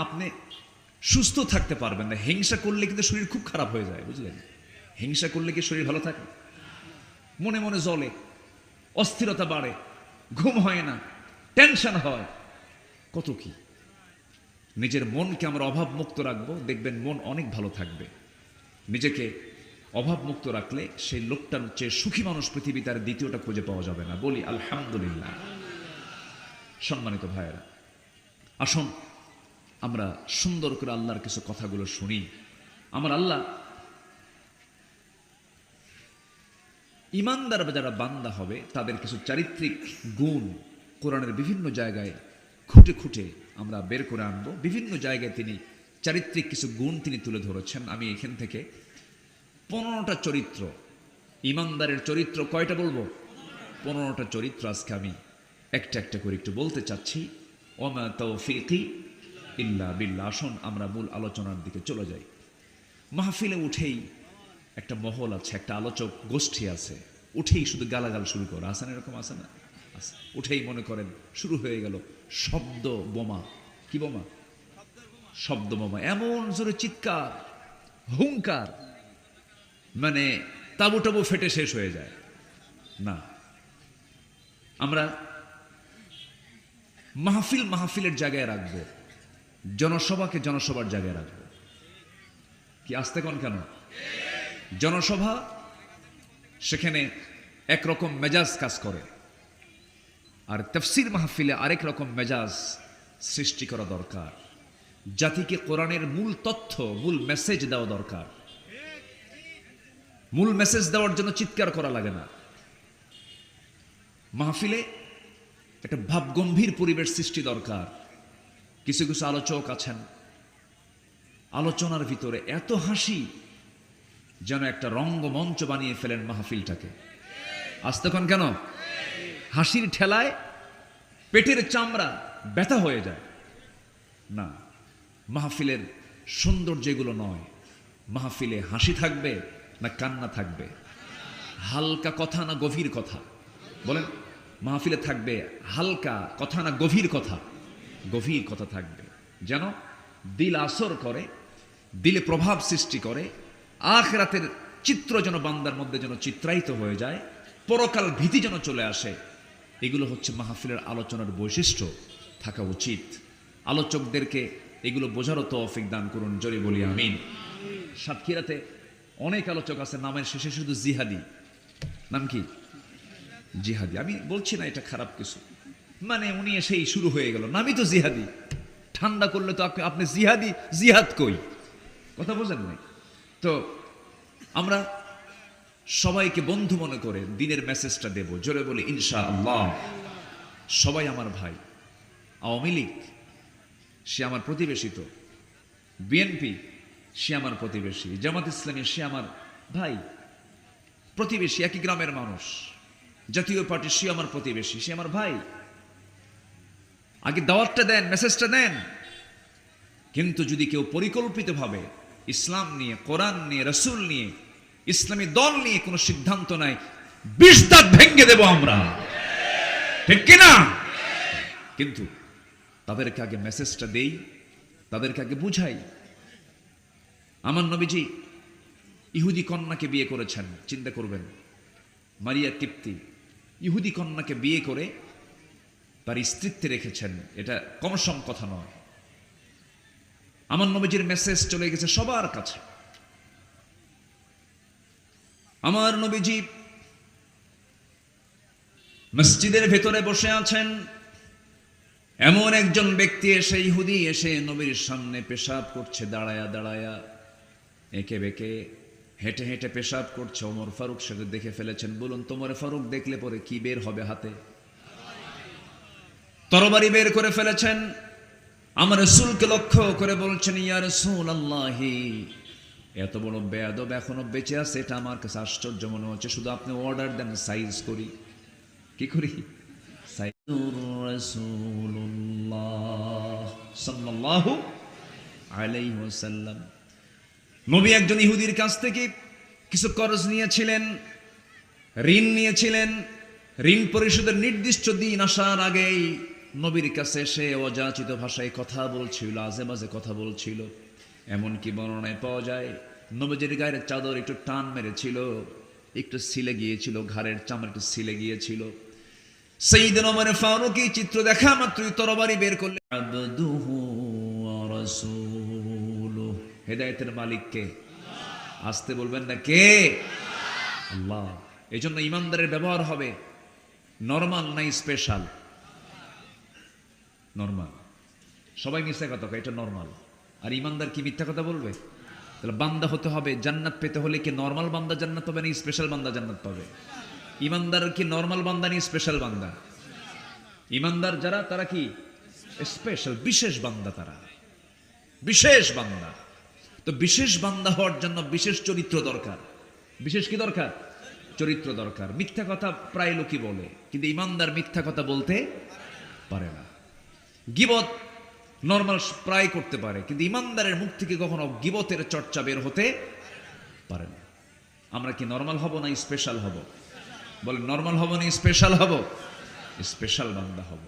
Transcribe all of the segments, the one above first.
আপনি সুস্থ থাকতে পারবেন না। হিংসা করলে কিন্তু শরীর খুব খারাপ হয়ে যায়, বুঝলেন? হিংসা করলে কি শরীর ভালো থাকে? মনে মনে জ্বলে, অস্থিরতা বাড়ে, ঘুম হয় না, টেনশন হয়, কত কি। নিজের মনকে আমরা অভাবমুক্ত রাখবো, দেখবেন মন অনেক ভালো থাকবে। নিজেকে অভাবমুক্ত রাখলে সেই লোকটার চেয়ে সুখী মানুষ পৃথিবীতে আর দ্বিতীয়টা খুঁজে পাওয়া যাবে না। বলি আলহামদুলিল্লাহ। সম্মানিত ভাইয়েরা, আসুন আমরা সুন্দর করে আল্লাহর কিছু কথাগুলো শুনি। আমার আল্লাহ ইমানদার যারা বান্দা হবে তাদের কিছু চারিত্রিক গুণ কোরআনের বিভিন্ন জায়গায় খুঁটে খুঁটে আমরা বের করে আনবো। বিভিন্ন জায়গায় তিনি চারিত্রিক কিছু গুণ তিনি তুলে ধরেছেন। আমি এখান থেকে 15টা চরিত্র, ইমানদারের চরিত্র কয়টা বলবো? 15টা চরিত্র আজকে আমি একটা একটা করে একটু বলতে চাচ্ছি। ওমা তাওফীকি ইল্লা বিল্লাহ। আসুন আমরা মূল আলোচনার দিকে চলে যাই। মাহফিলে উঠেই একটা মহল আছে, একটা আলোচক গোষ্ঠী আছে, উঠেই শুধু গালাগাল শুরু করে। আসেন এরকম? আছে না? আছে। উঠেই মনে করেন শুরু হয়ে গেল শব্দ বোমা। কি বোমা? শব্দ বোমা। এমন জোরে চিৎকার, হুঙ্কার, মানে তাবু টাবু ফেটে শেষ হয়ে যায়। না, আমরা মাহফিলের জায়গায় রাখবো, জনসভাকে জনসভার জায়গায় রাখবো। কি আসতে কোন কেন? জনসভা, সেখানে একরকম মেজাজ কাজ করে, আর তাফসীর মাহফিলে আরেক রকম মেজাজ সৃষ্টি করা দরকার। জাতিকে কোরআনের মূল তথ্য, মূল মেসেজ দেওয়া দরকার। মূল মেসেজ দেওয়ার জন্য চিৎকার করা লাগে না। মাহফিলে একটা ভাবগম্ভীর পরিবেশ সৃষ্টি দরকার। কিছু কিছু আলোচক আছেন, আলোচনার ভিতরে এত হাসি যেন একটা রঙ্গমঞ্চ বানিয়ে ফেলেন মাহফিলটাকে। আসতে কোন কেন? হাসির ঠেলায় পেটের চামড়া ব্যথা হয়ে যায়। না, মাহফিলের সৌন্দর্য এগুলো নয়। মাহফিলে হাসি থাকবে না কান্না থাকবে? হালকা কথা না গভীর কথা? বলেন। মাহফিলে থাকবে হালকা কথা না গভীর কথা? গভীর কথা থাকবে, যেন দিল আসর করে, দিলে প্রভাব সৃষ্টি করে, আখিরাতের চিত্র যেন বান্দার মধ্যে যেন চিত্রায়িত হয়ে যায়, পরকাল ভীতি যেন চলে আসে। এগুলো হচ্ছে মাহফিলের আলোচনার বৈশিষ্ট্য থাকা উচিত। আলোচকদেরকে এগুলো বোঝারও তৌফিক দান করুন, জোরে বলি আমিন। সাতক্ষীরাতে অনেক আলোচক আছে, নামের শেষে শুধু জিহাদি। নাম কি? জিহাদি। আমি বলছি না এটা খারাপ কিছু, মানে উনি এসেই শুরু হয়ে গেল, নামই তো জিহাদি। ঠান্ডা করলে তো আপনি জিহাদি, জিহাদ কই? কথা বোঝেন নাই তো? আমরা সবাইকে বন্ধু মনে করে দিনের মেসেজটা দেব, জোরে বলি ইনশাআল্লাহ। সবাই আমার ভাই। আওয়ামী লীগ সে আমার প্রতিবেশী, তো বিএনপি সে আমার প্রতিবেশী, জামাত ইসলামী সে আমার ভাই, প্রতিবেশী, একই গ্রামের মানুষ। জাতীয় পার্টি সে আমার প্রতিবেশী, সে আমার ভাই। আগে দাওয়াতটা দেন, মেসেজটা দেন। কিন্তু যদি কেউ পরিকল্পিতভাবে ইসলাম নিয়ে, কোরআন নিয়ে, রাসূল নিয়ে, ইসলামী দল নিয়ে কোনো সিদ্ধান্ত নাই, 20 দাঁত ভেঙে দেব আমরা, ঠিক কিনা? কিন্তু তাদেরকে আগে মেসেজটা দেই, তাদেরকে আগে বুঝাই। আমার নবীজি ইহুদি কন্যাকে বিয়ে করেছেন, চিন্তা করবেন। মারিয়া কিপ্তি ইহুদি কন্যাকে বিয়ে করে তার স্ত্রীত্বে রেখেছেন, এটা কম সম কথা নয়। আমার নবীজির মেসেজ চলে গেছে সবার কাছে। আমার নবীজি মসজিদের ভেতরে বসে আছেন, এমন একজন ব্যক্তি এসে, ইহুদি এসে নবীর সামনে পেশাব করছে, দাঁড়ায়া দাঁড়ায়া, এঁকে বেঁকে, হেঁটে হেঁটে পেশাব করছে। ওমর ফারুক সেটা দেখে ফেলেছেন। বলুন, তোমার ফারুক দেখলে পরে কি বের হবে হাতে? তরবারি বের করে ফেলেছেন। আমার রাসূলকে লক্ষ্য করে বলছেন, ইয়া রাসূলুল্লাহ, এত বড় বেয়াদব এখনো বেঁচে আছে, এটা আমার কাছে আশ্চর্য মনে হচ্ছে। শুধু আপনি অর্ডার দেন, সাইজ করি। কি করি? রাসূলুল্লাহ সাল্লাল্লাহু আলাইহি ওয়াসাল্লাম। নবী একজন ইহুদির কাছ থেকে কিছু কর্জ নিয়েছিলেন, ঋণ নিয়েছিলেন। ঋণ পরিশোধের নির্দিষ্ট দিন আসার আগেই নবীর কাছে এসে অযাচিত ভাষায় কথা বলছিল, আজে বাজে কথা বলছিল। এমনকি বর্ণনায় পাওয়া যায় নবীজির গায়ের চাদর একটু টান মেরেছিল, একটু ছিলে গিয়েছিল, ঘাড়ের চামড়া একটু ছিলে গিয়েছিল। সাইয়েদনা ওমর ফারুক এই চিত্র দেখা মাত্রই তরবারি বের করলেন। আবদুহু ওয়া রাসূলুহু, হেদায়েতের মালিক কে? আসতে বলবেন না কে? আল্লাহ। এই জন্য ইমানদারের ব্যবহার হবে নরমাল নাই স্পেশাল। নরমাল। সবাই মিথ্যা কথা কয়, এটা নরমাল। আর ইমানদার কি মিথ্যা কথা বলবে? তাহলে বান্দা হতে হবে, জান্নাত পেতে হলে কি নরমাল বান্দা জান্নাত পাবে না স্পেশাল বান্দা জান্নাত পাবে? ইমানদার কি নরমাল বান্দা নি স্পেশাল বান্দা? ইমানদার যারা তারা কি স্পেশাল, বিশেষ বান্দা, তারা বিশেষ বান্দা। তো বিশেষ বান্দা হওয়ার জন্য বিশেষ চরিত্র দরকার। বিশেষ কি দরকার? চরিত্র দরকার। মিথ্যা কথা প্রায় লোকই বলে, কিন্তু ইমানদার মিথ্যা কথা বলতে পারে না। গীবত নরমাল প্রায় করতে পারে, কিন্তু ইমানদারের মুখ থেকে কখনো গীবতের চর্চা বের হতে পারে না। আমরা কি নরমাল হব না স্পেশাল হব? বলে নরমাল হব না স্পেশাল হব? স্পেশাল বান্দা হব।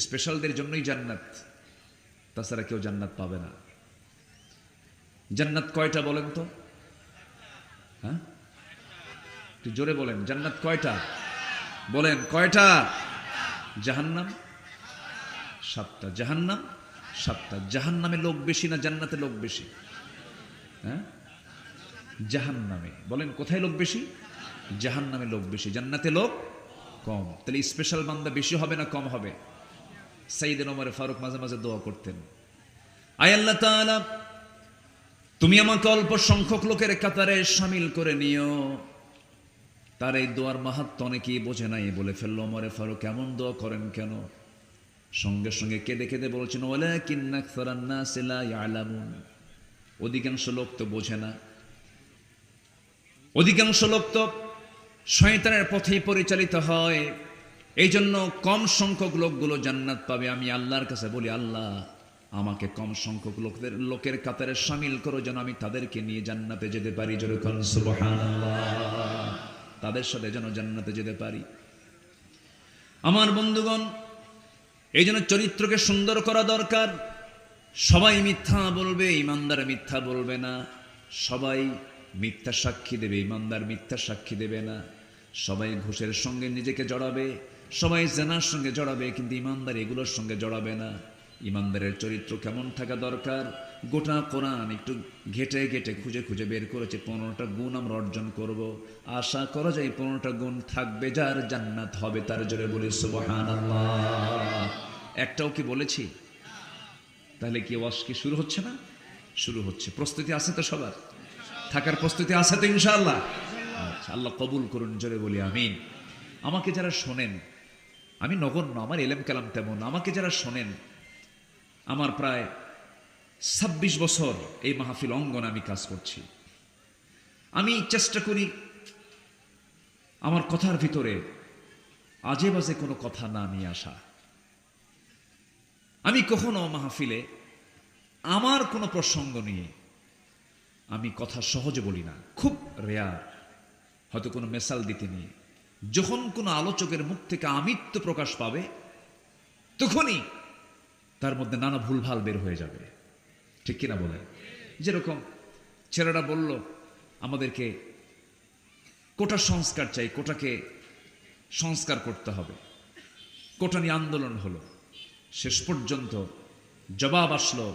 স্পেশালদের জন্যই জান্নাত, তাছাড়া কেউ জান্নাত পাবে না। জান্নাত কয়টা বলেন তো? হ্যাঁ, একটু জোরে বলেন, জান্নাত কয়টা বলেন? কয়টা? জাহান্নাম 7টা। জাহান্নাম 7টা। জাহান্নামে লোক বেশি না জান্নাতে লোক বেশি? হ্যাঁ, জাহান্নামে। বলেন কোথায় লোক বেশি? জাহান্নামে লোক বেশি, জান্নাতে লোক কম। তাহলে স্পেশাল বান্দা বেশি হবে না কম হবে? সাইয়েদনা ওমর ফারুক মাঝে মাঝে দোয়া করতেন, আয় আল্লাহ তাআলা, তুমি আমাকে অল্প সংখ্যক লোকের কাতারে শামিল করে নিও। তার এই দোয়ার মাহাত্ম্য অনেকেই বোঝে নাই, বলে ফেললো ওমর ফারুক এমন দোয়া করেন কেন? সঙ্গে সঙ্গে কেঁদে কেঁদে বলছেন, ওয়ালাকিন্না আকসারান নাসি লা ইয়ালামুন, অধিকাংশ লোক তো বোঝে না, অধিকাংশ লোক তো শয়তানের পথেই পরিচালিত হয়। এই জন্য কম সংখ্যক লোকগুলো জান্নাত পাবে। আমি আল্লাহর কাছে বলি, আল্লাহ আমাকে কম সংখ্যক লোকের কাতারে শামিল করো, যেন আমি তাদেরকে নিয়ে জান্নাতে যেতে পারি। জোরে কোন সুবহানাল্লাহ। তাদের সাথে যেন জান্নাতে যেতে পারি। আমার বন্ধুগণ, এই জন্য চরিত্রকে সুন্দর করা দরকার। সবাই মিথ্যা বলবে, ইমানদার মিথ্যা বলবে না। সবাই মিথ্যা সাক্ষী দেবে, ইমানদার মিথ্যা সাক্ষী দেবে না। সবাই ঘুষের সঙ্গে নিজেকে জড়াবে, সবাই জেনার সঙ্গে জড়াবে, কিন্তু ইমানদার এগুলোর সঙ্গে জড়াবে না। ইমানদারের চরিত্র কেমন থাকা দরকার? গোটা কোরআন একটু ঘেটে ঘেটে খুঁজে খুঁজে বের করেছে। 15টা গুণ আমরা অর্জন করব। আশা করা যায় 15টা গুণ থাকবে যার, জান্নাত হবে তার। জোরে বলি সুবহানাল্লাহ। একটাও কি বলেছি? তাহলে কি ওয়াজ কি শুরু হচ্ছে না? শুরু হচ্ছে। প্রস্তুতি আছে তো সবার? থাকার প্রস্তুতি আছে তো ইনশাআল্লাহ? আচ্ছা, আল্লাহ কবুল করুন। জোরে বলি আমিন। আমাকে যারা শোনেন, আমি নগণ্য, আমার এলেম কালাম তেমন, আমাকে যারা শোনেন, আমার প্রায় 26 বছর এই মাহফিল অঙ্গনে আমি কাজ করছি। আমি চেষ্টা করি আমার কথার ভিতরে আজে বাজে কোনো কথা না নিয়ে আসা। আমি কখনো মাহফিলে আমার কোনো প্রসঙ্গ নিয়ে আমি কথা সহজে বলি না, খুব রেয়ার। হয়তো কোনো মেসাল দিতে নিয়ে যখন কোনো আলোচকের মুখ থেকে আমিত্ব প্রকাশ পাবে, তখনই তার মধ্যে নানা ভুলভাল বের হয়ে যাবে। ঠিক কিনা বলে? যেরকম ছেলেরা বলল আমাদেরকে কোটা সংস্কার চাই, কোটাকে সংস্কার করতে হবে, কোটা নিয়ে আন্দোলন হলো। শেষ পর্যন্ত জবাব আসলো,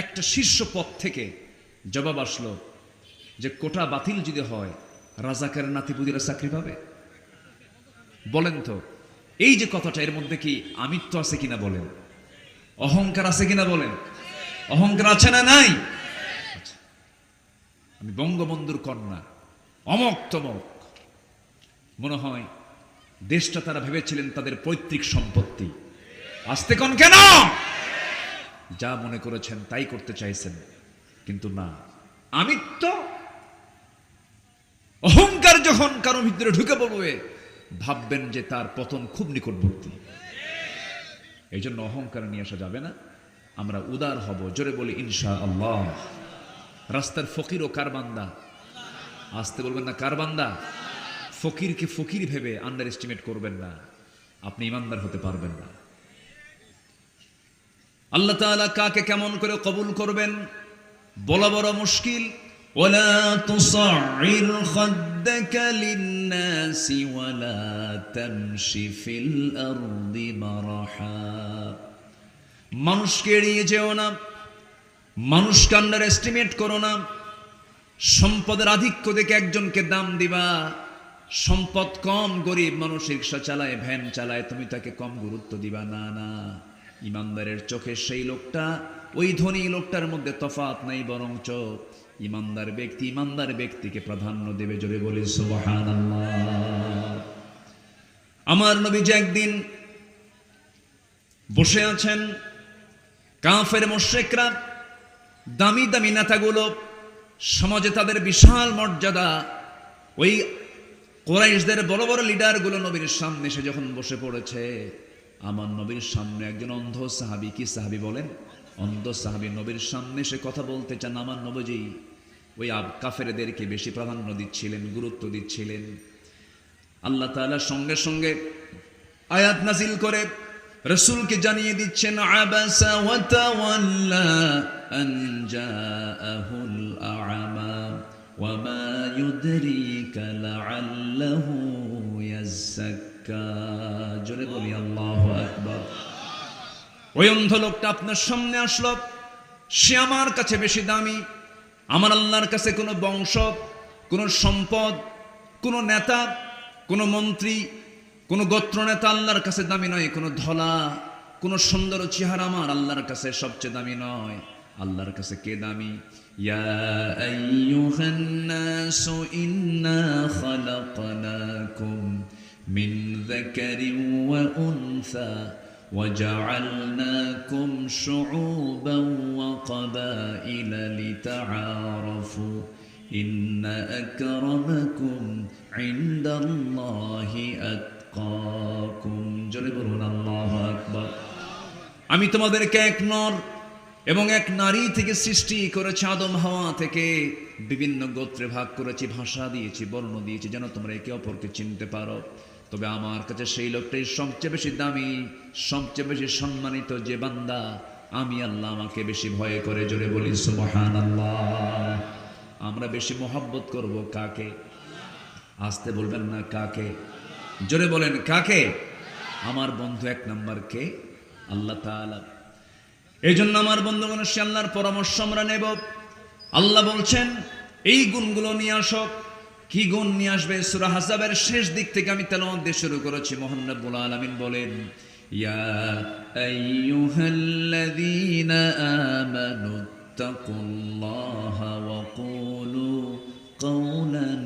একটা শীর্ষ পদ থেকে জবাব আসলো যে কোটা বাতিল যদি হয়, রাজাকারের নাতিপুতিরা চাকরি পাবে। বলেন তো, এই যে কথাটা, এর মধ্যে কি আমিত্ব আছে কিনা বলেন? অহংকার আছে কিনা বলেন? অহংকার আছে না নাই? আচ্ছা, আমি বঙ্গবন্ধুর কন্যা, অমক তমক, মনে হয় দেশটা তারা ভেবেছিলেন তাদের পৈতৃক সম্পত্তি। আসতে কোন কেন? যা মনে করেছেন তাই করতে চাইছেন, কিন্তু না। আমিত্ব, অহংকার যখন কারো ভিতরে ঢুকে পড়বে, ভাববেন যে তার পতন খুব নিকটবর্তী। এই জন্য অহংকার নিয়ে আসা যাবে না। আমরা উদার হব। জোরে বলি ইনশাআল্লাহ। রাস্তার ফকির ও কার বান্দা? আসতে বলবেন না, কার বান্দা? ফকিরকে ফকির ভেবে আন্ডার এস্টিমেট করবেন না, আপনি ইমানদার হতে পারবেন না। আল্লাহ তাআলা কাকে কেমন করে কবুল করবেন বলা বড় মুশকিল। ওয়ালা তুসাইর খাদ্দাকা লিন-নাসি ওয়ালা তামশি ফিল আরদি মারহা। মানুষকে এড়িয়ে যেও না, মানুষকে আন্ডার এস্টিমেট করো না। সম্পদের আধিক্য দেখে একজনকে দাম দিবা, সম্পদ কম, গরিব মানুষ রিক্সা চালায়, ভ্যান চালায়, তুমি তাকে কম গুরুত্ব দিবা না। না, ইমানদারের চোখে সেই লোকটা ওই ধনী লোকটার মধ্যে তফাৎ নাই, বরঞ্চ ইমানদার ব্যক্তিকে প্রাধান্য দেবে। জোরে বলি সুবহানাল্লাহ। আমার নবীজি একদিন বসে আছেন, কাফের মুশরিকরা, দামি দামি নেতাগুলো, সমাজে তাদের বিশাল মর্যাদা, ওই কুরাইশদের বড় বড় লিডারগুলো নবীর সামনে এসে যখন বসে পড়েছে, আমার নবীর সামনে একজন অন্ধ সাহাবী, কি সাহাবী বলেন? অন্ধ সাহাবী নবীর সামনে এসে কথা বলতে চান। আমার নবীজি ওই কাফেরদেরকে বেশি প্রাধান্য দিচ্ছিলেন, গুরুত্ব দিচ্ছিলেন। আল্লাহ তাআলা সঙ্গে সঙ্গে আয়াত নাজিল করে রাসূলকে জানিয়ে দিচ্ছেন, আবাসা ওয়া তাওয়াল্লা আন জাআহুল আ'মা ওয়া মা ইউদরিকা লাআল্লাহু ইয়াযাক্কা। জোরে বলি আল্লাহু আকবার। ওই অন্ধ লোকটা আপনার সামনে আসলো, সে আমার কাছে বেশি দামি। আমার আল্লাহর কাছে কোনো বংশ, কোনো সম্পদ, কোনো নেতা, কোনো মন্ত্রী, কোনো গোত্র নেতা আল্লাহর কাছে দামি নয়। কোনো ধলা, কোনো সুন্দর চেহারা আমার আল্লাহর কাছে সবচেয়ে দামি নয়। আল্লাহর কাছে কে দামি? ইয়া আইয়ুহান নাসু ইন্না খালাকনাকুম মিন যাকারিন ওয়া উনসা وجعلناكم شعوبا وقبائل لتعارفوا إن أكرمكم عند الله أتقاكم। জোরে বলুন আল্লাহু আকবার। আমি তোমাদেরকে এক নর এবং এক নারী থেকে সৃষ্টি করেছি, আদম হাওয়া থেকে বিভিন্ন গোত্রে ভাগ করেছি, ভাষা দিয়েছি, বর্ণ দিয়েছি, যেন তোমরা একে অপরকে চিনতে পারো। তবে আমার কাছে সেই লোকটাই সবচেয়ে বেশি দামি, সবচেয়ে বেশি সম্মানিত, যে বান্দা আমি আল্লাহ আমাকে বেশি ভয় করে। জোরে বলি সুবহানাল্লাহ। আমরা বেশি মহব্বত করব কাকে? আসতে বলবেন না, কাকে? জোরে বলেন কাকে? আমার বন্ধু এক নাম্বার কে? আল্লাহ তাআলা। এই জন্য আমার বন্ধুগণ, সে আল্লাহর পরামর্শ আমরা নেব। আল্লাহ বলছেন এই গুণগুলো নিয়ে আসো। কি গুণ নিয়ে আসবে? সূরা হাসাবের শেষ দিক থেকে আমি তেলাওয়াত দিয়ে শুরু করেছি। মহান রব্বুল আলামিন বলেন, ইয়া আইয়ুহাল্লাযীনা আমানু তাকুল্লাহা ওয়া কুলু কাওলান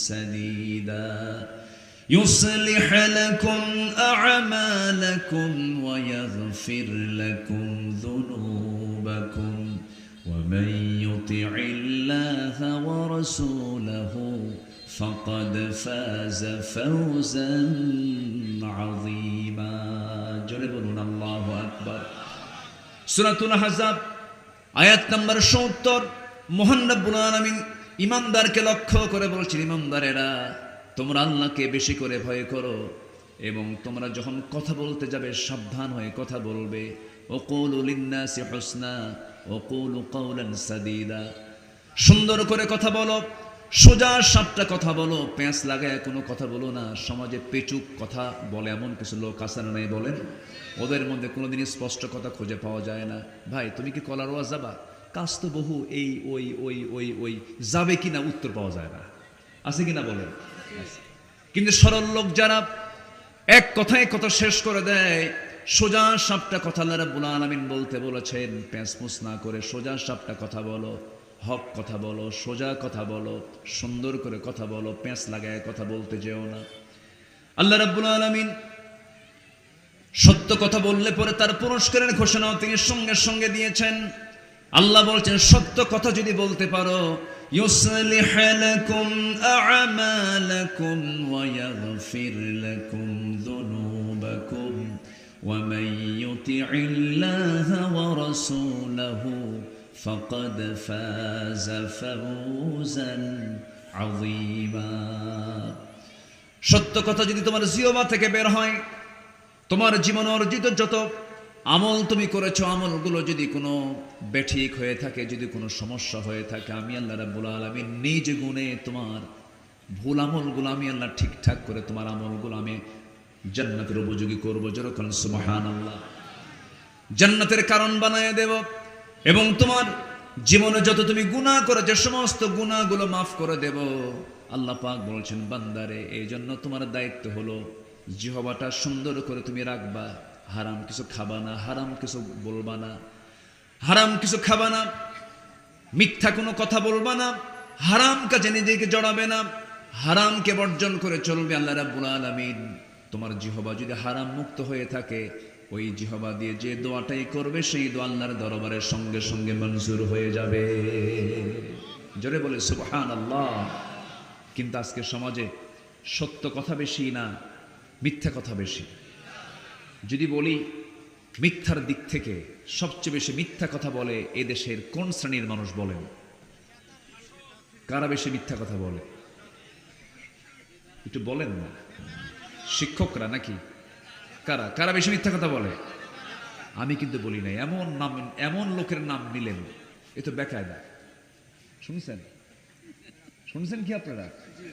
সাদীদা يصلح لكم أعمالكم ويغفر لكم ذنوبكم ومن يطع الله ورسوله فقد فاز فوزا عظيما. জোরে বলুন আল্লাহু আকবার। সূরাতুল আহজাব আয়াত নম্বর ৭০। মহান রব্বুল আলামিন ঈমানদারকে লক্ষ্য করে বলছেন, ঈমানদারেরা তোমরা আল্লাহকে বেশি করে ভয় করো এবং তোমরা যখন কথা বলতে যাবে সাবধান হয়ে কথা বলবে। ওয়াকুলু লিন-নাসি হুসনা ওয়াকুলু কাওলান সাদীদা। সুন্দর করে কথা বলো, সোজা সাপটা কথা বলো, পেঁচ লাগায় কোনো কথা বলো না। সমাজে পেচুক কথা বলে এমন কিছু লোক আছে না নাই বলেন? ওদের মধ্যে কোনোদিন স্পষ্ট কথা খুঁজে পাওয়া যায় না। ভাই তুমি কি কলারোয়া যাবা? কাজ তো বহু, এই ওই ওই ওই ওই যাবে কিনা উত্তর পাওয়া যায় না, আছে কিনা বলেন? কিন্তু সরল লোক যারা এক কথায় কথা শেষ করে দেয়, সোজা সাপটা কথা আল্লাহ রাব্বুল আলামিন বলতে বলেছেন, প্যাঁচমুচ না করে সোজা সাপটা কথা বলো, হক কথা বলো, সোজা কথা বলো, সুন্দর করে কথা বলো, প্যাঁচ লাগায় কথা বলতে যেও না। আল্লাহ রাব্বুল আলামিন সত্য কথা বললে পরে তার পুরস্কারের ঘোষণাও তিনি সঙ্গে সঙ্গে দিয়েছেন। আল্লাহ বলছেন সত্য কথা যদি বলতে পারো, يصلح لكم أعمالكم ويغفر لكم ذنوبكم ومن يطع الله ورسوله فقد فاز فوزا عظيما. সত্য কথা যদি তোমার জিহ্বা থেকে বের হয়, তোমার জীবন অর্জিত যত আমল তুমি করেছো, আমলগুলো যদি কোনো বেঠিক হয়ে থাকে, যদি কোনো সমস্যা হয়ে থাকে, আমি আল্লাহ রাব্বুল আলামিন নিজ গুণে তোমার ভুল আমলগুলো আমি আল্লাহ ঠিকঠাক করে তোমার আমলগুলো আমি জান্নাতের উপযোগী করবো। যেরকম সুবহানাল্লাহ, জান্নাতের কারণ বানায় দেব এবং তোমার জীবনে যত তুমি গুনাহ করেছো সমস্ত গুনাহগুলো মাফ করে দেব। আল্লাহ পাক বলছেন, বান্দারে এই জন্য তোমার দায়িত্ব হলো জিহ্বাটা সুন্দর করে তুমি রাখবা, হারাম কিছু খাবা না, হারাম কিছু বলবা না, হারাম কিছু খাবা না, মিথ্যা কোনো কথা বলবা না, হারাম কাজে নিজেকে জড়াবে না, হারামকে বর্জন করে চলবে। আল্লাহ রাব্বুল আলামিন তোমার জিহ্বা যদি হারাম মুক্ত হয়ে থাকে, ওই জিহ্বা দিয়ে যে দোয়াটাই করবে সেই দোয়া আল্লাহর দরবারের সঙ্গে সঙ্গে মঞ্জুর হয়ে যাবে। জোরে বলে সুবহানাল্লাহ। কিন্তু আজকে সমাজে সত্য কথা বেশি না মিথ্যা কথা বেশি? যদি বলি মিথ্যার দিক থেকে সবচেয়ে বেশি মিথ্যা কথা বলে এ দেশের কোন শ্রেণীর মানুষ বলেন? কারা বেশি মিথ্যা কথা বলে একটু বলেন না? শিক্ষকরা নাকি? কারা কারা বেশি মিথ্যা কথা বলে? আমি কিন্তু বলি নাই। এমন নাম, এমন লোকের নাম নিলেন, এ তো বেকায়দা। শুনছেন শুনছেন কি আপনারা?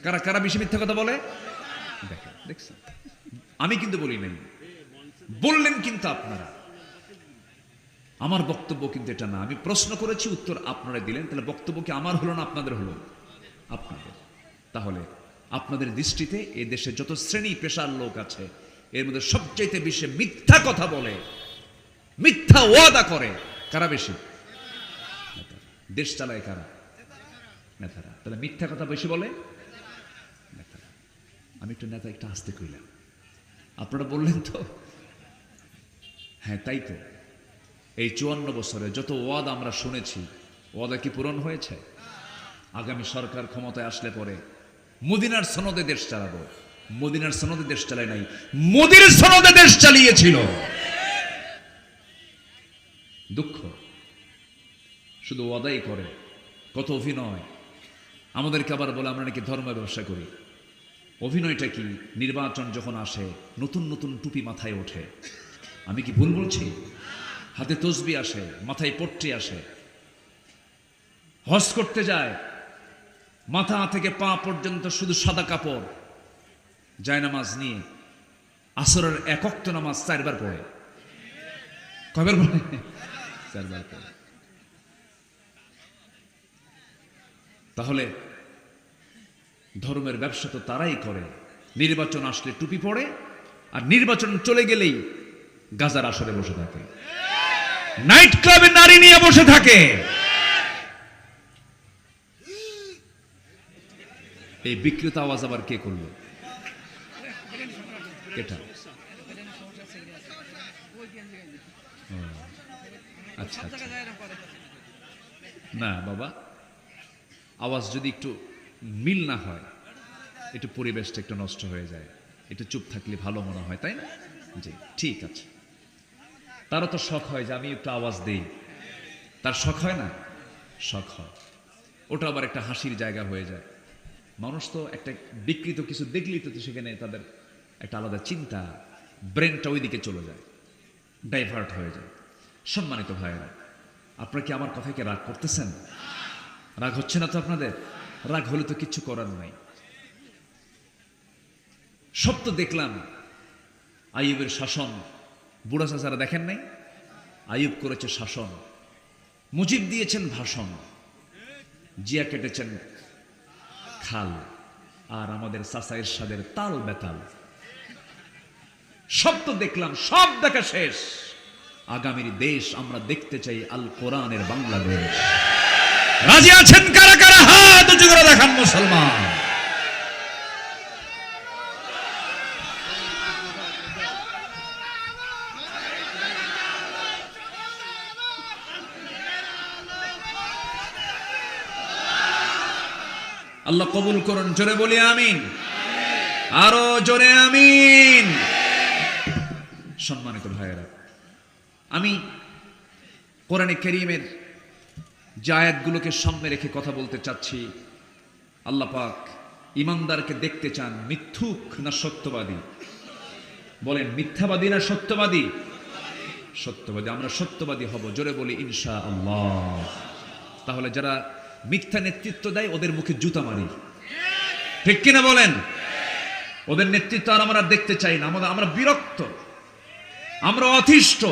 কারা কারা বেশি মিথ্যা কথা বলে? দেখছেন, আমি কিন্তু বলি নাই, বললেন কিন্তু আপনারা। আমার বক্তব্য কিন্তু এটা না। আমি প্রশ্ন করেছি, উত্তর আপনারা দিলেন। তাহলে বক্তব্য কি আমার হলো না আপনাদের হলো? আপনাদের। তাহলে আপনাদের দৃষ্টিতে এই দেশে যত শ্রেণী পেশার লোক আছে এর মধ্যে সবচাইতে বেশি মিথ্যা কথা বলে, মিথ্যা ওয়াদা করে কারা বেশি? দেশ চালায় কারা? নেতারা। তাহলে মিথ্যা কথা বেশি বলে নেতারা। আমি একটু নেতা একটা আসতে কইলাম, আপনারা বললেন তো হ্যাঁ তাই তো। এই 54 বছরে যত ওয়াদা আমরা শুনেছি, ওয়াদা কি পূরণ হয়েছে? আগামী সরকার ক্ষমতায় আসলে পরে মদিনার সনদে দেশ চালাবো। মদিনার সনদে দেশ চালায় নাই, মোদির সনদে দেশ চালিয়েছিল। দুঃখ, শুধু ওয়াদাই করে, কত অভিনয়। আমাদেরকে আবার বলে আমরা নাকি ধর্ম ব্যবসা করি। অভিনয়টা কি? নির্বাচন যখন আসে নতুন নতুন টুপি মাথায় ওঠে। আমি কি ভুল বলছি? হাতে তসবি আসে, মাথায় পট্টি আসে, হজ করতে যায়, মাথা থেকে পা পর্যন্ত শুধু সাদা কাপড়, জায়নামাজ নিয়ে আসরের এক ওয়াক্ত নামাজ 4 বার পড়ে। কয়বার পড়ে? 4 বার পড়ে। তাহলে ধর্মের ব্যবসা তো তারাই করে। নির্বাচন আসলে টুপি পড়ে, আর নির্বাচন চলে গেলেই গাজার আসরে বসে থাকে, নাইট ক্লাবে নারী নিয়ে বসে থাকে। এই বিকৃত আওয়াজ আবার কে করলো? কেটা? আচ্ছা আচ্ছা, না বাবা, আওয়াজ যদি একটু মিল না হয়, একটু পরিবেশটা একটু নষ্ট হয়ে যায়, একটু চুপ থাকলে ভালো মনে হয়, তাই না? জি ঠিক আছে। তারও তো শখ হয় যে আমি একটু আওয়াজ দেই, তার শখ হয় না? শখ হয়। ওটা আবার একটা হাসির জায়গা হয়ে যায়। মানুষ তো একটা বিকৃত কিছু দেখলেই তো সেখানে তাদের একটা আলাদা চিন্তা, ব্রেনটা ওইদিকে চলে যায়, ডাইভার্ট হয়ে যায়। সম্মানিত ভাইয়েরা, আপনারা কি আমার কথায় কি রাগ করতেছেন? রাগ হচ্ছে না তো আপনাদের? রাগ হলে তো কিচ্ছু করার নাই। সব তো দেখলাম। আইয়ুবের শাসন, বুড়া চাচারা দেখেন নাই? আইয়ুব করেছে শাসন, মুজিব দিয়েছেন ভাষণ, জিয়া কেটেছেন খাল, আর আমাদের চাচা এরশাদের তাল বেতাল। সব তো দেখলাম, সব দেখা শেষ। আগামীর দেশ আমরা দেখতে চাই আল কোরআনের বাংলাদেশ। রাজি আছেন কারা কারা? হাত উঁচু করে দেখান মুসলমান। আল্লাহ কবুল করুন। জোরে বলি আমিন, আরো জোরে আমিন। সম্মানিত ভাইয়েরা, আমি কোরআনে কারীমের যে আয়াতগুলোকে সামনে রেখে কথা বলতে চাচ্ছি। আল্লাহ পাক ইমানদারকে দেখতে চান মিথ্যুক না সত্যবাদী? বলেন, মিথ্যাবাদী না সত্যবাদী? সত্যবাদী। আমরা সত্যবাদী হব, জোরে বলি ইনশাআল্লাহ। তাহলে যারা মিথ্যা নেতৃত্ব দেয় ওদের মুখে জুতা মারি, ঠিক কিনা বলেন? ওদের নেতৃত্ব আর আমরা দেখতে চাই না। আমরা বিরক্ত, আমরা অতিষ্ঠ,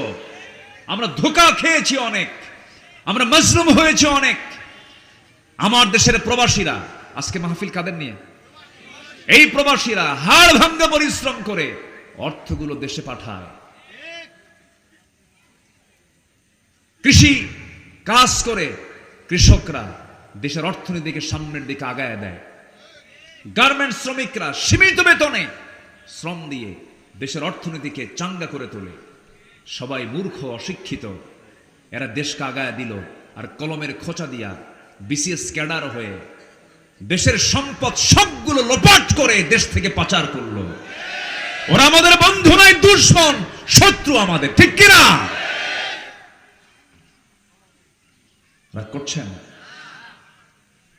আমরা ধোঁকা খেয়েছি অনেক, আমরা মজলুম হয়েছে অনেক। আমার দেশের প্রবাসীরা, আজকে মাহফিল কাদের নিয়ে? এই প্রবাসীরা হাড় ভাঙ্গা পরিশ্রম করে অর্থগুলো দেশে পাঠায়, কৃষি কাজ করে কৃষকরা দেশের অর্থনীতিকে সামনের দিকে আগায় দেয়। গার্মেন্টস শ্রমিকরা সীমিত বেতনে শ্রম দিয়ে দেশের অর্থনীতিকে চাঙ্গা করে তোলে। সবাই মূর্খ, অশিক্ষিত, এরা দেশকে আগায় দিল। আর কলমের খোঁচা দিয়া বিসিএস ক্যাডার হয়ে দেশের সম্পদ সবগুলো লোপাট করে দেশ থেকে পাচার করলো। ওরা আমাদের বন্ধু নয়, দুশমন, শত্রু আমাদের, ঠিক কিনা? রাগ করছেন?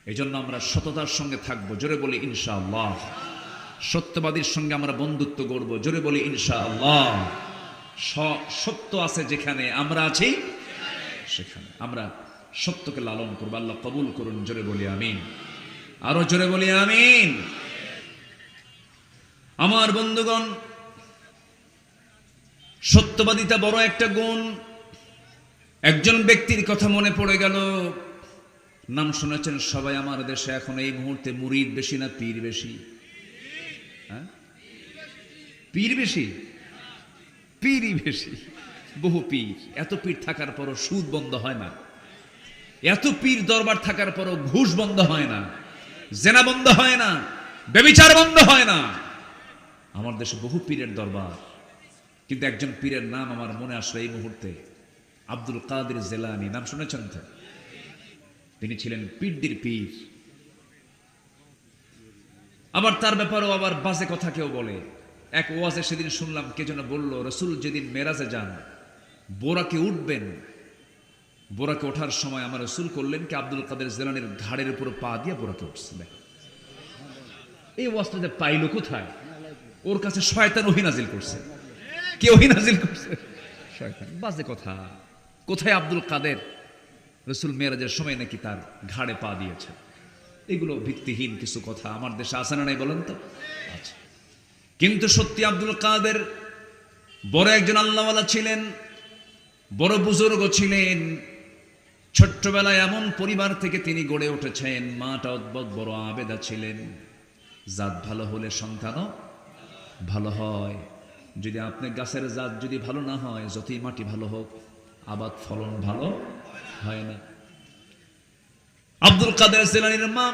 এই জন্য আমরা সততার সঙ্গে থাকবো, জোরে বলি ইনশাআল্লাহ। সত্যবাদীর সঙ্গে আমরা বন্ধুত্ব গড়বো, জোরে বলি ইনশাআল্লাহ। সত্য আছে যেখানে আমরা আছি সেখানে আমরা সত্যকে লালন করবো। আল্লাহ কবুল করুন, জোরে বলি আমিন। আরো জোরে বলি আমিন। আমার বন্ধুগণ, সত্যবাদিতা বড় একটা গুণ। একজন ব্যক্তির কথা মনে পড়ে গেল, নাম শুনেছেন সবাই আমার দেশে এখন এই মুহূর্তে। মুরিদ বেশি না পীর বেশি? হ্যাঁ, পীর বেশি, পীরই বেশি, বহু পীর। এত পীর থাকার পরও সুদ বন্ধ হয় না, এত পীর দরবার থাকার পরও ঘুষ বন্ধ হয় না, জেনা বন্ধ হয় না, ব্যভিচার বন্ধ হয় না। আমার দেশে বহু পীরের দরবার, কিন্তু একজন পীরের নাম আমার মনে আসলো এই মুহূর্তে, আব্দুল কাদের জেলানী। নাম শুনেছেন তো? তিনি ছিলেন পীরদের পীর। আবার তার ব্যাপারেও আবার বাজে কথা কেউ বলে। এক ওয়াজে সেদিন শুনলাম, কে যেন বলল, রসুল যেদিন মেরাজে যান, বোরাকে উঠবেন, বোরাকে ওঠার সময় আমার রসুল করলেন কি, আব্দুল কাদের জেলানির ঘাড়ের উপর পা দিয়ে বোরাকে উঠছিলেন। এই ওয়াজটা পাইল কোথায়? ওর কাছে শয়তান ওহী নাজিল করছে। কে ওহী নাজিল করছে? শয়তান। বাজে কথা। কোথায় আব্দুল কাদের রসুল মেরাজের সময় নাকি তার ঘাড়ে পা দিয়েছে? এগুলো ভিত্তিহীন কিছু কথা। আমার দেশে আছে না নাই বলেন তো? আচ্ছা। কিন্তু সত্যি আব্দুল কাদের বড় একজন আল্লাহওয়ালা ছিলেন, বড় বুজুর্গ ছিলেন। ছোট্টবেলায় এমন পরিবার থেকে তিনি গড়ে উঠেছেন, মাটা অদ্ভুত বড় আবেদা ছিলেন। জাত ভালো হলে সন্তানও ভালো হয়। যদি আপনি গাছের জাত যদি ভালো না হয়, যতই মাটি ভালো হোক, আবাদ ফলন ভালো হয় না। আব্দুল কাদের জেলানীর মা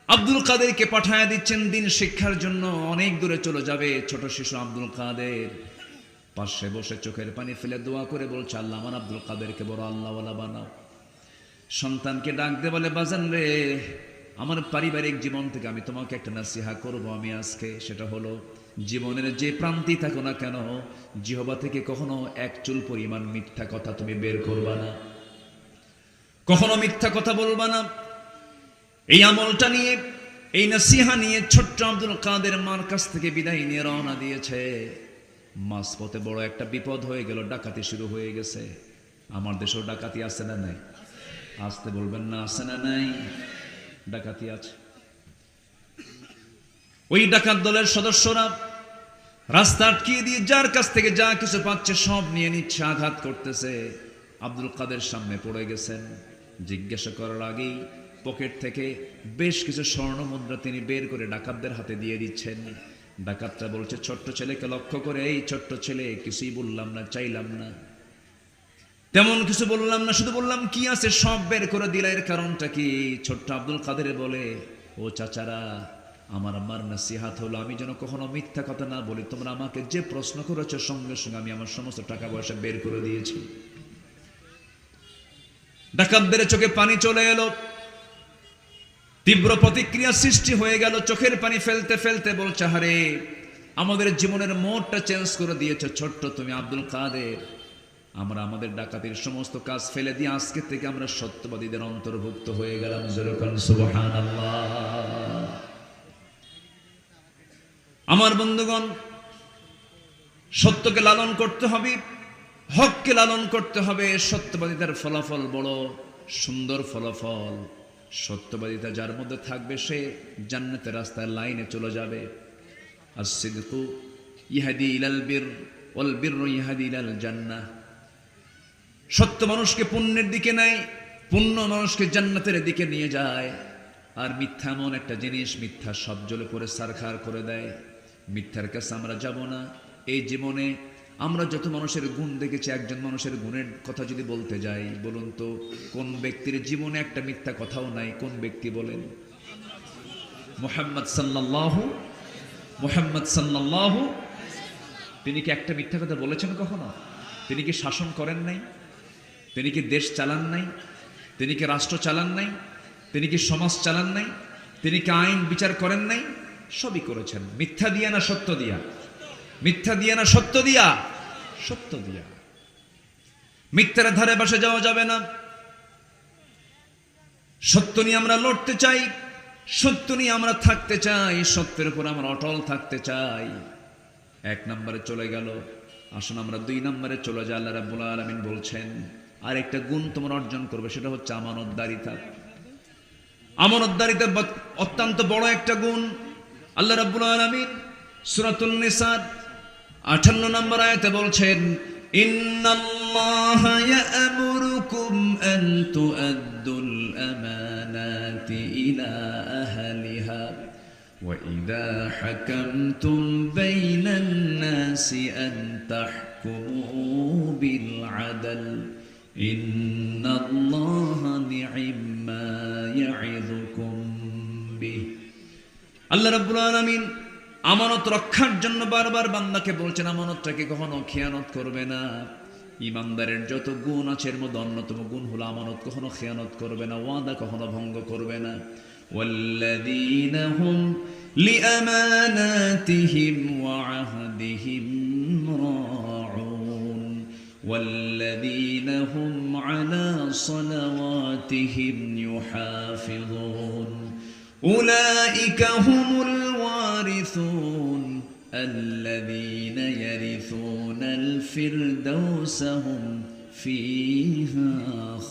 আব্দুল কাদেরকে পাঠায় দিচ্ছেন দিন শিক্ষার জন্য। অনেক দূরে চলে যাবে। ছোট শিশু আব্দুল কাদের পাশে বসে চোখের পানি ফেলে দোয়া করে বলছে, আল্লাহ আমার আব্দুল কাদেরকে বড় আল্লাহওয়ালা বানাও। সন্তানকে ডাক দে বলে, বাজান রে, আমার পারিবারিক জীবন থেকে আমি তোমাকে একটা নাসিহা করব আমি আজকে। সেটা হলো, জীবনের যে প্রান্তেই থাকো না কেন, জিহবা থেকে কখনো এক চুল পরিমাণ মিথ্যা কথা তুমি বের করবা না, কখনো মিথ্যা কথা বলবা না। এই আমলটা নিয়ে, এই নাসিহা নিয়ে ছোট্ট আব্দুল কাদের মার কাছ থেকে বিদায় নিয়ে রওনা দিয়েছে। মাঝপথে বড় একটা বিপদ হয়ে গেল, ডাকাতি শুরু হয়ে গেছে। আমার দেশেও ডাকাতি আছে না নাই? আসতে বলবেন না, আছে না নাই? ডাকাতি আছে। ওই ডাকাত দলের সদস্যরা রাস্তা আটকিয়ে দিয়ে যার কাছ থেকে যা কিছু পাচ্ছে সব নিয়ে নিচ্ছে, আঘাত করতেছে। আব্দুল কাদের সামনে পড়ে গেছেন। জিজ্ঞাসা করার আগেই পকেট থেকে বেশ কিছু স্বর্ণ মুদ্রা তিনি বের করে ডাকাতদের হাতে দিয়ে দিচ্ছেন। ডাকাতরা বলছে ছোট্ট ছেলেকে লক্ষ্য করে, এই ছোট্ট ছেলে, কিছুই বললাম না, চাইলাম না, তেমন কিছু বললাম না, শুধু বললাম কি আছে সব বের করে দিলা, এর কারণটা কি? ছোট্ট আব্দুল কাদের বলে, ও চাচারা, আমার আম্মার নাসিহাত হলো আমি যেন কখনো মিথ্যা কথা না বলি। তোমরা আমাকে যে প্রশ্ন করেছো সঙ্গে সঙ্গে আমি আমার সমস্ত টাকা পয়সা বের করে দিয়েছি। ডাকাতদের চোখে পানি চলে এলো, তীব্র প্রতিক্রিয়া সৃষ্টি হয়ে গেল। চোখের পানি ফেলতে ফেলতে বলছে, হারে, আমাদের জীবনের মোড়টা চেঞ্জ করে দিয়েছে ছোট্ট তুমি আব্দুল কাদের। আমরা আমাদের ডাকাতির সমস্ত কাজ ফেলে দিয়ে আজকে থেকে আমরা সত্যবাদীদের অন্তর্ভুক্ত হয়ে গেলাম। সুবহানাল্লাহ। আমার বন্ধুগণ, সত্যকে লালন করতে হবে, হককে লালন করতে হবে। সত্যবাদিতার ফলাফল বড় সুন্দর ফলাফল। সত্যবাদিতা যার মধ্যে থাকবে সে জান্নাতের রাস্তায় লাইনে চলে যাবে। as-sidqu ইয়াহদি ইলাল বির ওয়াল বিররু ইয়াহদি ইলাল জান্নাহ। সত্য মানুষকে পুণ্যের দিকে নেয়, পুণ্য মানুষকে জান্নাতের দিকে নিয়ে যায়। আর মিথ্যা এমন একটা জিনিস, মিথ্যা সব জ্বলে পড়ে সারখার করে দেয়। মিথ্যার কাছে আমরা যাব না। এই জীবনে আমরা যত মানুষের গুণ দেখেছি, একজন মানুষের গুণের কথা যদি বলতে যাই, বলুন তো কোন ব্যক্তির জীবনে একটা মিথ্যা কথাও নাই? কোন ব্যক্তি বলেন? মুহাম্মদ সাল্লাল্লাহু। তিনি কি একটা মিথ্যা কথা বলেছেন কখনো? তিনি কি শাসন করেন নাই? তিনি কি দেশ চালান নাই? তিনি কি রাষ্ট্র চালান নাই? তিনি কি সমাজ চালান নাই? তিনি কি আইন বিচার করেন নাই? সবই করেছেন। মিথ্যা দিয়া না সত্য দিয়া? মিথ্যা দিয়া না সত্য দিয়া? সত্য দিয়া। মিথ্যার ধারে বসে যাওয়া যাবে না। সত্য নিয়ে আমরা লড়তে চাই, সত্য নিয়ে আমরা থাকতে চাই, সত্যের উপর আমরা অটল থাকতে চাই। এক নম্বরে চলে গেল, আসুন আমরা 2 নম্বরে চলে যাই। আল্লাহ রাব্বুল আলামিন বলছেন আর একটা গুণ তোমরা অর্জন করবে, সেটা হচ্ছে আমানতদারিতা। আমানতদারিতা অত্যন্ত বড় একটা গুণ। আল্লাহ রাব্বুল আলামিন সূরাতুন নিসা 58 নম্বর আয়াতে বলছেন, ইন্নাল্লাহা ইয়া'মুরুকুম আন তু'আদ্দুল আমানাতি ইলা আহলিহা ওয়া ইযা হাকামতুম বাইনান নাসি আন তাহকুমু বিল আদল ইন্নাল্লাহা নি'ম্মা ইয়া'ইযুকুম বিহি। আল্লাহ রাব্বুল আলামিন আমানত রক্ষার জন্য বারবার বান্দাকে বলছেন আমানতটাকে কখনো খেয়ানত করবে না। ইমানদারের যত গুণ আছে এর মধ্যে অন্যতম গুণ হলো আমানত কখনো খেয়ানত করবে না, ওয়াদা কখনো ভঙ্গ করবে না। ওয়াল্লাযীনা হুম লিআমানাতিহিম ওয়া আহদিহিম রাউন ওয়াল্লাযীনা হুম আলা সালাওয়াতিহিম ইউহাফিযুন أولئك هم الوارثون الذين يرثون الفردوس هم فيها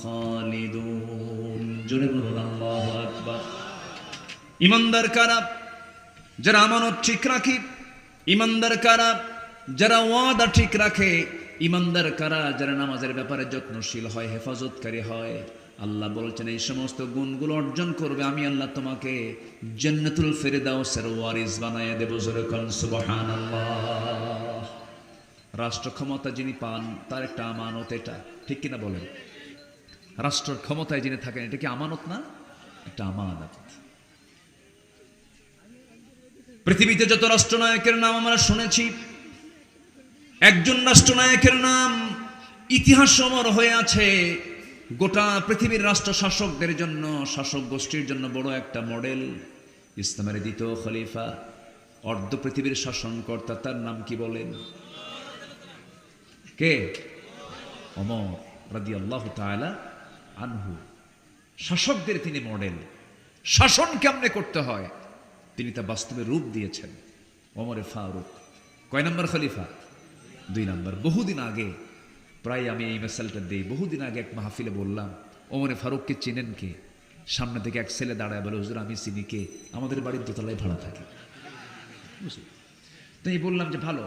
خالدون جل الله أكبر। ইমানদার কারা? যারা আমানত ঠিক রাখে। ইমানদার কারা? যারা ওয়াদা ঠিক রাখে। ইমানদার কারা? যারা নামাজের ব্যাপারে যত্নশীল হয়, হেফাজতকারী হয়। আল্লাহ বলছেন এই সমস্ত গুণগুলো অর্জন করবে, আমি আল্লাহ তোমাকে জান্নাতুল ফেরদাউসের ওয়ারিস বানায় দেব। জোরে কোন সুবহানাল্লাহ। রাষ্ট্র ক্ষমতা যিনি পান তার একটা আমানত, এটা ঠিক কিনা বলেন? রাষ্ট্রের ক্ষমতায় যিনি থাকেন এটা কি আমানত না? একটা আমানত। পৃথিবীতে যত রাষ্ট্রনায়কের নাম আমরা শুনেছি, একজন রাষ্ট্রনায়কের নাম ইতিহাস অমর হয়ে আছে। গোটা পৃথিবীর রাষ্ট্র শাসকদের জন্য, শাসক গোষ্ঠীর জন্য বড় একটা মডেল। ইসলামের দ্বিতীয় খলিফা, অর্ধ পৃথিবীর শাসনকর্তা, তার নাম কি বলেন? কে? ওমর রাদিয়াল্লাহু তাআলা আনহু। শাসকদের তিনি মডেল। শাসন কেমনে করতে হয় তিনি তা বাস্তবে রূপ দিয়েছেন। ওমরে ফারুক কয় নম্বর খলিফা? 2 নম্বর। বহুদিন আগে, প্রায় আমি এই মেসালটা দিই, বহুদিন আগে এক মাহফিলে বললাম ওমরে ফারুককে চেনেন কে? সামনে থেকে এক ছেলে দাঁড়ায় বলে, হুজুর আমি চিনি। কে? আমাদের বাড়ির দোতলায় ভাড়া থাকে। তাই বললাম যে ভালো,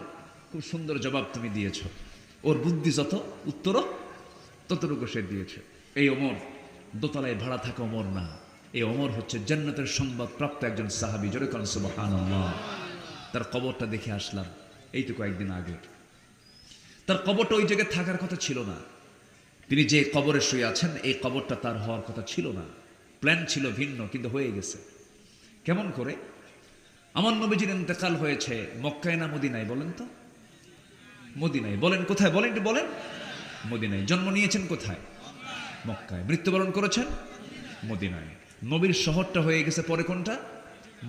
খুব সুন্দর জবাব তুমি দিয়েছ। ওর বুদ্ধি যত, উত্তরও ততটুকু সে দিয়েছে। এই ওমর দোতলায় ভাড়া থাকা ওমর না, এই ওমর হচ্ছে জান্নাতের সংবাদ প্রাপ্ত একজন সাহাবী। জোরে কোন সুবহানাল্লাহ। তার কবরটা দেখে আসলাম এই তো কয়েকদিন আগে। তার কবরটা ওই জায়গায় থাকার কথা ছিল না। তিনি যে কবরে শুয়ে আছেন এই কবরটা তার হওয়ার কথা ছিল না। প্ল্যান ছিল ভিন্ন, কিন্তু হয়ে গেছে। কেমন করে? আমার নবীজির ইন্তেকাল হয়েছে মক্কায় না মদিনায়? বলেন তো। মদিনায়। বলেন কোথায়? বলেন একটু বলেন। মদিনায়। জন্ম নিয়েছেন কোথায়? মক্কায়। মৃত্যুবরণ করেছেন মদিনায়। নবীর শহরটা হয়ে গেছে পরে কোনটা?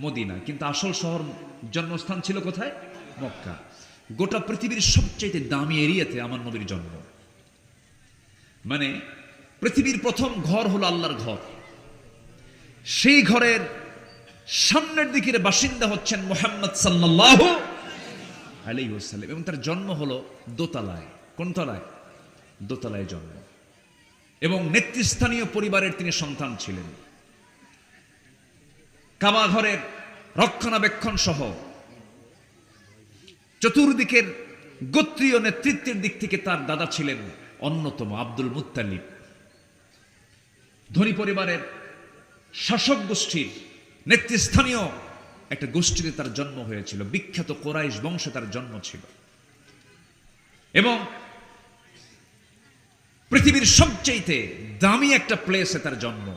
মদিনা। কিন্তু আসল শহর, জন্মস্থান ছিল কোথায়? মক্কা। গোটা পৃথিবীর সবচেয়ে দামি এরিয়াতে আমার নবীর জন্ম। মানে পৃথিবীর প্রথম ঘর হলো আল্লাহর ঘর। সেই ঘরের সামনের দিকের বাসিন্দা হচ্ছেন মুহাম্মদ সাল্লাল্লাহু আলাইহি ওয়াসাল্লাম, এবং তার জন্ম হলো দোতলায়। কোন তলায়? দোতলায় জন্ম, এবং নেতৃস্থানীয় পরিবারের তিনি সন্তান ছিলেন। কাবা ঘরের রক্ষণাবেক্ষণ সহ চতুর্দিকের গোত্রীয় নেতৃত্বের দিক থেকে তার দাদা ছিলেন অন্যতম আব্দুল মুত্তালিব। ধনী পরিবারের শাসক গোষ্ঠীর নেতৃস্থানীয় একটা গোষ্ঠীতে তার জন্ম হয়েছিল, বিখ্যাত কোরাইশ বংশে তার জন্ম ছিল। এবং পৃথিবীর সবচেয়ে দামি একটা প্লেসে তার জন্ম।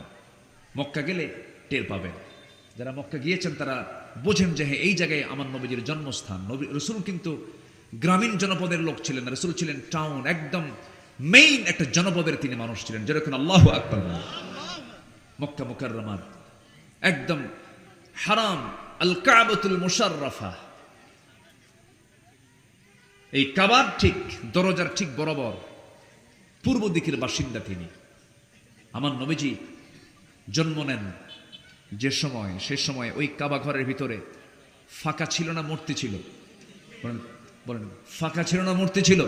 মক্কা গেলে টের পাবেন, যারা মক্কা গিয়েছেন তারা বোঝেন যে হ্যাঁ, এই জায়গায় আমার নবীজির জন্মস্থান। রসুল কিন্তু গ্রামীণ জনপদের লোক ছিলেন না, রসুল ছিলেন টাউন, একদম মেইন একটা জনপদের তিনি মানুষ ছিলেন। যেরকম আল্লাহু আকবার, মক্কা মুকাররমার একদম হারাম আল কাবাতুল মুশাররাফা, এই কাবার ঠিক দরজার ঠিক বরাবর পূর্ব দিকের বাসিন্দা তিনি। আমার নবীজি জন্ম নেন যে সময়, সে সময় ওই কাবা ঘরের ভিতরে ফাঁকা ছিল না মূর্তি ছিল? বলেন, ফাঁকা ছিল না মূর্তি ছিল?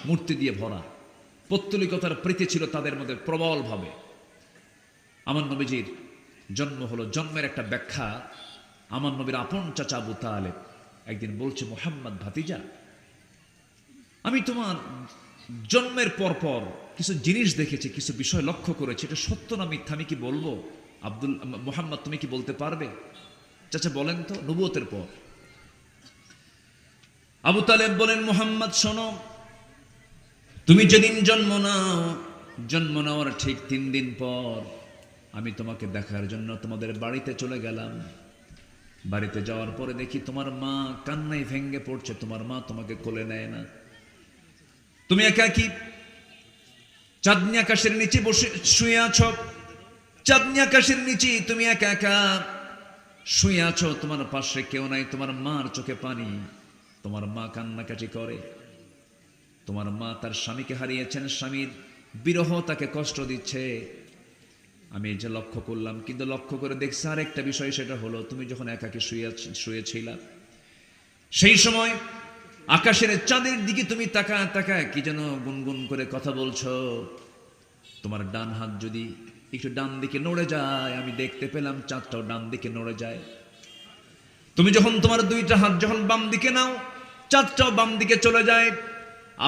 মূর্তি দিয়ে ভরা। পৌত্তলিকতার প্রীতি ছিল তাদের মধ্যে প্রবল ভাবে। আমার নবীজির জন্ম হলো, জন্মের একটা ব্যাখ্যা আমার নবীর আপন চাচা আবু তালেব একদিন বলছে, মুহাম্মদ ভাতিজা, আমি তোমার জন্মের পর কিছু জিনিস দেখেছি, কিছু বিষয় লক্ষ্য করেছি, এটা সত্য না মিথ্যা আমি কি বলবো? মুহাম্মদ তুমি কি বলতে পারবে? চাচা বলেন তো। নবুয়তের পর আবু তালেব বলেন, মুহাম্মদ শোনো, তুমি যেদিন জন্ম নাও, জন্ম নেওয়ার ঠিক 3 দিন পর আমি তোমাকে দেখার জন্য তোমাদের বাড়িতে চলে গেলাম। বাড়িতে যাওয়ার পরে দেখি তোমার মা কান্নায় ভেঙ্গে পড়ছে, তোমার মা তোমাকে কোলে নেয় না, তুমি একাকী চাঁদনি আকাশের নিচে বসে শুয়ে আছো। চাঁদনি আকাশের নিচে তুমি একা একা শুয়ে আছো, তোমার পাশে কেউ নাই, তোমার মার চোখে পানি, তোমার মা কান্নাকাটি করে। তোমার মা তার স্বামীকে হারিয়েছেন, স্বামীর বিরহ তাকে কষ্ট দিচ্ছে। আমি এই যে লক্ষ্য করলাম, কিন্তু লক্ষ্য করে দেখছি আর একটা বিষয়, সেটা হলো তুমি যখন একাকে শুয়েছিলা সেই সময় আকাশের চাঁদের দিকে তুমি তাকায় তাকায় কি যেন গুনগুন করে কথা বলছো। তোমার ডান হাত যদি একটু ডান দিকে নড়ে যায়, আমি দেখতে পেলাম চাঁদটাও ডান দিকে নড়ে যায়। তুমি যখন তোমার 2টা হাত যখন বাম দিকে নাও, চাঁদটাও বাম দিকে চলে যায়।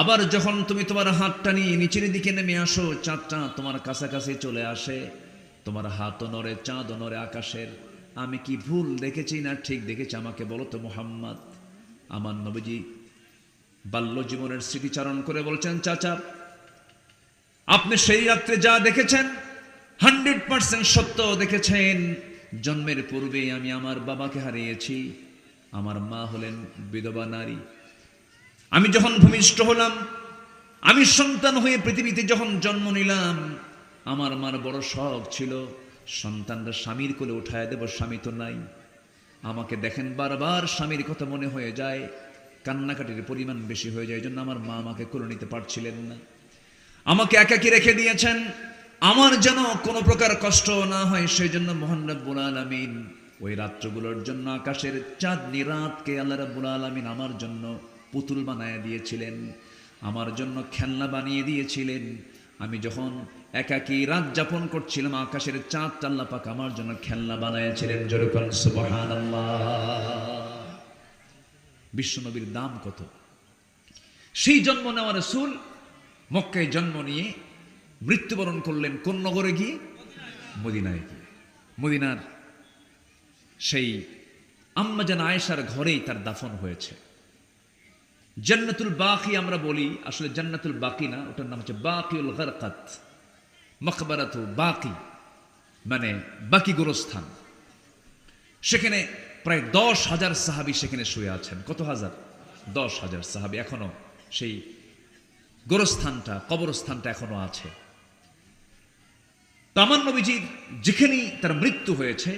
আবার যখন তুমি তোমার হাতটা নিয়ে নিচের দিকে নেমে আসো, চাঁদটা তোমার কাছাকাছি চলে আসে, তোমার হাতও নড়ে, চাঁদও নড়ে আকাশের। আমি কি ভুল দেখেছি না ঠিক দেখেছি? আমাকে বলো তো মুহাম্মদ। আমার নবীজি বাল্য জীবনের স্মৃতিচারণ করে বলছেন, চাচা আপনি সেই রাত্রে যা দেখেছেন 100% সত্য দেখেছেন। জন্মের পূর্বে আমি আমার বাবাকে হারিয়েছি, আমার মা হলেন বিধবা নারী। আমি যখন ভূমিষ্ঠ হলাম, আমি সন্তান হয়ে পৃথিবীতে যখন জন্ম নিলাম, আমার মার বড় শখ ছিল সন্তানরা স্বামীর কোলে উঠায় দেব, স্বামী তো নাই। আমাকে দেখেন বারবার স্বামীর কথা মনে হয়ে যায়, কান্নাকাটির পরিমাণ বেশি হয়ে যায়, এই জন্য আমার মা আমাকে কোলে নিতে পারছিলেন না, আমাকে একাকী রেখে দিয়েছেন। আমার যেন কোনো প্রকার কষ্ট না হয় সেই জন্য মহান রব্বুল আলামিন ওই রাত্রগুলোর জন্য আকাশের চাঁদনি রাতকে আল্লাহ রব্বুল আলামিন আমার জন্য পুতুল বানায় দিয়েছিলেন, আমার জন্য খেলনা বানিয়ে দিয়েছিলেন। আমি যখন একাকী রাত যাপন করছিলাম, আকাশের চাঁদটা আল্লাহ পাক আমার জন্য খেলনা বানাইছিলেন। জোরে বলেন সুবহানাল্লাহ। বিশ্বনবীর দাম কত! সেই জন্ম নেওয়া রাসূল মক্কায় জন্ম নিয়ে মৃত্যুবরণ করলেন কোন নগরে গিয়ে? মদিনায় গিয়ে। মদিনার সেই আম্মা জান আয়েশার ঘরেই তার দাফন হয়েছে। জান্নাতুল বাকি আমরা বলি, আসলে জান্নাতুল বাকি না, ওটার নাম হচ্ছে বাকিউল গারকাত, মাকবারাতু বাকি মানে বাকি গোরস্থান। সেখানে প্রায় 10,000 সাহাবী সেখানে শুয়ে আছেন। কত হাজার? 10,000 সাহাবী। এখনো সেই গোরস্থানটা, কবরস্থানটা এখনো আছে। আমার নবীজির যেখানেই তার মৃত্যু হয়েছে,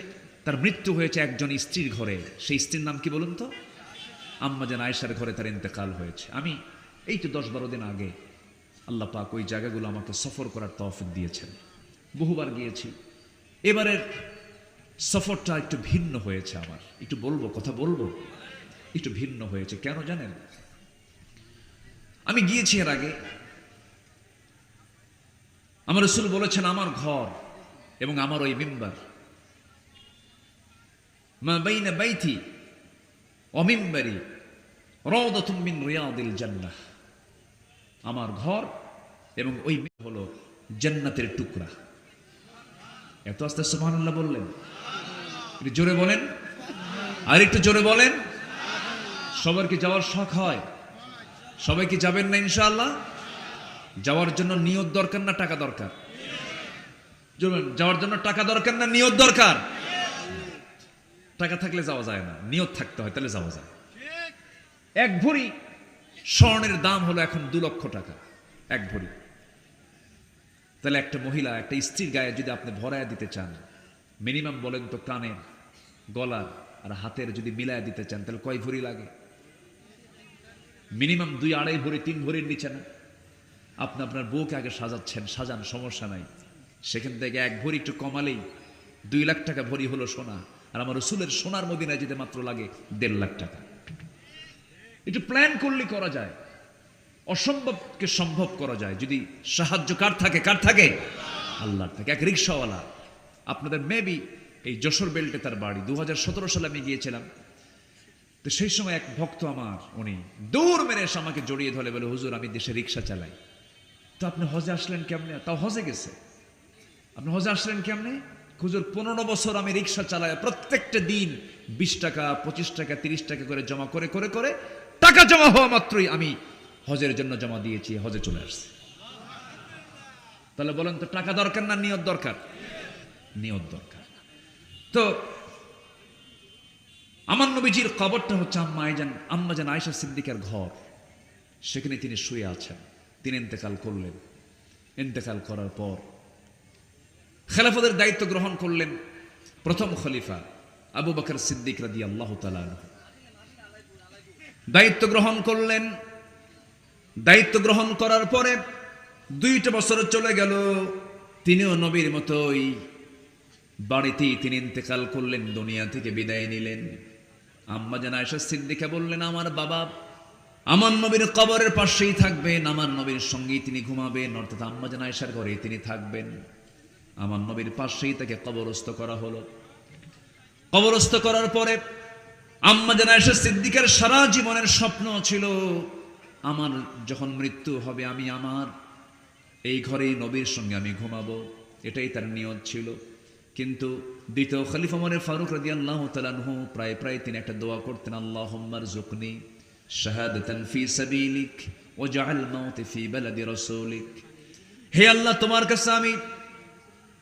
তার মৃত্যু হয়েছে একজন স্ত্রীর ঘরে। সেই স্ত্রীর নাম কি বলুন তো? আম্মা জান আয়েশার ঘরে তার ইন্তেকাল হয়েছে। আমি এই তো 10-12 দিন আগে আল্লাহ পাক ওই জায়গাগুলো আমাকে সফর করার তৌফিক দিয়েছেন, বহুবার গিয়েছি। এবারের সফরটা একটু ভিন্ন হয়েছে আমার, একটু বলবো, কথা বলবো, একটু ভিন্ন হয়েছে। কেন জানেন? আমি গিয়েছি এর আগে আমার রাসূল বলেছেন, আমার ঘর এবং আমার ওই মিম্বার, মা বাইনা বাইতি ওয়া মিম্বারি রাওদাতুম মিন রিয়াদিল জান্নাহ, আমার ঘর এবং ওই হলো জান্নাতের টুকরা। এত আস্তে সুবহানাল্লাহ বললেন, একটু জোরে বলেন, আর একটু জোরে বলেন। সবার কি যাওয়ার শখ হয়? সবাই কি যাবেন না ইনশাআল্লাহ? যাওয়ার জন্য নিয়ত দরকার না টাকা দরকার? যাওয়ার জন্য টাকা দরকার না নিয়ত দরকার? টাকা থাকলে যাওয়া যায় না, নিয়ত থাকতে হয়, তাহলে যাওয়া যায়। এক ভরি স্বর্ণের দাম হলো এখন 2 লক্ষ টাকা, এক ভরি। তাহলে একটা মহিলা একটা স্ত্রীর গায়ে যদি আপনি ভরায় দিতে চান, মিনিমাম বলেন তো কানের, গলার আর হাতের যদি মিলায় দিতে চান, তাহলে কয় ভরি লাগে? মিনিমাম 2-2.5 ভরি, 3 ভরির নিচে না। আপনি আপনার বউকে আগে সাজাচ্ছেন, সাজান, সমস্যা নাই। সেখান থেকে এক ভরি একটু কমালেই 2 লাখ টাকা ভরি হলো সোনা। আর আমার রাসূলের সোনার মদিনায় যেতে মাত্র লাগে 1.5 লাখ টাকা। একটু প্ল্যান করলে করা যায়, অসম্ভবকে সম্ভব করা যায় যদি সাহায্য কার থাকে? কার থাকে? আল্লাহর থাকে। এক রিক্সাওয়ালা, আপনাদের মেবি এই যশোর বেল্টে তার বাড়ি। 2017 সালে আমি গিয়েছিলাম, তো সেই সময় এক ভক্ত আমার, উনি দৌড় মেরে এসে আমাকে জড়িয়ে ধরে বলে, হুজুর আমি দেশে রিক্সা চালাই। তো আপনি হজে আসলেন কেমনে? তাও হজে গেছে। আপনি হজে আসলেন কেমনে? হুজুর 15 বছর আমি রিক্সা চালাই, প্রত্যেকটা দিন 20 টাকা, 25 টাকা, 30 টাকা করে জমা করে করে করে টাকা জমা হওয়া মাত্রই আমি হজের জন্য জমা দিয়েছি, হজে চলে আসছে। তাহলে বলেন তো টাকা দরকার না নিয়ত দরকার? নিয়ত দরকার। তো আমার নবীজির কবরটা হচ্ছে আম্মাজান আয়েশা সিদ্দিকার ঘর। সেখানে তিনি শুয়ে আছেন। তিনি ইন্তেকাল করলেন। ইন্তেকাল করার পর খেলাফতের দায়িত্ব গ্রহণ করলেন প্রথম খলিফা আবু বকর সিদ্দিক রাদিয়াল্লাহু তাআলা আনহু। দায়িত্ব গ্রহণ করলেন। দায়িত্ব গ্রহণ করার পরে 2টা বছর চলে গেল। তিনিও নবীর মতোই বাড়িতেই তিনি ইন্তেকাল করলেন, দুনিয়া থেকে বিদায় নিলেন। আম্মাজান আয়েশা সিদ্দিকা বললেন, আমার বাবা আমার নবীর কবরের পাশেই থাকবেন, আমার নবীর সঙ্গেই তিনি ঘুমাবেন, অর্থাৎ আম্মাজান আয়েশার ঘরেই তিনি থাকবেন। আমার নবীর পাশেই তাকে কবরস্থ করা হলো। কবরস্থ করার পরে আম্মাজান আয়েশা সিদ্দিকার সারা জীবনের স্বপ্ন ছিল, আমার যখন মৃত্যু হবে আমি আমার এই ঘরেই নবীর সঙ্গে আমি ঘুমাবো। এটাই তার নিয়ত ছিল। কিন্তু দ্বিতীয় খলিফা ওমর ফারুক রাদিয়াল্লাহু তাআলা আনহু প্রায় প্রায় তিনি একটা দোয়া করতেন, আল্লাহুম্মা রযুকনি শাহাদাতান ফি সাবিলিক ওয়াজআল মাউতি ফি বালাদি রাসূলিক। হে আল্লাহ, তোমার কাছে আমি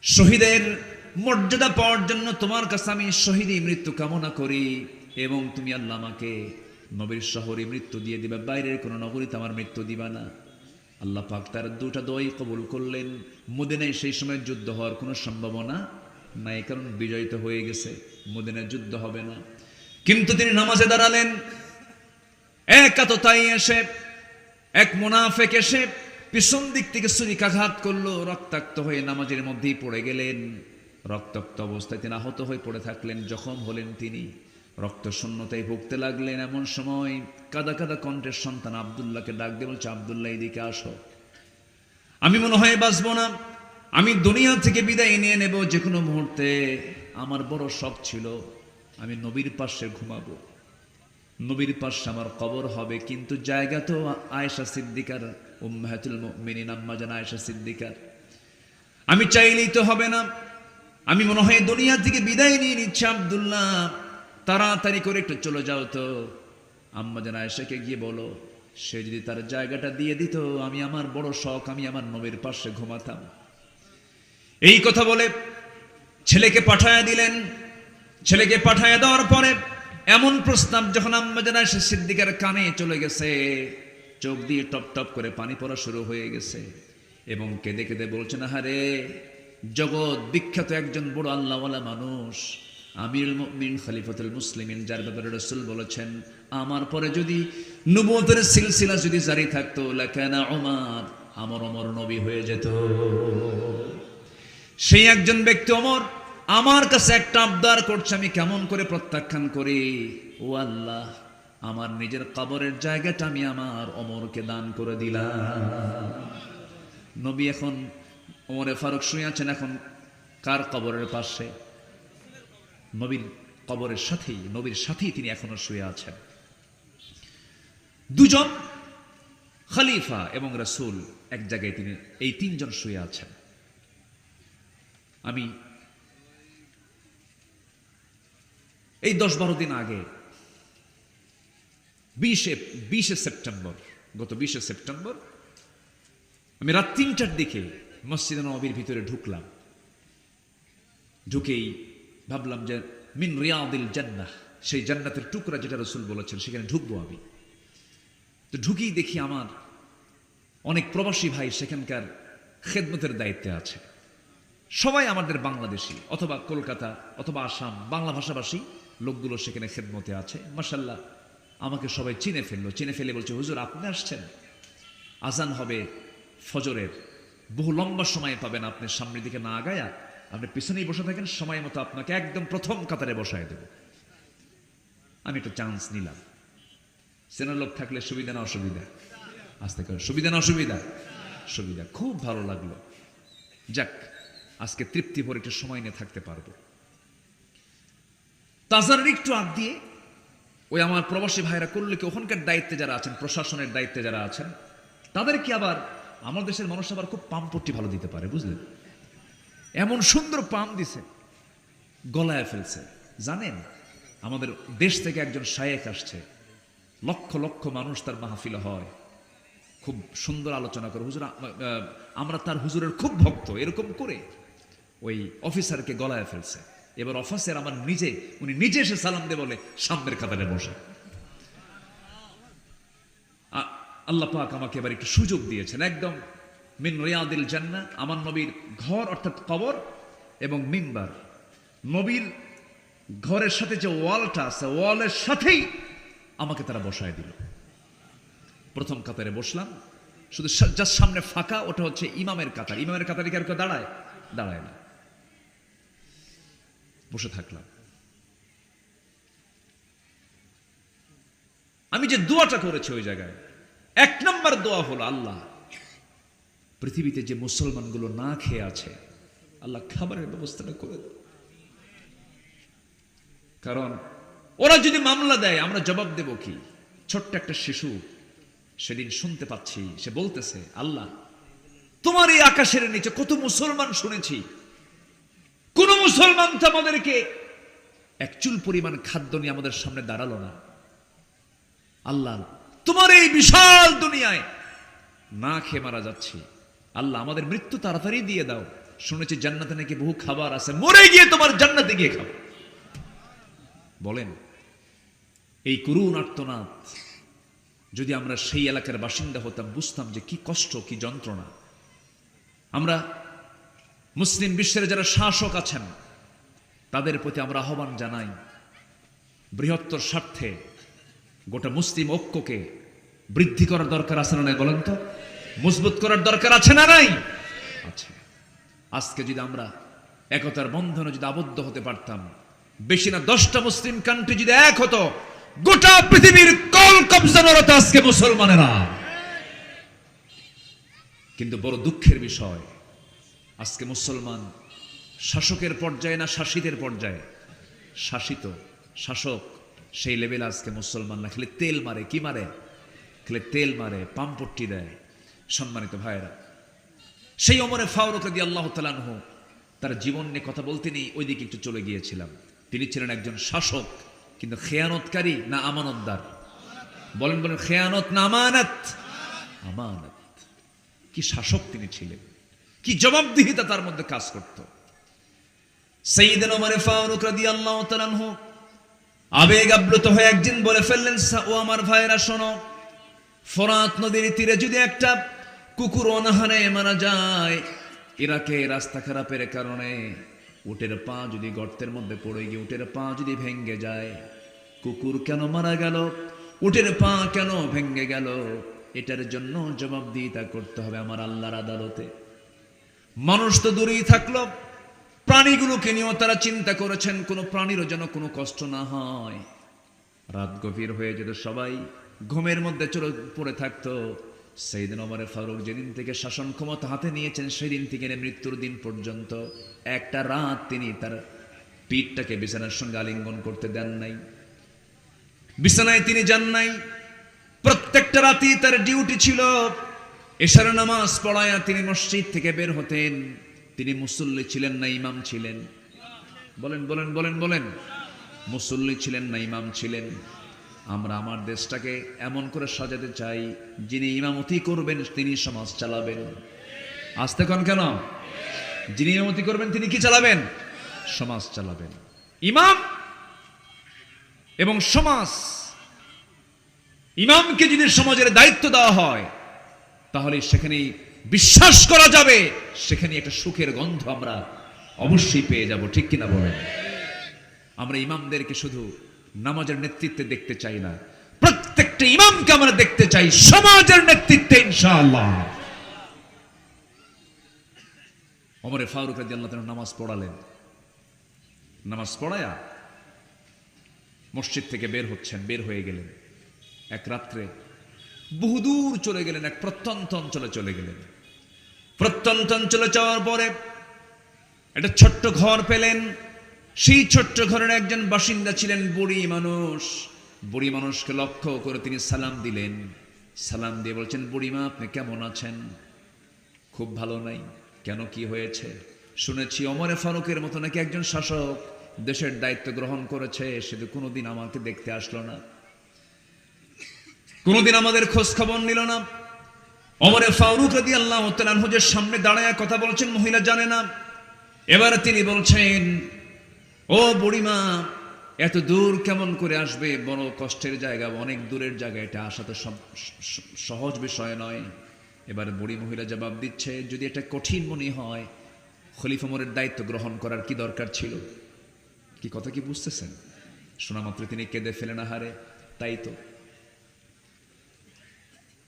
শহীদের মর্যাদা পাওয়ার জন্য তোমার কাছে আমি শহীদি মৃত্যু কামনা করি, এবং তুমি আল্লাহ আমাকে নবীর শহরে মৃত্যু দিয়ে দিবা, বাইরের কোনো নগরীতে আমার মৃত্যু দিবা না। আল্লাহ পাক তার 2টা দোয়াই কবুল করলেন। মদিনায় সেই সময় যুদ্ধ হওয়ার কোনো সম্ভাবনা নাই, কারণ বিজয়িত হয়ে গেছে, মদিনায় যুদ্ধ হবে না। কিন্তু তিনি নামাজে দাঁড়ালেন। একাততাই এসে এক মুনাফিক এসে পিছন দিক থেকে ছুরিকাঘাত করলো, রক্তাক্ত হয়ে নামাজের মধ্যেই পড়ে গেলেন। রক্তাক্ত অবস্থায় তিনি আহত হয়ে পড়ে থাকলেন, জখম হলেন তিনি, রক্ত শূন্যতায় ভুগতে লাগলেন। এমন সময় কাদা কাদা কণ্ঠের সন্তান আব্দুল্লাহকে ডাক দিয়ে বলছে, আব্দুল্লাহ এদিকে আসো, আমি মনে হয় বাঁচবো না, আমি দুনিয়া থেকে বিদায় নিয়ে নেব যে কোনো মুহূর্তে। আমার বড় শখ ছিল আমি নবীর পাশে ঘুমাবো, নবীর পাশে আমার কবর হবে, কিন্তু জায়গা তো আয়েশা সিদ্দিকার, উম্মাহাতুল মুমিনিন আম্মাজান আয়েশা সিদ্দিকার, আমি চাইলেই তো হবে না। আমি মনে হয় দুনিয়া থেকে বিদায় নিয়ে নিচ্ছি, আব্দুল্লাহ তাড়াতাড়ি করে একটু চলে যাও তো। আম্মাজান আয়েশাকে গিয়ে বলো, সে যদি তার জায়গাটা দিয়ে দিত, আমি আমার বড় শখ আমি আমার নবীর পাশে ঘুমাতাম। এই কথা বলে ছেলেকে পাঠায় দিলেন। ছেলেকে পাঠায় দেওয়ার পরে এমন প্রস্তাব যখন আম্মাজান আয়েশা সিদ্দিকার কানে চলে গেছে, চোখ দিয়ে টপ টপ করে পানি পড়া শুরু হয়ে গেছে, এবং কেঁদে কেঁদে বলছেন, আহারে জগৎ বিখ্যাত একজন বড় আল্লাহওয়ালা মানুষ, আমিরুল মুমিনিন খলিফাতুল মুসলিমিন, যার ব্যাপারে রাসূল বলেছেন আমার পরে যদি নবুয়তের সিলসিলা যদি জারি থাকতো, লাকানা ওমর, আমার ওমর নবী হয়ে যেত। সেই একজন ব্যক্তি ওমর আমার কাছে একটা আবদার করছে, আমি কেমন করে প্রত্যাখ্যান করি? ও আল্লাহ, আমার নিজের কবরের জায়গাটা আমি আমার ওমরকে দান করে দিলাম। নবী এখন ওমরে ফারুক শুয়ে আছেন এখন কার কবরের পাশে? নবীর কবরের সাথেই, নবীর সাথেই তিনি এখনো শুয়ে আছেন। দুজন খলিফা এবং রাসূল এক জায়গায়, তিনি এই তিনজন শুয়ে আছেন। আমি এই 10-12 দিন আগে 20 সেপ্টেম্বর, গত 20 সেপ্টেম্বর আমি রাত 3টার দিকে মসজিদে নববীর ভিতরে ঢুকলাম। ঢুকেই ভাবলাম যে মিন রিয়াদিল জান্নাহ, সেই জান্নাতের টুকরা যেটা রাসূল বলেছেন সেখানে ঢুকবো আমি। তো ঢুকেই দেখি আমার অনেক প্রবাসী ভাই সেখানকার খেদমতের দায়িত্বে আছে। সবাই আমাদের বাংলাদেশি অথবা কলকাতা অথবা আসাম বাংলা ভাষাভাষী লোকগুলো সেখানে খেদমতে আছে। মাশাআল্লাহ, আমাকে সবাই চিনে ফেলে বলছে, হুজুর আপনি আসছেন, আজান হবে ফজরের, বহু লম্বা সময় পাবেন, আপনি সামনের দিকে না আগায়া আপনি পিছনেই বসে থাকেন, সময় মতো আপনাকে একদম প্রথম কাতারে বসায় দেব। আমি একটা চান্স নিলাম। সেনার লোক থাকলে সুবিধা না অসুবিধা? আস্তে করে, সুবিধা না অসুবিধা? সুবিধা। খুব ভালো লাগলো। যাক, আজকে তৃপ্তি ভরে একটু সময় নিয়ে থাকতে পারবো। তাজারের একটু আগ দিয়ে ওই আমার প্রবাসী ভাইরা করলে কি ওখানকার দায়িত্বে যারা আছেন, প্রশাসনের দায়িত্বে যারা আছেন, তাদেরকে আবার আমার দেশের মানুষ আবার খুব পাম্পটি ভালো দিতে পারে, বুঝলেন? এমন সুন্দর পাম দিছে, গলায় ফেলছে। জানেন, আমাদের দেশ থেকে একজন শায়েখ আসছে, লক্ষ লক্ষ মানুষ তার মাহফিলে হয়, খুব সুন্দর আলোচনা করে, হুজুর আমরা তার হুজুরের খুব ভক্ত, এরকম করে ওই অফিসারকে গলায় ফেলছে। এবার অফিসার আমার উনি নিজে এসে সালাম দিয়ে বলে সামনের কাতারে বসে। আল্লাহ পাক আমাকে এবার একটু সুযোগ দিয়েছেন, একদম মিন রিয়াদিল জান্নাহ, আমার নবীর ঘর অর্থাৎ কবর এবং মিম্বার, নবীর ঘরের সাথে যে ওয়ালটা আছে ওয়ালের সাথেই আমাকে তারা বসায় দিল। প্রথম কাতারে বসলাম, শুধু জাস্ট সামনে ফাঁকা, ওটা হচ্ছে ইমামের কাতার। ইমামের কাতারে কি আর কেউ দাঁড়ায়? দাঁড়ায় না। বসে থাকলাম। আমি যে দোয়াটা করেছি ওই জায়গায়, 1 নম্বর দোয়া হলো, আল্লাহ পৃথিবীতে যে মুসলমানগুলো না খেয়ে আছে, আল্লাহ খাবারের ব্যবস্থাটা করে দাও। কারণ ওরা যদি মামলা দেয় আমরা জবাব দেব কি? ছোট্ট একটা শিশু সেদিন শুনতে পাচ্ছি, সে বলতেছে, আল্লাহ তোমার এই আকাশের নিচে কত মুসলমান শুনেছি, কোন মুসলমান তো আমাদেরকে এক চুল পরিমাণ খাদ্য নিয়ে আমাদের সামনে দাঁড়ালো না। আল্লাহ তোমার এই বিশাল দুনিয়ায় না খেয়ে মারা যাচ্ছি, আল্লাহ আমাদের মৃত্যু তাড়াতাড়ি দিয়ে দাও। শুনেছি জান্নাতে নাকি বহু খাবার আছে, মরে গিয়ে তোমার জান্নাতে গিয়ে খাও। বলেন, এই করুণ আর্তনাদ যদি আমরা সেই এলাকার বাসিন্দা হতাম, বুঝতাম যে কি কষ্ট, কি যন্ত্রণা। আমরা মুসলিম বিশ্বের যারা শাসক আছেন তাদের প্রতি আমরা আহ্বান জানাই, বৃহত্তর স্বার্থে গোটা মুসলিম ঐক্যকে বৃদ্ধি করার দরকার আছে না নাই? বলেন তো, মজবুত করার দরকার আছে না নাই? আছে। আজকে যদি আমরা একতার বন্ধনে যদি আবদ্ধ হতে পারতাম, বেশি না 10টা মুসলিম কান্ট্রি যদি এক হতো, গোটা পৃথিবীর কল কবজা হতো আজকে মুসলমানেরা। কিন্তু বড় দুঃখের বিষয়, আজকে মুসলমান শাসকের পর্যায়ে না শাসিতের পর্যায়ে? শাসিত, শাসক সেই লেভেল আজকে মুসলমান না, খেলে তেল মারে। কি মারে? খেলে তেল মারে, পাম্পট্টি দেয়। সম্মানিত ভাইয়েরা, সেই ওমরে ফারুক রাদিয়াল্লাহু তাআলা আনহু তার জীবন নিয়ে কথা বলতে নিয়ে ওইদিকে একটু চলে গিয়েছিলাম। তিনি ছিলেন একজন শাসক, কিন্তু খেয়ানতকারী না আমানতদার? বলেন বলেন, খেয়ানত না আমানত? আমানত। কি শাসক তিনি ছিলেন, কি জবাবদিহিতা তার মধ্যে কাজ করত। সাইয়েদনা ওমর ফারুক রাদিয়াল্লাহু তাআলা আনহু আবেগ আপ্লুত হয়ে একদিন বলে ফেললেন, ও আমার ভাইয়েরা শোনো, ফোরাত নদীর তীরে যদি একটা কুকুর অনাহারে মারা যায়, ইরাকে রাস্তা খারাপের কারণে উটের পা যদি গর্তের মধ্যে পড়ে গিয়ে উটের পা যদি ভেঙে যায়, কুকুর কেন মারা গেল, উটের পা কেন ভেঙে গেল, এটার জন্য জবাবদিহিতা করতে হবে আমার আল্লাহর আদালতে। মানুষ তো দূরেই থাকলো, প্রাণীগুলোকে নিয়েও তারা চিন্তা করেছেন কোনো প্রাণীরও যেন কোনো কষ্ট না হয়। রাত গভীর হয়ে যেত, সবাই ঘুমের মধ্যে চলে পড়ে থাকতো। সাইয়েদনা ওমর ফারুক যেদিন থেকে শাসন ক্ষমতা হাতে নিয়েছেন সেদিন থেকে মৃত্যুর দিন পর্যন্ত একটা রাত তিনি তার পিঠটাকে বিছানার সঙ্গে আলিঙ্গন করতে দেন নাই, বিছানায় তিনি যান নাই। প্রত্যেকটা রাতই তার ডিউটি ছিল এশার নামাজ পড়ায়া তিনি মসজিদ থেকে বের হতেন। তিনি মুসল্লি ছিলেন না, ইমাম ছিলেন। বলেন বলেন বলেন বলেন, মুসল্লি ছিলেন না, ইমাম ছিলেন। আমরা আমার দেশটাকে এমন করে সাজাতে চাই, যিনি ইমামতি করবেন তিনি সমাজ চালাবেন। আসতে কোন কেন? যিনি ইমামতি করবেন তিনি কি চালাবেন? সমাজ চালাবেন। ইমাম এবং সমাজ, ইমামকে যদি সমাজের দায়িত্ব দেওয়া হয় তাহলে সেখানেই বিশ্বাস করা যাবে, সেখানে একটা সুখের গন্ধ আমরা অবশ্যই পেয়ে যাব। ঠিক কিনা বলেন? আমরা ইমামদেরকে শুধু নামাজের নেতৃত্বে দেখতে চাই না, প্রত্যেকটা ইমামকে আমরা দেখতে চাই সমাজের নেতৃত্বে ইনশাআল্লাহ। ওমর ফারুক রাদিয়াল্লাহু তাআলা নামাজ পড়ালেন। নামাজ পড়ায়া মসজিদ থেকে বের হচ্ছেন, বের হয়ে গেলেন। এক রাত্রে বহুদূর চলে গেলেন, এক প্রত্যন্ত অঞ্চলে চলে গেলেন। প্রত্যন্ত অঞ্চলে যাওয়ার পরে একটা ছোট্ট ঘর পেলেন। সেই ছোট্ট ঘরের একজন বাসিন্দা ছিলেন বুড়ি মানুষ। বুড়ি মানুষকে লক্ষ্য করে তিনি সালাম দিলেন। সালাম দিয়ে বলছেন, বুড়িমা আপনি কেমন আছেন? খুব ভালো নাই। কেন, কি হয়েছে? শুনেছি ওমর ফারুকের মতো নাকি একজন শাসক দেশের দায়িত্ব গ্রহণ করেছে, শুধু কোনোদিন আমাকে দেখতে আসলো না, কোনোদিন আমাদের খোঁজ খবর নিল না। ওমর ফারুক রাদিয়াল্লাহু তাআলা আনহুর সামনে দাঁড়ায় কথা বলছেন, মহিলা জানে না। এবার তিনি বলছেন, ও বুড়িমা এত দূর কেমন করে আসবে? বড় কষ্টের জায়গা, অনেক দূরের জায়গা, এটা আসা তো সহজ বিষয় নয়। এবার বুড়ি মহিলা জবাব দিচ্ছে, যদি এটা কঠিন মনে হয় খলিফা ওমরের দায়িত্ব গ্রহণ করার কি দরকার ছিল? কি কথা কি বুঝতেছেন? শোনা মাত্র তিনি কেঁদে ফেলেন, আহারে তাই তো,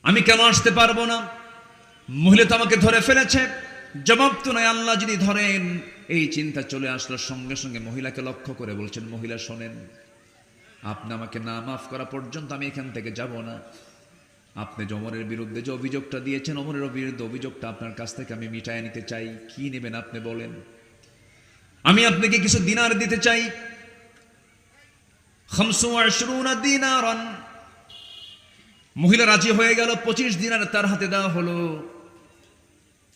আমি কেন আসতে পারবো না? মহিলা তো আমাকে ধরে ফেলেছে, জবাব তো নাই। আল্লাহ যদি ধরেন, এই চিন্তা চলে আসলো। সঙ্গে সঙ্গে মহিলাকে লক্ষ্য করে বলছেন, মহিলা শোনেন, আপনি আমাকে না মাফ করা পর্যন্ত আমি এখান থেকে যাব না। আপনি যে ওমরের বিরুদ্ধে যে অভিযোগটা দিয়েছেন, ওমরের বিরুদ্ধে অভিযোগটা আপনার কাছ থেকে আমি মিটায় নিতে চাই। কি নেবেন আপনি বলেন? আমি আপনাকে কিছু দিনার দিতে চাই। 25 দিনারান। মহিলা রাজি হয়ে গেল। 25 দিনার তার হাতে দেওয়া হলো।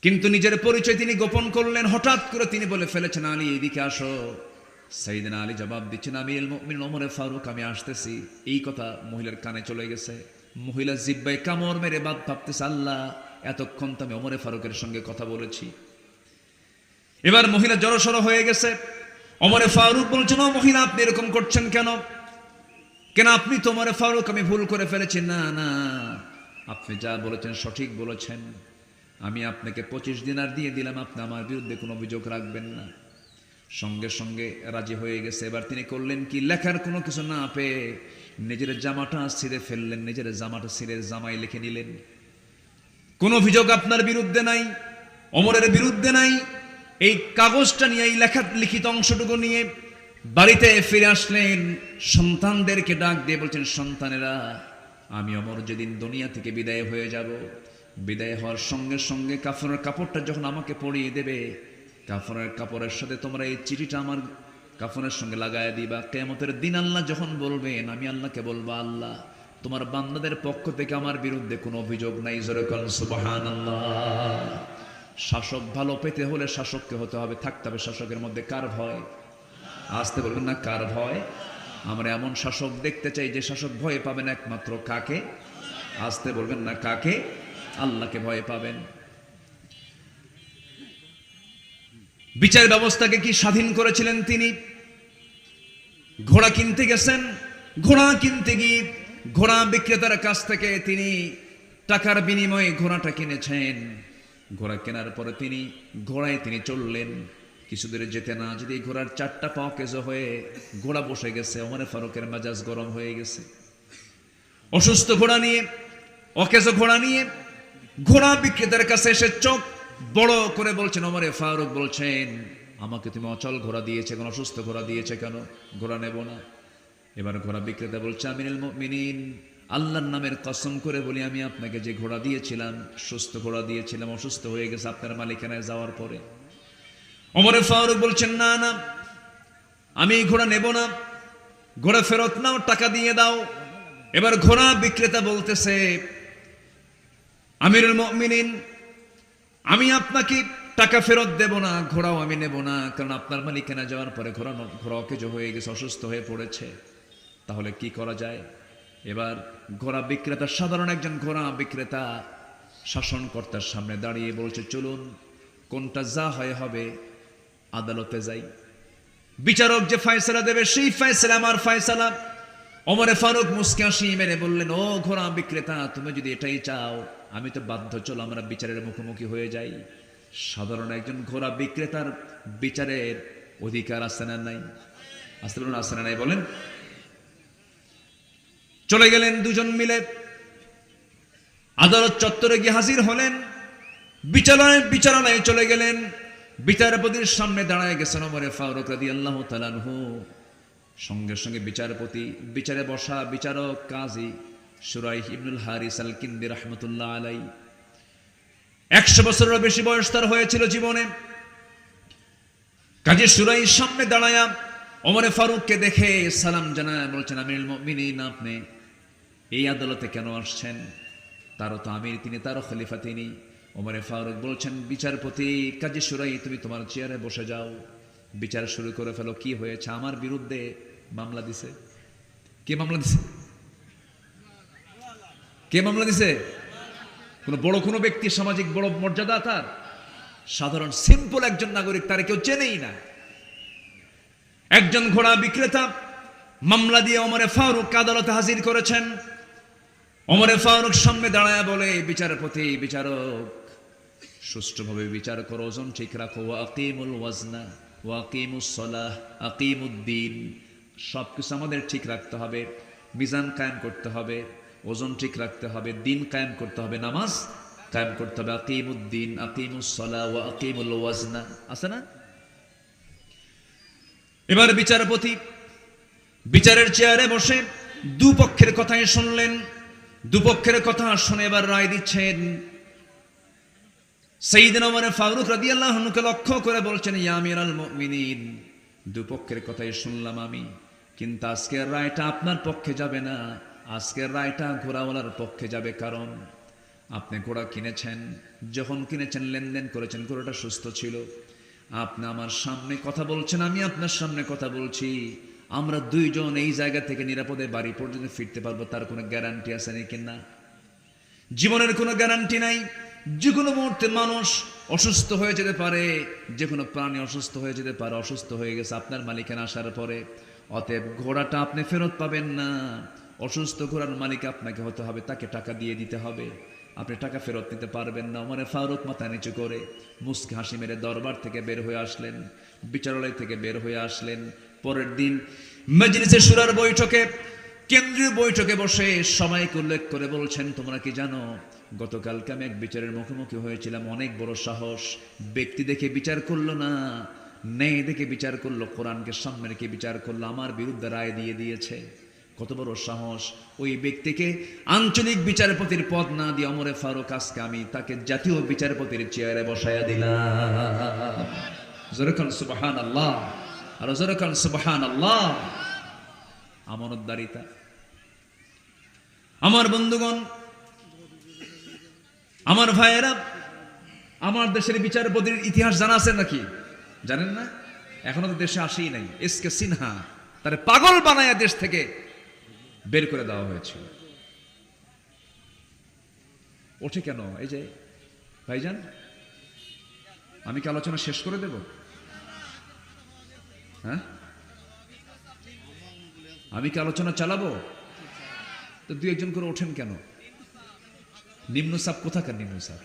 কিন্তু নিজের পরিচয় তিনি গোপন করলেন। হঠাৎ করে তিনি বলে ফেলেছেন, আলী এদিকে আসো। সাইয়েদনা আলী জবাব দিচ্ছেন, আমিরুল মুমিনিন ওমর ফারুক, আমি আসতেছি। এই কথা মহিলার কানে চলে গেছে। মহিলা জিহ্বায় কামড় মেরে বাদ ভাবতেছে, আল্লাহ এতক্ষণ তো আমি ওমর ফারুকের সঙ্গে কথা বলেছি। এবার মহিলা জড়সড় হয়ে গেছে। ওমর ফারুক বলছেন, ও মহিলা আপনি এরকম করছেন কেন? কেন আপনি তো ওমর ফারুক, আমি ভুল করে ফেলেছি। না না, আপনি যা বলেছেন সঠিক বলেছেন। আমি আপনাকে 25 দিনার দিয়ে দিলাম, আপনি আমার বিরুদ্ধে কোনো অভিযোগ রাখবেন না। সঙ্গে সঙ্গে রাজি হয়ে গেছে। এবার তিনি করলেন কি, লেখার কোনো কিছু না পেয়ে নিজের জামাটা ছিঁড়ে ফেললেন। নিজের জামাটা ছিঁড়ে জামাই লিখে নিলেন, কোনো অভিযোগ আপনার বিরুদ্ধে নাই, ওমরের বিরুদ্ধে নাই। এই কাগজটা নিয়ে, এই লেখা লিখিত অংশটুকু নিয়ে বাড়িতে ফিরে আসলেন। সন্তানদেরকে ডাক দিয়ে বলছেন, সন্তানেরা আমি ওমর যেদিন দুনিয়া থেকে বিদায় হয়ে যাব, বিদায় হওয়ার সঙ্গে সঙ্গে কাফনের কাপড়টা যখন আমাকে পরিয়ে দেবে, কাফনের কাপড়ের সাথে তোমরা এই চিঠিটা আমার কাফনের সঙ্গে লাগায় দিবা। কিয়ামতের দিন আল্লাহ যখন বলবেন, আমি আল্লাহকে বলবো, আল্লাহ তোমার বান্দাদের পক্ষ থেকে আমার বিরুদ্ধে কোনো অভিযোগ নাই। জোরে বলেন সুবহানাল্লাহ। শাসক ভালো পেতে হলে শাসককে হতে হবে, থাকতে হবে শাসকের মধ্যে কার ভয়? আসতে বলবেন না, কার ভয়? আমরা এমন শাসক দেখতে চাই যে শাসক ভয় পাবেন একমাত্র কাকে? আসতে বলবেন না, কাকে? আল্লাহকে ভয় পাবেন। বিচার ব্যবস্থাকে কি স্বাধীন করেছিলেন তিনি? ঘোড়া কিনতে গেছেন। ঘোড়া কিনতে গিয়ে ঘোড়া বিক্রেতার কাছ থেকে তিনি টাকার বিনিময়ে ঘোড়াটা কিনেছেন। ঘোড়া কেনার পরে তিনি ঘোড়ায় তিনি চললেন। কিছু দূরে যেতে না যেতে ঘোড়ার 4টা পা অকেজো হয়ে ঘোড়া বসে গেছে। ওমর ফারুকের মেজাজ গরম হয়ে গেছে। অসুস্থ ঘোড়া নিয়ে, অকেজো ঘোড়া নিয়ে ঘোড়া বিক্রেতার কাছে এসে চোখ বড় করে বলছেন, ওমর ফারুক বলছেন, আমাকে তুমি অচল ঘোড়া দিয়েছে কেন, অসুস্থ ঘোড়া দিয়েছে কেন? ঘোড়া নেব না। এবার ঘোড়া বিক্রেতা বলছে, আমিরুল মুমিনিন আল্লাহর নামের কসম করে বলি, আমি আপনাকে যে ঘোড়া দিয়েছিলাম, সুস্থ ঘোড়া দিয়েছিলাম, অসুস্থ হয়ে গেছে আপনার মালিকানায় যাওয়ার পরে। ওমর ফারুক বলছেন, না না, আমি এই ঘোড়া নেব না, ঘোড়া ফেরত নাও, টাকা দিয়ে দাও। এবার ঘোড়া বিক্রেতা বলতেছে, আমিরুল মুমিনিন, আমি আপনাকে টাকা ফেরত দেব না, ঘোড়াও আমি নেব না, কারণ আপনার মালিকানা যাওয়ার পরে ঘোড়া অকেজ হয়ে গেছে, অসুস্থ হয়ে পড়েছে। তাহলে কি করা যায়? এবার ঘোড়া বিক্রেতা, সাধারণ একজন ঘোড়া বিক্রেতা শাসনকর্তার সামনে দাঁড়িয়ে বলছে, চলুন, কোনটা যা হয় হবে, আদালতে যাই, বিচারক যে ফয়সালা দেবে সেই ফয়সালা আমার ফয়সালা। ওমরে ফারুক মুস্কি হাসি মেরে বললেন, ও ঘোড়া বিক্রেতা, তুমি যদি এটাই চাও, আমি তো বাধ্য, চলো আমরা বিচারের মুখোমুখি হয়ে যাই। সাধারণ একজন ঘোড়া বিক্রেতার বিচারের অধিকার আছে না নাই? আসতে বলুন, আছে না নাই বলেন? চলে গেলেন দুজন মিলে, আদালত চত্বরে গিয়ে হাজির হলেন, বিচারালয়ে চলে গেলেন। বিচারপতির সামনে দাঁড়ায় গেছেন ওমরে ফারুক রাদিয়াল্লাহু তাআলা আনহু। সঙ্গে সঙ্গে বিচারে বসা বিচারক কাজী শুরাইহ ইবনুল হারিস আল কিন্দি রাহমাতুল্লাহ আলাই, 100 বছরেরও বেশি বয়স তার হয়েছিল জীবনে। কাজী শুরাইহ সামনে দাঁড়ায়া ওমরে ফারুককে দেখে সালাম জানায়, বলছেন, আমিরুল মুমিনিন, আপনি এই আদালতে কেন আসছেন? তারও তো আমির তিনি, তারও খলিফা তিনি। ওমরে ফারুক বলছেন, বিচারপতি কাজী শুরাইহ, তুমি তোমার চেয়ারে বসে যাও, বিচার শুরু করে ফেলো। কি হয়েছে? আমার বিরুদ্ধে মামলা দিছে। কে মামলা দিছে? কে মামলা দিছে? কোনো ব্যক্তি, সামাজিক বড় মর্যাদা তার? সাধারণ সিম্পল একজন নাগরিক, তার কেউ চেনেই না। একজন ঘোড়া বিক্রেতা মামলা দিয়ে ওমরে ফারুক আদালতে হাজির করেছেন। ওমরে ফারুক সামনে দাঁড়ায় বলে, বিচারপতি, বিচারক, সুষ্ঠুভাবে বিচার করো, ওজন ঠিক রাখো, আকিমুল ওয়াজনা ওয়া আকিমুস সালাহ আকিমুদ্দিন, সবকিছু আমাদের ঠিক রাখতে হবে, মিজান কায়েম করতে হবে, ওজন ঠিক রাখতে হবে, দিন কায়েম করতে হবে, নামাজ কায়েম করতে হবে, আকিমুদ্দিন আকিমুস সালাহ ওয়া আকিমুল ওয়াজনা, আছে না? এবার বিচারপতি বিচারের চেয়ারে বসে দুপক্ষের কথাই শুনলেন। দুপক্ষের কথা শুনে এবার রায় দিচ্ছেন। সাইয়েদনা ওমর ফারুক রাদিয়াল্লাহু আনহুকে লক্ষ্য করে বলছেন, ইয়া আমিরাল মুমিনিন, দুপক্ষের কথাই শুনলাম আমি, কিন্তু আজকের রায়টা আপনার পক্ষে যাবে না, আজকের রায়টা ঘোড়াওয়ালার পক্ষে যাবে। কারণ আপনি ঘোড়া কিনেছেন, যখন কিনেছেন লেনদেন করেছেন, ঘোড়াটা সুস্থ ছিল, আপনি আমার সামনে কথা বলছেন, আমি আপনার সামনে কথা বলছি, আমরা দুইজন এই জায়গা থেকে নিরাপদে বাড়ি পর্যন্ত ফিরতে পারবো, তার কোনো গ্যারান্টি আছে নাকি? না, জীবনের কোনো গ্যারান্টি নাই। যে কোনো মুহূর্তে মানুষ অসুস্থ হয়ে যেতে পারে, যে কোনো প্রাণী অসুস্থ হয়ে যেতে পারে। অসুস্থ হয়ে গেছে আপনার মালিকানা আসার পরে, অতএব ঘোড়াটা আপনি ফেরত পাবেন না। অসুস্থ ঘোড়ার মালিক আপনাকে হতে হবে, তাকে টাকা দিয়ে দিতে হবে, আপনি টাকা ফেরত নিতে পারবেন না। ওমরে ফারুক মাথা নিচু করে মুস্কি হাসি মেরে দরবার থেকে বের হয়ে আসলেন, বিচারালয় থেকে বের হয়ে আসলেন। পরের দিন মজলিসে শুরার বৈঠকে, কেন্দ্রীয় বৈঠকে বসে সবাইকে উল্লেখ করে বলছেন, তোমরা কি জানো, গতকালকে আমি এক বিচারের মুখোমুখি হয়েছিলাম, অনেক বড় সাহস, ব্যক্তি দেখে বিচার করলো না, ন্যায় দেখে বিচার করলো, কোরআনকে সামনে রেখে বিচার করলো, আমার বিরুদ্ধে রায় দিয়ে দিয়েছে। কত বড় সাহস! ওই ব্যক্তিকে আঞ্চলিক বিচারপতির পদ না দিয়ে ওমরে ফারুক আজকে আমি তাকে জাতীয় বিচারপতির চেয়ারে বসায়া দিলাম। জোরেকান সুবহানাল্লাহ, আর জোরেকান সুবহানাল্লাহ। আমানতদারিতা। আমার বন্ধুগণ, আমার ভাইয়েরা, আমার দেশের বিচারপতির ইতিহাস জানা আছে নাকি? জানেন না? এখনো তো দেশে আসেই নাই। এসকে সিনহা, তার পাগল বানায়া দেশ থেকে বের করে দেওয়া হয়েছিল। ওঠে কেন? এই যে ভাইজান, আমি কি আলোচনা শেষ করে দেব? হ্যাঁ, আমি কি আলোচনা চালাবো? তো দুই একজন করে ওঠেন কেন? নিম্ন সাপ কোথাকার নিম্ন সাপ?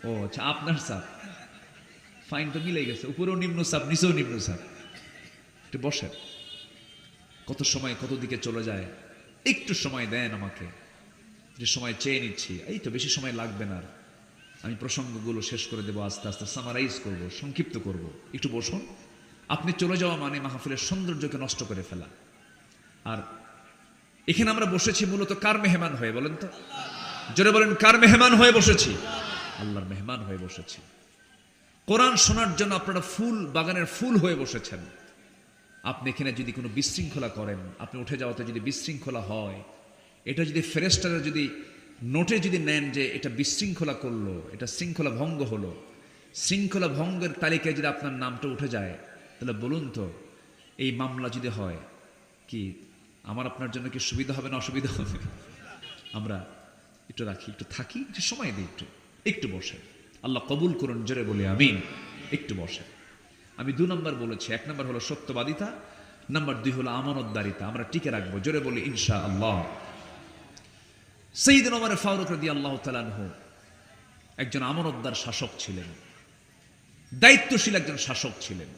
ও আচ্ছা, আপনার সাপ। ফাইন, তো মিলে গেছে, উপরেও নিম্ন সাপ, নিচেও নিম্ন সাপ। একটু বসেন। কত সময় কত দিকে চলে যায়, একটু সময় দেন আমাকে, যে সময় চেয়ে নিচ্ছি। এই তো বেশি সময় লাগবে না, আমি প্রসঙ্গগুলো শেষ করে দেবো, আস্তে আস্তে সামারাইজ করব, সংক্ষিপ্ত করব। একটু বসুন। আপনি চলে যাওয়া মানে মাহফিলের সৌন্দর্যকে নষ্ট করে ফেলা। আর এখানে আমরা বসেছি মূলত কার মেহমান হয়ে বলেন তো? জোরে বলেন, কার মেহমান হয়ে বসেছি? আল্লাহর মেহমান হয়ে বসেছি। কোরআন শোনার জন্য আপনারা ফুল বাগানের ফুল হয়ে বসেছেন। আপনি এখানে যদি কোনো বিশৃঙ্খলা করেন, আপনি উঠে যাওয়াতে যদি বিশৃঙ্খলা হয়, এটা যদি ফেরেশতারা যদি নোটে যদি নেন যে এটা বিশৃঙ্খলা করলো, এটা শৃঙ্খলা ভঙ্গ হলো, শৃঙ্খলা ভঙ্গের তালিকায় যদি আপনার নামটা উঠে যায়, তাহলে বলুন তো এই মামলা যদি হয়, কি আমার আপনার জন্য কি সুবিধা হবে না অসুবিধা হবে? আমরা একটু রাখি, একটু থাকি, একটু সময় দিই, একটু বসে। আল্লাহ কবুল করুন, জোরে বলে আমিন। একটু বসে। আমি 2 নম্বর বলেছি। 1 নম্বর হলো সত্যবাদিতা, নাম্বার 2 হলো আমানতদারিতা। আমরা টিকে রাখবো, জোরে বলি ইনশাআল্লাহ। সাইয়েদনা ওমর ফারুক রাদিয়াল্লাহু তাআলা আনহু একজন আমানতদার শাসক ছিলেন, দায়িত্বশীল একজন শাসক ছিলেন।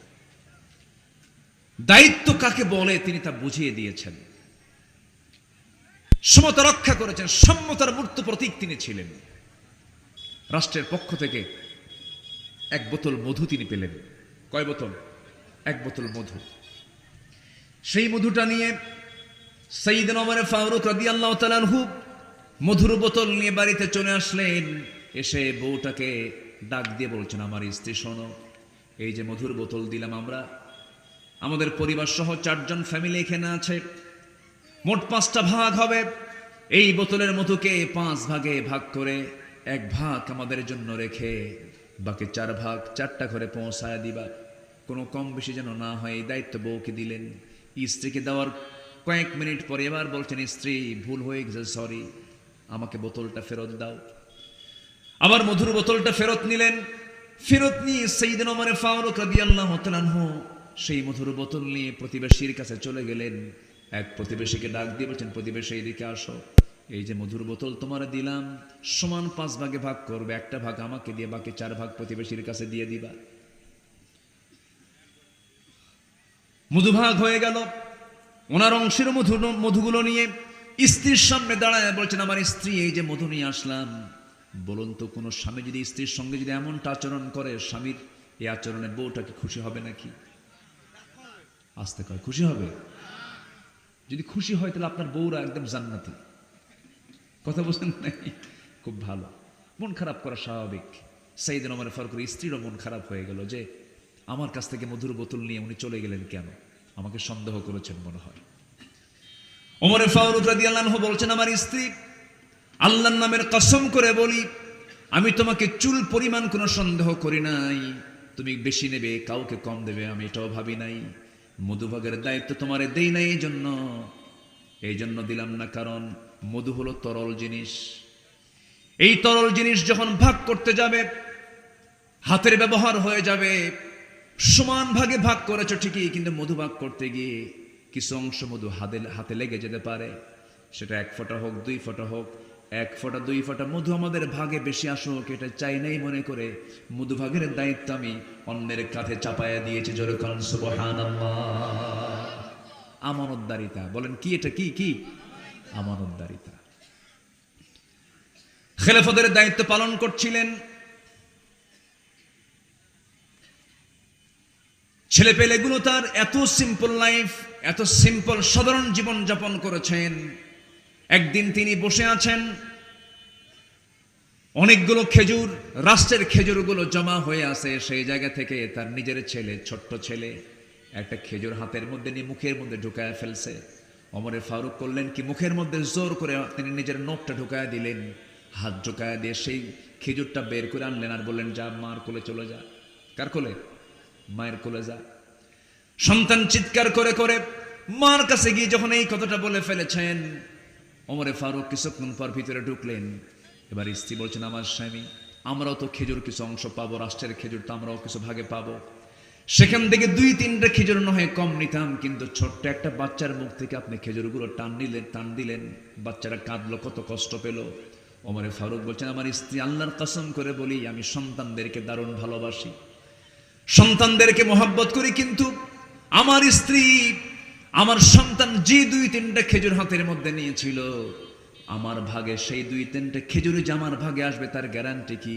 দায়িত্ব কাকে বলে তিনি তা বুঝিয়ে দিয়েছেন। সমতা রক্ষা করেছেন, সম্মতার মূর্ত প্রতীক তিনি ছিলেন। রাষ্ট্রের পক্ষ থেকে 1 বোতল মধু তিনি পেলেন। কয় বোতল? 1 বোতল মধু। সেই মধুটা নিয়ে সাইয়েদনা ওমর ফারুক রাদিয়াল্লাহু তাআলা আনহু মধুর বোতল নিয়ে বাড়িতে চলে আসলেন। এসে বউটাকে ডাক দিয়ে বলছেন, আমার স্ত্রী শোনো, এই যে মধুর বোতল দিলাম আমরা, আমাদের পরিবার সহ 4 জন ফ্যামিলি এখানে আছে, মোট 5টা ভাগ হবে। এই বোতলের মধুকে 5 ভাগে ভাগ করে 1 ভাগ আমাদের জন্য রেখে বাকি 4 ভাগ 4টা ঘরে পৌঁছায় দিবা, কোনো কম বেশি যেন না হয়। এই দায়িত্ব বউকে দিলেন। স্ত্রীকে দেওয়ার কয়েক মিনিট পরে এবার বলছেন, স্ত্রী ভুল হয়ে গেছে, সরি, আমাকে বোতলটা ফেরত দাও। আবার মধুর বোতলটা ফেরত নিলেন। ফেরত নিয়ে সাইয়েদনা ওমর ফারুক রাদিয়াল্লাহু তাআলা আনহু সেই মধুর বোতল নিয়ে প্রতিবেশীর কাছে চলে গেলেন। এক প্রতিবেশীকে ডাক দিয়ে বলছেন, প্রতিবেশী এদিকে আসো, এই যে মধুর বোতল তোমার দিলাম, সমান 5 ভাগে ভাগ করবে, 1টা ভাগ আমাকে দিয়ে বাকি 4 ভাগ প্রতিবেশীর কাছে দিয়ে দিবা। মধু ভাগ হয়ে গেল। ওনার অংশের মধুগুলো নিয়ে স্ত্রীর সামনে দাঁড়ায় বলছেন, আমার স্ত্রী, এই যে মধু নিয়ে আসলাম, বলুন তো কোনো স্বামী যদি স্ত্রীর সঙ্গে যদি এমনটা আচরণ করে, স্বামীর এই আচরণে বউটা কি খুশি হবে নাকি? আসতে কয়, খুশি হবে? যদি খুশি হয় তাহলে আপনার বউরা একদম জান্নাতি। কথা বলছেন নাকি? খুব ভালো। মন খারাপ করা স্বাভাবিক। সাইয়েদনা ওমর ফারুকের স্ত্রীরও মন খারাপ হয়ে গেল যে আমার কাছ থেকে মধুর বোতল নিয়ে উনি চলে গেলেন কেন, আমাকে সন্দেহ করেছেন মনে হয়। ওমর ফারুক রাদিয়াল্লাহু আনহু বলছেন, আমার স্ত্রী, আল্লাহর নামের কসম করে বলি, আমি তোমাকে চুল পরিমাণ কোনো সন্দেহ করি নাই। তুমি বেশি নেবে, কাউকে কম দেবে, আমি এটাও ভাবি নাই। মধুভাগের দায়িত্ব তোমারে দেই নাই এই জন্য দিলাম না, কারণ মধু হলো তরল জিনিস। এই তরল জিনিস যখন ভাগ করতে যাবে, হাতের ব্যবহার হয়ে যাবে। সমান ভাগে ভাগ করেছো ঠিকই, কিন্তু মধু ভাগ করতে গিয়ে কিছু অংশ মধু হাতে লেগে যেতে পারে। সেটা 1 ফোঁটা হোক, 2 ফোঁটা হোক, 1 ফোঁটা 2 ফোঁটা মধু আমাদের ভাগে বেশি আসুক, এটা চাই নাই মনে করে মধু ভাগের দায়িত্ব আমি অন্যের কাঁধে চাপায়া দিয়েছি। জোরে বলেন সুবহানাল্লাহ। আমানতদারিতা। বলেন কি এটা? কি আমানতদারিতা। খেলাফতের দায়িত্ব পালন করছিলেন। ছেলে পেলেগুলো তার এত সিম্পল লাইফ, এত সিম্পল সাধারণ জীবন যাপন করেছেন। একদিন তিনি বসে আছেন, অনেকগুলো খেজুর, রাষ্ট্রের খেজুরগুলো জমা হয়ে আছে। সেই জায়গা থেকে তার নিজের ছেলে, ছোট্ট ছেলে, একটা খেজুর হাতের মধ্যে নিয়ে মুখের মধ্যে ঢুকায় ফেলছে। ওমর ফারুক করলেন কি, মুখের মধ্যে জোর করে তিনি নিজের নখটা ঢুকায় দিলেন। হাত ঢুকায় দিয়ে সেই খেজুরটা বের করে আনলেন আর বললেন, যা মার কোলে চলে যা। কার কোলে? মায়ের কোলে যা। সন্তান চিৎকার করে করে মার কাছে গিয়ে যখন এই কথাটা বলে ফেলেছেন, ওমর ফারুক কিছুক্ষণ পর ভিতরে ঢুকলেন। এবার স্ত্রী বলছেন, আমার স্বামী, আমরাও তো খেজুর কিছু অংশ পাবো, রাষ্ট্রের খেজুর তো আমরাও কিছু ভাগে পাবো। সেখান থেকে 2-3টা খেজুর নয় কম নিতাম, কিন্তু ছোট্ট একটা বাচ্চার মুখ থেকে আপনি খেজুরগুলো টান দিলেন, বাচ্চারা কাঁদলো, কত কষ্ট পেল। ওমর ফারুক বলছেন, আমার স্ত্রী, আল্লাহর কসম করে বলি, আমি সন্তানদেরকে দারুণ ভালোবাসি, সন্তানদেরকে মহব্বত করি, কিন্তু আমার স্ত্রী, আমার সন্তান যে 2-3টা খেজুর হাতের মধ্যে নিয়েছিল, আমার ভাগে সেই 2-3টা খেজুর যে আমার ভাগে আসবে তার গ্যারান্টি কি?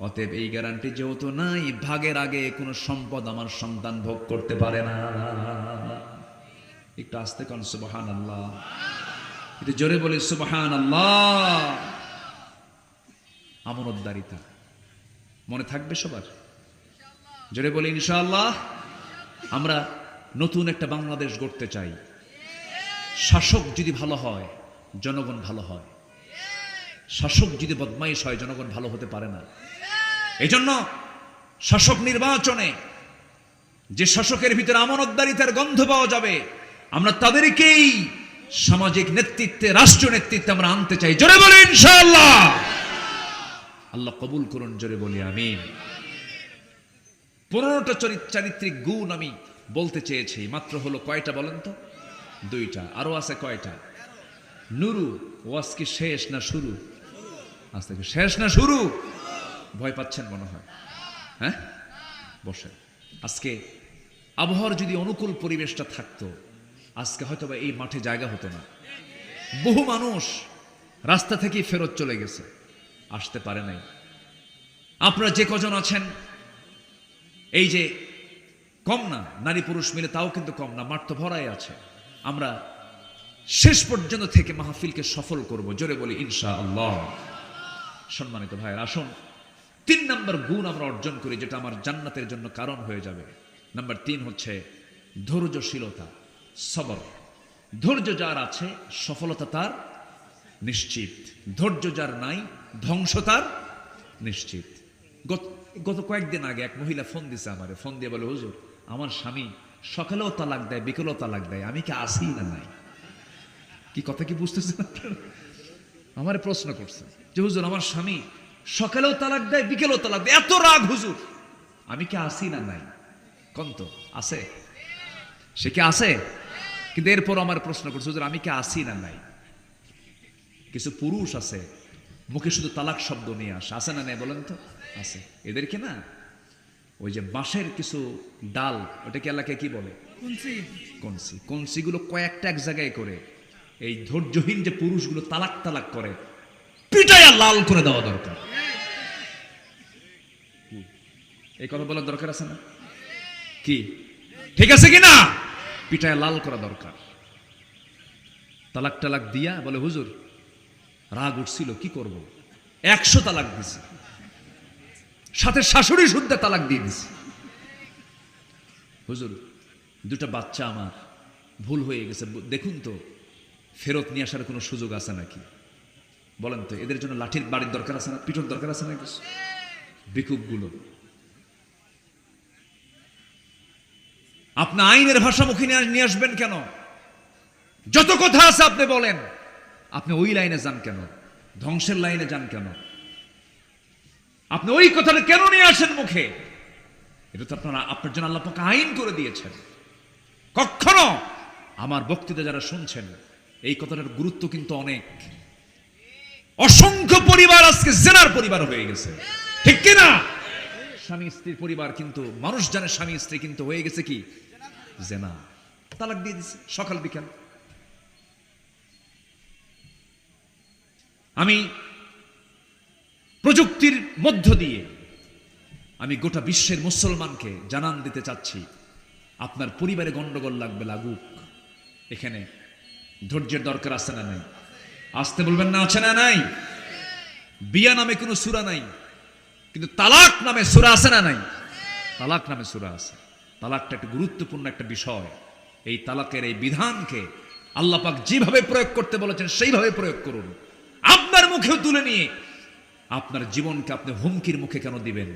অতএব এই গ্যারান্টি যেহেতু নাই, ভাগের আগে কোনো সম্পদ আমার সন্তান ভোগ করতে পারে না। একটু আস্তে কোন সুবহানাল্লাহ। একটু জোরে বলি সুবহানাল্লাহ। আমানতদারিতা মনে থাকবে সবার? জোরে বলি ইনশাআল্লাহ। আমরা নতুন একটা বাংলাদেশ গড়তে চাই। শাসক যদি ভালো হয়, জনগণ ভালো হয়। শাসক যদি বদমাইশ হয়, জনগণ ভালো হতে পারে না। এজন্য শাসক নির্বাচনে যে শাসকের ভিতরে আমানতদারিতার গন্ধ পাওয়া যাবে, আমরা তাদেরকেই সামাজিক নেতৃত্বে, রাষ্ট্রীয় নেতৃত্বে আমরা আনতে চাই। জোরে বলি ইনশাআল্লাহ। আল্লাহ কবুল করুন, জোরে বলি আমিন। 15টা চারিত্রিক গুণ আমি বলতে চেয়েছি, মাত্র হলো কয়টা বলেন তো? 2টা। আরো আছে কয়টা? নুরু। ওয়াজ কি শেষ না শুরু? আজ থেকে শেষ না শুরু? ভয় পাচ্ছেন মনে হয়, হ্যাঁ? বসে। আজকে আবহাওয়ার যদি অনুকূল পরিবেশটা থাকতো, আজকে হয়তো বা এই মাঠে জায়গা হতো না। বহু মানুষ রাস্তা থেকেই ফেরত চলে গেছে, আসতে পারে নাই। আপনারা যে কজন আছেন, এই যে কম না, নারী পুরুষ মিলে তাও কিন্তু কম না, মাঠ তো ভরাই আছে। আমরা শেষ পর্যন্ত থেকে মাহফিলকে সফল করব, জোরে বলি ইনশাআল্লাহ। সম্মানিত ভাইয়ের, আসুন 3 নম্বর গুণ আমরা অর্জন করি, যেটা আমার জান্নাতের জন্য কারণ হয়ে যাবে। নাম্বার 3 হচ্ছে ধৈর্যশীলতা, সবর। ধৈর্য যার আছে, সফলতা তার নিশ্চিত। ধৈর্য যার নাই, ধ্বংস তার নিশ্চিত। গত কয়েকদিন আগে এক মহিলা ফোন দিছে আমারে, ফোন দিয়ে বলে, হুজুর আমার স্বামী সকালেও তালাক দেয়, বিকেলেও তালাক দেয়, আমি কি আসি না নাই? কি কথা কি বুঝতেছেন আপনারা? আমার প্রশ্ন করছে যে হুজুর আমার স্বামী সকালেও তালাক দেয়, বিকেলেও তালাক দেয়, এত রাগ হুজুর, আমি কি আসি না নাই? কন্ত আছে, সে কি আছে? কিন্তু এরপর আমার প্রশ্ন করছে, হুজুর আমি কি আসি না নাই? কিছু পুরুষ আছে মুখে শুধু তালাক শব্দ নিয়ে আসে, আছে না নাই বলেন তো? আছে। এদেরকে না ওই যে বাঁশের কিছু ডাল, ওটাকে এলাকায় কি বলে? কনসি। কনসিগুলো কয়েকটা এক জায়গায় করে এই ধৈর্যহীন যে পুরুষগুলো তালাক তালাক করে, পিটাইয়া লাল করে দেওয়া দরকার। এই কথা বলার দরকার আছে না? কি ঠিক আছে কিনা? পিটাইয়া লাল করা দরকার। তালাক টালাক দিয়া বলে, হুজুর রাগ উঠছিল, কি করব? 100 তালাক দিছি, সাথে শাশুড়ি শুদ্ধ তালাক দিয়ে দিছি। হুজুর 2টা বাচ্চা আমার, ভুল হয়ে গেছে, দেখুন তো ফেরত নিয়ে আসার কোনো সুযোগ আছে নাকি? বলেন তো, এদের জন্য লাঠির বাড়ির দরকার আছে না? পিঠর দরকার আছে না? কিছু বিকুপগুলো আপনি আইনের ভাষা মুখে নিয়ে আসবেন কেন? যত কথা আছে আপনি বলেন, আপনি ওই লাইনে যান কেন? ধ্বংসের লাইনে যান কেন? আপনি ওই কথাটা কেন নিয়ে আসেন মুখে? এটা তো আপনার জন্য আল্লাহ পাক আইন করে দিয়েছেন। কখনো আমার বক্তৃতা যারা শুনছেন, এই কথাটার গুরুত্ব কিন্তু অনেক। অসংখ্য পরিবার আজকে জেনার পরিবার হয়ে গেছে, ঠিক কিনা? স্বামী স্ত্রীর পরিবার, কিন্তু মানুষ জানে স্বামী স্ত্রী কিন্তু হয়ে গেছে কি? জেনা। তালাক দিয়ে দিচ্ছে সকাল বিকাল। আমি প্রযুক্তির মধ্য দিয়ে আমি গোটা বিশ্বের মুসলমানকে জানান দিতে চাচ্ছি, আপনার পরিবারে গন্ডগোল লাগবে, লাগুক, এখানে ধৈর্যের দরকার আছে না নাই? আসতে বলবেন না, আছে না নাই? বিয়া নামে কোনো সূরা নাই, কিন্তু তালাক নামে সূরা আছে না নাই? তালাক নামে সূরা আছে। তালাকটা একটা গুরুত্বপূর্ণ একটা বিষয়। এই তালাকের এই বিধানকে আল্লাহ পাক যেভাবে প্রয়োগ করতে বলেছেন সেইভাবে প্রয়োগ করুন। আপনার মুখেও তুলে নিয়ে আপনার জীবনকে আপনি হুমকির মুখে কেন দিবেন?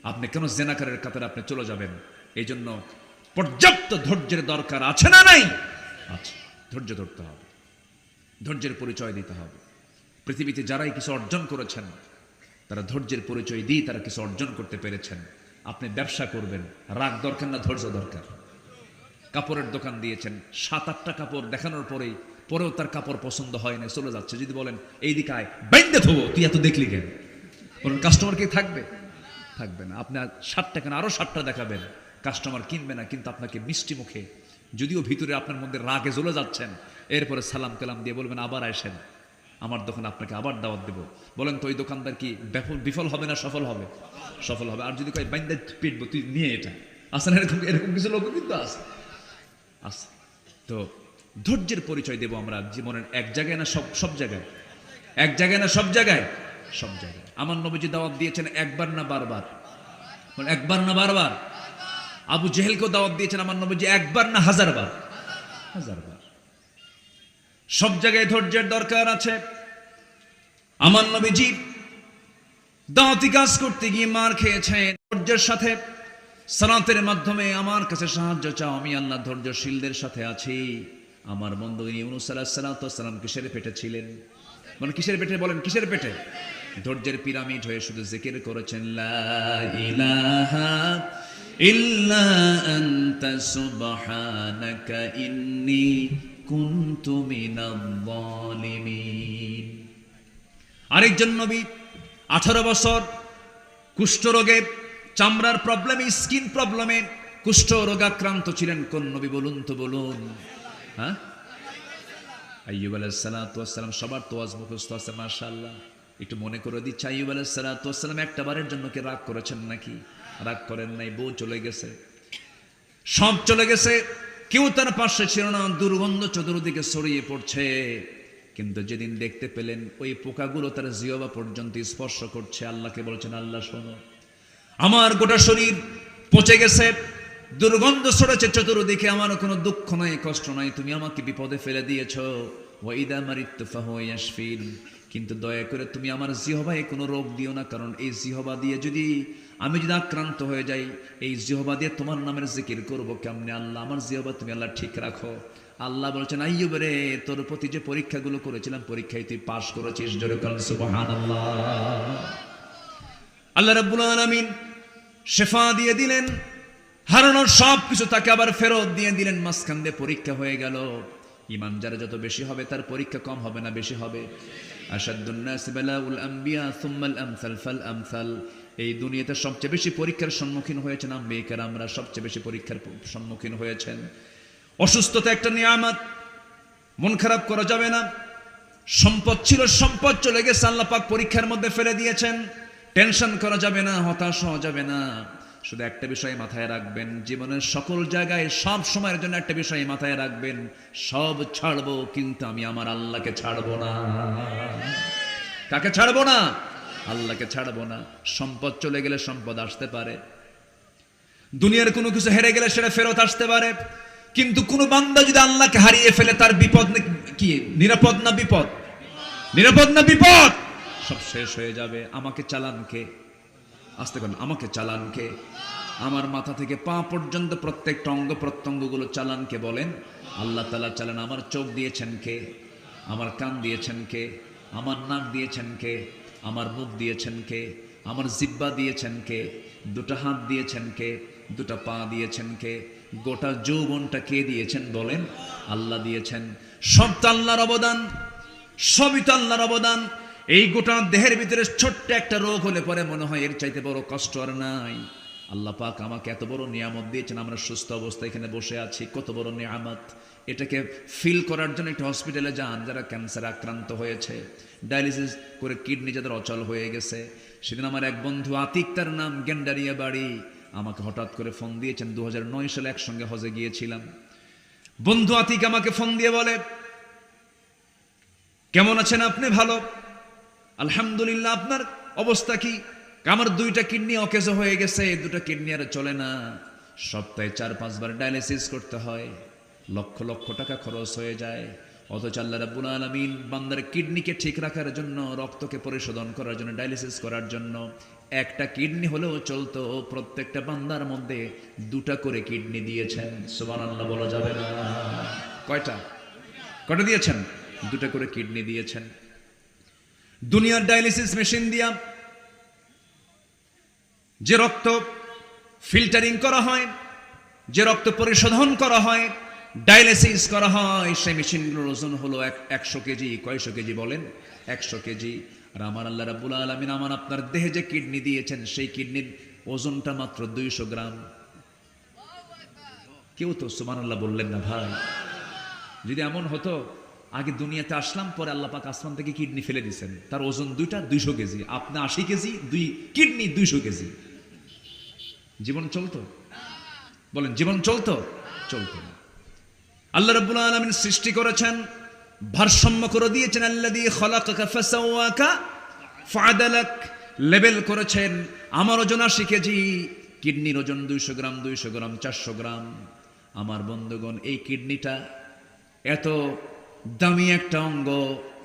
আপনি কেন জেনাকারের কাতারে আপনি চলে যাবেন? এই জন্য পর্যাপ্ত ধৈর্যের দরকার আছে না নাই? আছে। ধৈর্য ধরতে হবে, ধৈর্যের পরিচয় দিতে হবে। পৃথিবীতে যারাই কিছু অর্জন করেছেন, তারা ধৈর্যের পরিচয় দিয়ে তারা কিছু অর্জন করতে পেরেছেন। আপনি ব্যবসা করবেন, রাগ দরকার না ধৈর্য দরকার? কাপড়ের দোকান দিয়েছেন, 7-8টা কাপড় দেখানোর পরেও তার কাপড় পছন্দ হয় না, চলে যাচ্ছে। যদি বলেন এই দিকে আয়, বাইন্দে থবো, তুই এত দেখলি কেন? বলেন কাস্টমার কি থাকবে? থাকবে না। আপনি 7টা কেন, আরো 7টা দেখাবেন, কাস্টমার কিনবে না। কিন্তু আপনাকে মিষ্টি মুখে, যদিও ভিতরে আপনার মধ্যে রাগে জ্বলে যাচ্ছেন, এরপরে সালাম কালাম দিয়ে বলবেন আবার আসেন আমার দোকানে, আপনাকে আবার দাওয়াত দেব। বলেন তো ওই দোকানদার কি বিফল হবে না সফল হবে? সফল হবে। আর যদি কয় বাইন্দা পিটবো, তুই নিয়ে এটা, আসে না? এরকম কিছু লোক কিন্তু আছে। তো ধৈর্যের পরিচয় দেব আমরা জীবনের এক জায়গায় না সব জায়গায়, এক জায়গায় না সব জায়গায়, সব জায়গায়। আমার নবীজি দাওয়াত দিয়েছেন একবার না বারবার, একবার না বারবার। আবু জেহেলকেও দাওয়াত দিয়েছেন আমার নবীজি একবার না হাজারবার, হাজারবার। সব জায়গায় ধৈর্যের দরকার আছে। আমার নবীজি দাওয়াতি কাজ করতে গিয়ে মার খেয়েছেন, ধৈর্যের সাথে সালাতের মাধ্যমে আমার কাছে সাহায্য চাও, আমি আল্লাহ ধৈর্যশীলদের সাথে আছি। আমার বন্ধু ইউনূস আলাইহিস সালাম কিসের পেটে ছিলেন? মানে কিসের পেটে? বলেন কিসের পেটে? ধৈর্যের পিরামিড হয়ে শুধু জিকির করেছেন লা ইলাহা ইল্লা আনতা সুবহানাকা ইন্নী কুনতু মিনাল যালিমিন। আরেকজন নবী 18 বছর কুষ্ঠরোগে, চামড়ার প্রবলেমে, স্কিন প্রবলেমে কুষ্ঠ রোগাক্রান্ত ছিলেন। কোন নবী বলুন তো, বলুন? হ্যাঁ, আইয়ুব আলাইহিস সালাতু ওয়াস সালাম। সবার তোয়াজ মুখস্থ আছে মাশাআল্লাহ। একটু মনে করে দিচ্ছি, আইয়ুব আলাইহিস সালাতু ওয়াস সালাম একটা বারের জন্য কি রাগ করেছেন নাকি? রাগ করেন নাই। বউ চলে গেছে, সব চলে গেছে, কেউ তার পাশে ছিল না, দুর্গন্ধ চতুর্দিকে ছড়িয়ে পড়ছে। কিন্তু যেদিন দেখতে পেলেন ওই পোকাগুলো তার জিহ্বা পর্যন্ত স্পর্শ করছে, আল্লাহকে বলছেন, আল্লাহ শোনো, আমার গোটা শরীর পচে গেছে, দুর্গন্ধ ছড়েছে চতুর্দিকে, আমার কোনো দুঃখ নাই, কষ্ট নাই, তুমি আমাকে বিপদে ফেলে দিয়েছো। ওয়াইদা মারিতু ফাহুয়া ইয়াশফিন, কিন্তু দয়া করে তুমি আমার জিহ্বায় কোনো রোগ দিও না, কারণ এই জিহ্বা দিয়ে যদি আমি আক্রান্ত হয়ে যাই, এই জিহ্বা দিয়ে তোমার নামের জিকির করব কেমনে? আল্লাহ, আমার জিহ্বা তুমি আল্লাহ ঠিক রাখো। আল্লাহ বলছেন, আইয়ুব রে, তোর প্রতি যে পরীক্ষাগুলো করেছিলাম, পরীক্ষায় তুই পাশ করেছিস। জোরে বলেন সুবহানাল্লাহ। আল্লাহ রাব্বুল আলামিন শিফা দিয়ে দিলেন, হারানোর সব কিছু তাকে আবার ফেরত দিয়ে দিলেন। মাঝখান দিয়ে পরীক্ষা হয়ে গেল। ঈমান যারা যত বেশি হবে তার পরীক্ষা কম হবে না, বেশি হবে। আশাদ্দুন নাসি বালাউল আম্বিয়া সুম্মাল আমসাল ফাল আমসাল। এই দুনিয়াতে সবচেয়ে বেশি পরীক্ষার সম্মুখীন হয়েছেন আম্বিয়া কেরামরা, সবচেয়ে বেশি পরীক্ষার সম্মুখীন হয়েছেন। অসুস্থতা একটা নিয়ামত, মন খারাপ করা যাবে না। সম্পদ ছিল, সম্পদ চলে গেছে, আল্লাহ পাক পরীক্ষার মধ্যে ফেলে দিয়েছেন। টেনশন করা যাবে না, হতাশ হওয়া যাবে না। শুধু একটা বিষয় মাথায় রাখবেন, জীবনের সকল জায়গায় সব সময়ের জন্য একটা বিষয় মাথায় রাখবেন, সব ছাড়বো কিন্তু আমি আমার আল্লাহকে ছাড়বো না। কাকে ছাড়বো না? আল্লাহকে ছাড়বো না। সম্পদ চলে গেলে সম্পদ আসতে পারে, দুনিয়ার কোনো কিছু হেরে গেলে সেটা ফেরত আসতে পারে, কিন্তু কোন বান্দা যদি আল্লাহকে হারিয়ে ফেলে তার বিপদ কি? নিরাপদ না বিপদ? নিরাপদ না বিপদ? সব শেষ হয়ে যাবে। আমাকে চালান কে? আসতে করেন, আমাকে চালান কে? আমার মাথা থেকে পা পর্যন্ত প্রত্যেকটা অঙ্গ প্রত্যঙ্গগুলো চালান কে? বলেন আল্লাহ তাআলা চালান। আমার চোখ দিয়েছেন কে? আমার কান দিয়েছেন কে? আমার নাক দিয়েছেন কে? আমার মুখ দিয়েছেন কে? আমার জিহ্বা দিয়েছেন কে? দুটো হাত দিয়েছেন কে? দুটো পা দিয়েছেন কে? গোটা যৌবনটা কে দিয়েছেন? বলেন আল্লাহ দিয়েছেন। সব তো আল্লাহর অবদান, সবই তো আল্লাহর অবদান। এই গোটা দেহের ভিতরে ছোট্ট একটা রোগ হলে পরে মনে হয় এর চাইতে বড় কষ্ট আর নাই। আল্লাহ পাক আমাকে এত বড় নিয়ামত দিয়েছেন, আমরা সুস্থ অবস্থায় এখানে বসে আছি, কত বড় নিয়ামত। এটাকে ফিল করার জন্য একটু হসপিটালে যান, যারা ক্যান্সার আক্রান্ত হয়েছে, ডায়ালিসিস করে কিডনি যাদের অচল হয়ে গেছে। সেদিন আমার এক বন্ধু আতিক, তার নাম, গেন্ডারিয়া বাড়ি, আমাকে হঠাৎ করে ফোন দিয়েছেন। 2009 সালে একসঙ্গে হজে গিয়েছিলাম। বন্ধু আতিক আমাকে ফোন দিয়ে বলে, কেমন আছেন আপনি? ভালো আলহামদুলিল্লাহ। আপনার অবস্থা কি? আমার 2টা কিডনি অকেজো হয়ে গেছে, 2টা কিডনি আর চলে না, সপ্তাহে 4-5 বার ডায়ালিসিস করতে হয়, লক্ষ লক্ষ টাকা খরচ হয়ে যায়। অথচ আল্লাহ রাব্বুল আলামিন বান্দার কিডনিকে ঠিক রাখার জন্য, রক্তকে পরিশোধন করার জন্য, ডায়ালিসিস করার জন্য একটা কিডনি হলেও চলতো, প্রত্যেকটা বান্দার মধ্যে 2টা করে কিডনি দিয়েছেন। সুবহানাল্লাহ বলা যাবে না? কয়টা দিয়েছেন? 2টা করে কিডনি দিয়েছেন। দুনিয়ার ডায়ালিসিস মেশিন দিয়া যে রক্ত ফিল্টারিং করা হয়, যে রক্ত পরিশোধন করা হয়, ডায়ালিসিস করা হয়, সেই মেশিনগুলোর ওজন হলো 100 কেজি। কয়শো কেজি? বলেন 100 কেজি। আর আমার আল্লাহ রাব্বুল আলামিন আমার আপনার দেহে যে কিডনি দিয়েছেন, সেই কিডনির ওজনটা মাত্র 200 গ্রাম। কেউ তো সুবহানাল্লাহ বললেন না ভাই। যদি এমন হতো, আগে দুনিয়াতে আসলাম, পরে আল্লাহ পাক আসমান থেকে কিডনি ফেলে দিয়েছেন, তার ওজন 2টা 200 কেজি, আপনি 80 কেজি, 2 কিডনি 200 কেজি, জীবন চলতো? বলেন জীবন চলতো? চলতো না। আল্লাহ রাব্বুল আলামিন সৃষ্টি করেছেন, ভারসাম্য করে দিয়েছেন। আল্লাযী খালাকাকা ফাসাওয়াকা ফাআদালাক, লেভেল করেছেন। আমার ওজন 80 কেজি, কিডনির ওজন 200 গ্রাম, 200 গ্রাম, 400 গ্রাম। আমার বন্ধুগণ, এই কিডনিটা এত দামি একটা অঙ্গ,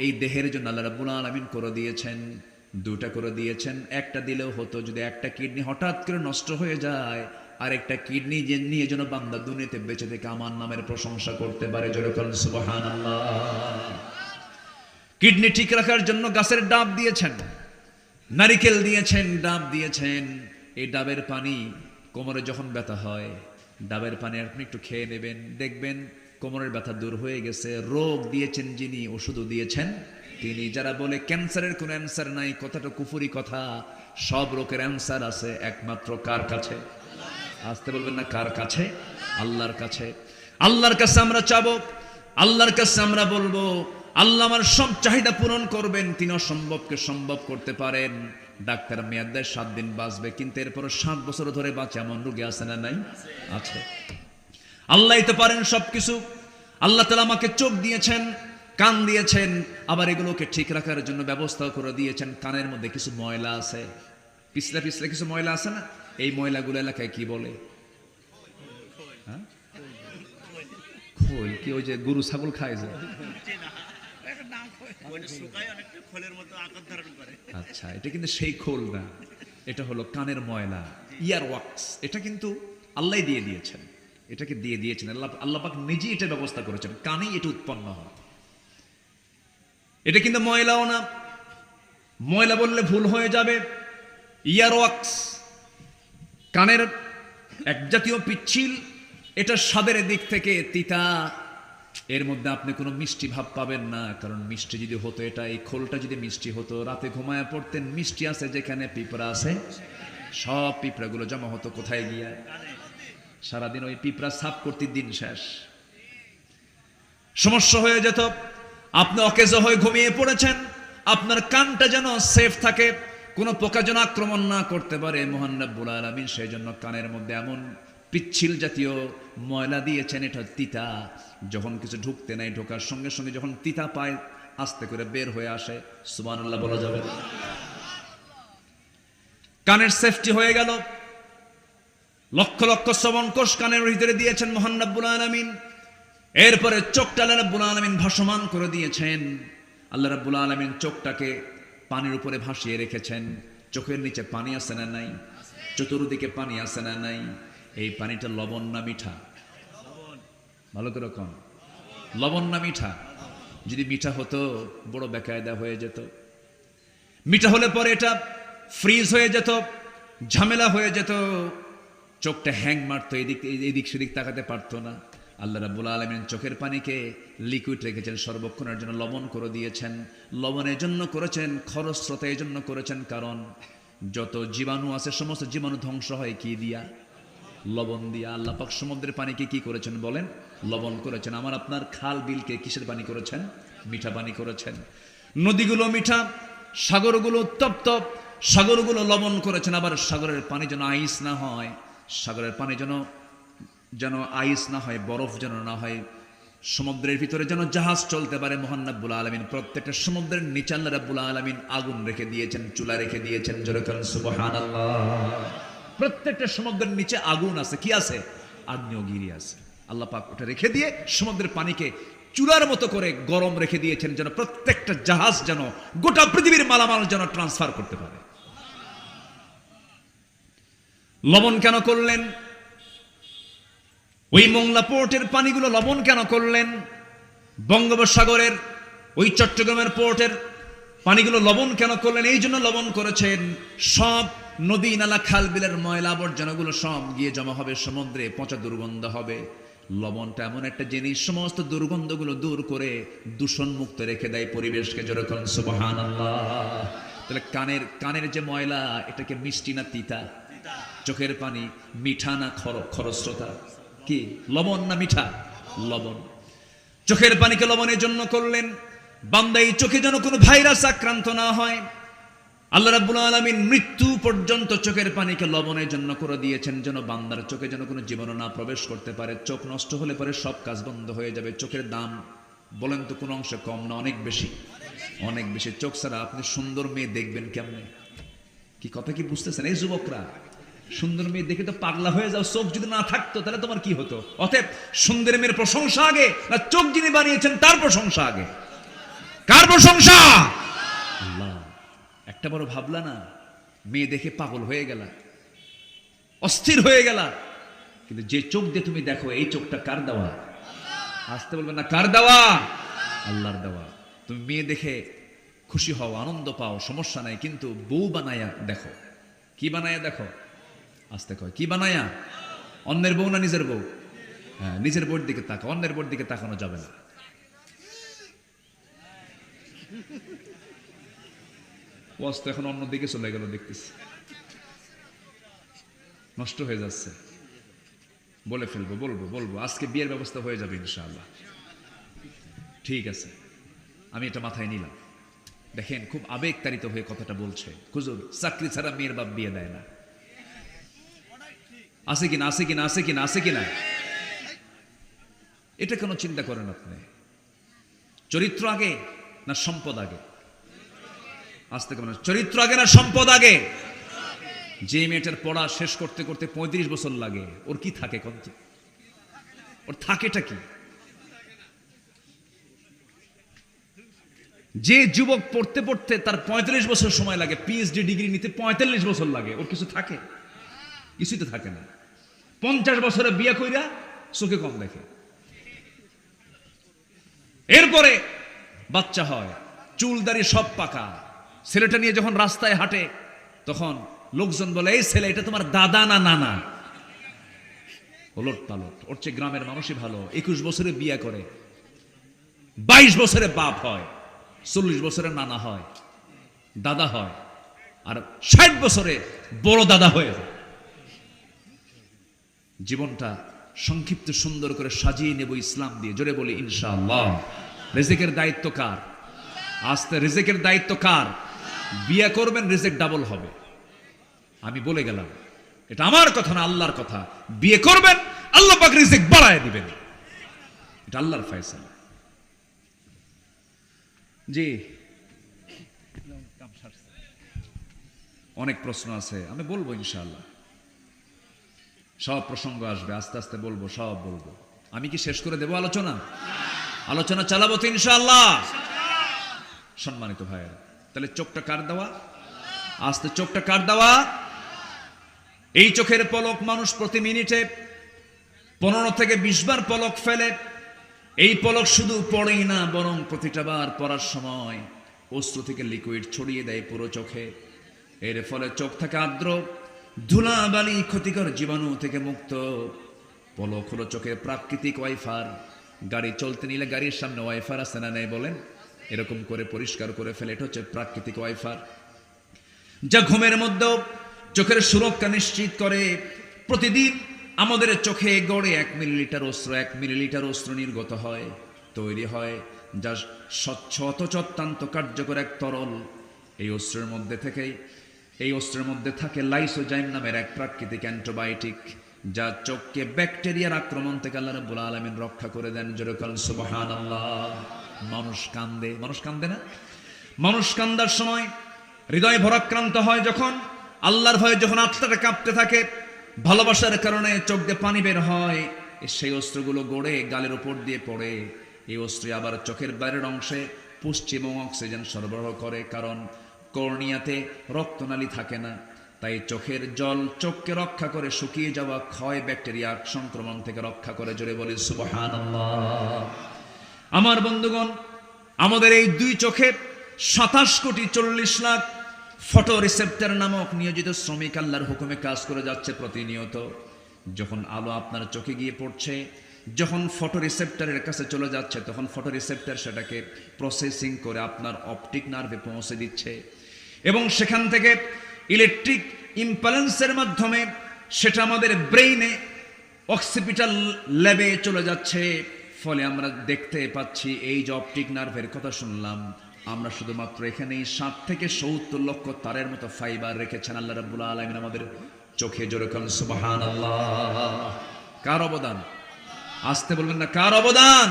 এই দেহের জন্য আল্লাহ রাব্বুল আলামিন করে দিয়েছেন, দুটা করে দিয়েছেন। একটা দিলেও হতো, যদি একটা কিডনি হঠাৎ করে নষ্ট হয়ে যায়, আর একটা কিডনি নিয়ে যেন বান্দা দুনিয়াতে বেঁচে থেকে আমার নামের প্রশংসা করতে পারে। জোরে বলেন সুবহানাল্লাহ। কিডনি ঠিক রাখার জন্য গাছের ডাব দিয়েছেন, নারিকেল দিয়েছেন, ডাব দিয়েছেন। এই ডাবের পানি কোমরে যখন ব্যথা হয়, ডাবের পানি আপনি একটু খেয়ে নেবেন, দেখবেন কোমরের ব্যথা দূর হয়ে গেছে। রোগ দিয়েছেন যিনি, ওষুধও দিয়েছেন তিনি। যারা বলে ক্যান্সারের কোনো অ্যান্সার নাই, কথাটা কুফুরি কথা। সব রোগের অ্যান্সার আছে একমাত্র কার কাছে? আসতে বলবেন না, কার কাছে? আল্লাহর কাছে। আল্লাহর কাছে আমরা চাবো, আল্লাহর কাছে আমরা বলবো, আল্লাহ আমার সব চাহিদা পূরণ করবেন। তিনি অসম্ভবকে সম্ভব করতে পারেন। ডাক্তার মেয়াদ দেয় 7 দিন বাঁচবে, কিন্তু এরপর 7 বছর ধরে বাঁচে এমন রোগী আছে না নাই? আছে। আল্লাহই তো পারেন সবকিছু। আল্লাহ তাআলা আমাকে চোখ দিয়েছেন, কান দিয়েছেন, আবার এগুলোকে ঠিক রাখার জন্য ব্যবস্থা করে দিয়েছেন। কানের মধ্যে কিছু ময়লা আছে, পিছলে পিছলে কিছু ময়লা আছে না? এই ময়লাগুলো এলাকায় কি বলে? হ্যাঁ, খোল। কি ওই যে গরু ছাগল খায় যে? আচ্ছা, এটা কিন্তু সেই খোল না, এটা হলো কানের ময়লা, ইয়ার ওয়াক্স। এটা কিন্তু আল্লাহ দিয়ে দিয়েছেন, এটাকে দিয়ে দিয়েছেন আল্লাহ পাক নিজেই এটা ব্যবস্থা করেছেন। কানেই এটা উৎপন্ন হয়। এটা কিন্তু ময়লাও না, ময়লা বললে ভুল হয়ে যাবে। ইয়ার ওয়াক্স কানের এক জাতীয় পিচ্ছিল। এটা স্বাদের দিক থেকে তিতা। এর মধ্যে আপনি কোনো মিষ্টি ভাব পাবেন না, কারণ মিষ্টি যদি হতো, এটা এই খোলটা যদি মিষ্টি হতো, রাতে ঘুমায় পড়তেন। মিষ্টি আছে যেখানে পিঁপড়া আছে, সব পিঁপড়াগুলো জমা হতো কোথায় গিয়া? সারাদিন ওই পিঁপড়া সাফ করতে দিন শেষ। সমস্যা হয়ে যেত। আপনি অকেজ হয়ে ঘুমিয়ে পড়েছেন, আপনার কানটা যেন সেফ থাকে, কোনো পোকা যেন আক্রমণ না করতে পারে মহান রব্বুল আলামিন সেই জন্য কানের মধ্যে এমন পিচ্ছিল জাতীয় ময়লা দিয়েছেন। এটা তিতা। যখন কিছু ঢুকতে নাই, ঢোকার সঙ্গে সঙ্গে যখন তিতা পায়, আস্তে করে বের হয়ে আসে। সুবহানাল্লাহ বলা যাবে। কানের সেফটি হয়ে গেল। লক্ষ লক্ষ শ্রবণ কোষ কানের ভিতরে দিয়েছেন মহান রব্বুল আলামিন। এরপরে চোখটা আল্লাহ রাব্বুল আলামিন ভাসমান করে দিয়েছেন। আল্লাহ রাব্বুল আলামিন চোখটাকে পানির উপরে ভাসিয়ে রেখেছেন। চোখের নিচে পানি আছে না নাই? চতুর্দিকে পানি আছে না নাই? এই পানিটা লবণ না মিঠা? ভালো করে কন, লবণ না মিঠা? যদি মিঠা হতো বড় বেকায়দা হয়ে যেত। মিঠা হলে পরে এটা ফ্রিজ হয়ে যেত, ঝামেলা হয়ে যেত, চোখটা হ্যাং মারতো, এদিক সেদিক তাকাতে পারতো না। আল্লাহ রাব্বুল আলামিন চোখের পানিকে লিকুইড রেখেছেন সর্বক্ষণের জন্য, লবণ করে দিয়েছেন। লবণের জন্য করেছেন, খরস্রোতা এই জন্য করেছেন, কারণ যত জীবাণু আছে সমস্ত জীবাণু ধ্বংস হয় কি দিয়া? লবণ দিয়া। আল্লাহ পাক সমুদ্রের পানিকে কি করেছেন বলেন? লবণ করেছেন। আমার আপনার খাল বিলকে কিসের পানি করেছেন? মিঠা পানি করেছেন। নদীগুলো মিঠা, সাগরগুলো উত্তপ্ত, সাগরগুলো লবণ করেছেন। আবার সাগরের পানি যেন আইস না হয়, সাগরের পানি যেন আইস না হয়, বরফ যেন না হয়। সমুদ্রের ভিতরে যেন জাহাজ চলতে পারে মহান রব্বুল আলামিন প্রত্যেকটা সমুদ্রের নিচে আল্লাহ রাব্বুল আলামিন আগুন রেখে দিয়েছেন, চুলা রেখে দিয়েছেন। জোরে বলেন সুবহানাল্লাহ। প্রত্যেকটা সমুদ্রের নিচে আগুন আছে। কি আছে? আগ্নেয়গিরি আছে। আল্লাহ পাক ওটা রেখে দিয়ে সমুদ্রের পানিকে চুলার মতো করে গরম রেখে দিয়েছেন, যেন প্রত্যেকটা জাহাজ যেন গোটা পৃথিবীর মালামাল যেন ট্রান্সফার করতে পারে। লবণ কেন করলেন? ওই মোংলা পোর্টের পানিগুলো লবণ কেন করলেন? বঙ্গোপসাগরের ওই চট্টগ্রামের পোর্টের পানিগুলো লবণ কেন করলেন? এই জন্য লবণ করেছেন, সব নদী নালা খাল বিলের ময়লা আবর্জনাগুলো সব গিয়ে জমা হবে সমুদ্রে, পচা দুর্গন্ধ হবে। লবণটা এমন একটা জিনিস সমস্ত দুর্গন্ধগুলো দূর করে দূষণ মুক্ত রেখে দেয় পরিবেশকে। যেরকম সুবহানাল্লাহ। তাহলে কানের যে ময়লা, এটাকে মিষ্টি না তিতা? চোখের পানি মিঠা না খরস্রোতা? কি লবণ না মিঠা? লবণ। চোখের পানিকে লবণের জন্য করলেন, বান্দা এই চোখে যেন কোনো ভাইরাস আক্রান্ত না হয়। আল্লাহ রাব্বুল আলামিন মৃত্যু পর্যন্ত চোখের পানিকে লবণের জন্য করে দিয়েছেন, যেন বান্দার চোখে যেন কোনো জীবাণু না প্রবেশ করতে পারে। চোখ নষ্ট হলে পরে সব কাজ বন্ধ হয়ে যাবে। চোখের দাম বলেন তো কোন অংশে কম না অনেক বেশি? অনেক বেশি। চোখ ছাড়া আপনি সুন্দর মেয়ে দেখবেন কেমনে? কি কথা কি বুঝতেছেন? এই যুবকরা, সুন্দর মেয়ে দেখে তো পাগলা হয়ে যাও। চোখ যদি না থাকতো তাহলে তোমার কি হতো? অতএব সুন্দর মেয়ের প্রশংসা আগে না চোখ যিনি বানিয়েছেন তার প্রশংসা আগে? কার প্রশংসা? আল্লাহ। একটা বড় ভাবলা না, মেয়ে দেখে পাগল হয়ে গেলা, অস্থির হয়ে গেলা, কিন্তু যে চোখ দিয়ে তুমি দেখো এই চোখটা কার দেওয়া? আসতে বলবেন না, কার দেওয়া? আল্লাহর দেওয়া। তুমি মেয়ে দেখে খুশি হও, আনন্দ পাও, সমস্যা নাই, কিন্তু বউ বানায়া দেখো। কি বানায়া দেখো? আসতে কয় কি বানায়া? অন্যের বউ না নিজের বউ? হ্যাঁ, নিজের বউর দিকে তাকা, অন্যের বউর দিকে তাকানো যাবে না। ওয়াজ তো এখন অন্যদিকে চলে গেল, দেখতেছি নষ্ট হয়ে যাচ্ছে। বলে ফেলবো, বলবো আজকে বিয়ের ব্যবস্থা হয়ে যাবে ইনশাআল্লাহ। ঠিক আছে, আমি এটা মাথায় নিলাম। দেখেন খুব আবেগতাড়িত হয়ে কথাটা বলছে। হুজুর, চাকরি ছাড়া মেয়ের বাপ বিয়ে দেয় না। আছে কিনা? আছে কিনা? আছে কিনা? আছে কিনা? এটা কেন চিন্তা করেন আপনি? চরিত্র আগে না সম্পদ আগে? আসতে কেমন? চরিত্র আগে না সম্পদ আগে? যে মেয়েটার পড়া শেষ করতে করতে 35 বছর লাগে, ওর কি থাকে? কত ওর থাকেটা কি? যে যুবক পড়তে পড়তে তার 35 বছর সময় লাগে, পিএইচডি ডিগ্রি নিতে 45 বছর লাগে, ওর কিছু থাকে? কিছুই তো থাকে না। 50 বছরে বিয়ে কইরা চোখে কম দেখে, এরপরে বাচ্চা হয়, চুল দাড়ি সব পাকা। ছেলেটা নিয়ে যখন রাস্তায় হাঁটে তখন লোকজন বলে, এই ছেলে এটা তোমার দাদা না নানা? ওলট পালট। ওর চেয়ে গ্রামের মানুষই ভালো। 21 বছরে বিয়ে করে, 22 বছরে বাপ হয়, 40 বছরে নানা হয়, দাদা হয়, আর 60 বছরে বড় দাদা হয়ে যায়। জীবনটা সংক্ষিপ্ত সুন্দর করে সাজিয়ে নেব ইসলাম দিয়ে। জোরে বলি ইনশাআল্লাহ। রিজিকের দায়িত্ব কার? আস্তে, রিজিকের দায়িত্ব কার? বিয়ে করবেন, রিজিক ডাবল হবে। আমি বলে গেলাম, এটা আমার কথা না, আল্লাহর কথা। বিয়ে করবেন, আল্লাহ পাক রিজিক বাড়ায় দিবেন, এটা আল্লাহর ফয়সালা। জি, অনেক প্রশ্ন আছে, আমি বলবো ইনশাআল্লাহ। সব প্রসঙ্গ আসবে, আস্তে আস্তে বলবো, সব বলবো। আমি কি শেষ করে দেব আলোচনা? আলোচনা চালাবো তো ইনশাআল্লাহ। সম্মানিত ভাইয়েরা, তাহলে চোখটা কার দেওয়া? আস্তে, চোখটা কার দেওয়া? এই চোখের পলক মানুষ প্রতি মিনিটে 15 থেকে 20 বার পলক ফেলে। এই পলক শুধু পড়েই না, বরং প্রতিটা বার পড়ার সময় অশ্রু থেকে লিকুইড ছড়িয়ে দেয় পুরো চোখে। এর ফলে চোখ থেকে আর্দ্র ধুলাবালি ক্ষতিকর জীবাণু থেকে মুক্ত। পলক হলো চোখের প্রাকৃতিক ওয়াইফার। গাড়ি চলতে নিলে গাড়ির সামনে ওয়াইফার আছে না নেই বলেন? এরকম করে পরিষ্কার করে ফেলে, এটা হচ্ছে প্রাকৃতিক ওয়াইফার, যা ঘুমের মধ্যেও চোখের সুরক্ষা নিশ্চিত করে। প্রতিদিন আমাদের চোখে গড়ে 1 মিলিলিটার অশ্রু, 1 মিলিলিটার অশ্রু নির্গত হয়, তৈরি হয়, যা স্বচ্ছ অথচ অত্যন্ত কার্যকর এক তরল। এই অস্ত্রের মধ্যে থাকে লাইসোজাইম নামের এক প্রাকৃতিক অ্যান্টিবায়োটিক, যা চোখকে ব্যাকটেরিয়ার আক্রমণ থেকে আল্লাহ রাব্বুল আলামিন রক্ষা করে দেন। জোরে বলেন সুবহানাল্লাহ। মানুষ কান্দে, মানুষ কান্দে না? মানুষ কান্দার সময় হৃদয় ভরাক্রান্ত হয়, যখন আল্লাহর ভয়ে, যখন আত্মাটা কাঁপতে থাকে, ভালোবাসার কারণে চোখ দিয়ে পানি বের হয়, সেই অস্ত্রগুলো গড়ে গালের উপর দিয়ে পড়ে। এই অস্ত্র আবার চোখের বাইরের অংশে পুষ্টি এবং অক্সিজেন সরবরাহ করে, কারণ কর্নিয়াতে রক্তনালী থাকে না। তাই চোখের জল চোখকে রক্ষা করে, শুকিয়ে যাওয়া ক্ষয় ব্যাকটেরিয়া সংক্রমণ থেকে রক্ষা করে। জোরে বলি সুবহানাল্লাহ। আমার বন্ধুগণ, আমাদের এই দুই চোখে 27,40,00,000 ফটো রিসেপ্টর নামক নিয়োজিত শ্রমিক আল্লাহর হুকুমে কাজ করে যাচ্ছে প্রতিনিয়ত। যখন আলো আপনার চোখে গিয়ে পড়ছে, যখন ফটো রিসেপ্টরের কাছে চলে যাচ্ছে, তখন ফটো রিসেপ্টর সেটাকে প্রসেসিং করে আপনার অপটিক নার্ভে পৌঁছে দিচ্ছে, এবং সেখান থেকে ইলেকট্রিক ইম্পালেন্সের মাধ্যমে সেটা আমাদের ব্রেইনে অক্সিপিটাল ল্যাবে চলে যাচ্ছে। ফলে আমরা দেখতে পাচ্ছি, এই যে অপটিক নার্ভের কথা শুনলাম, আমরা শুধুমাত্র এখানেই 60 থেকে 70 লক্ষ তারের মতো ফাইবার রেখেছেন আল্লাহ রাব্বুল আলামিন আমাদের চোখে। জোরে বলুন সুবহানাল্লাহ। কার অবদান? আসতে বলবেন না, কার অবদান?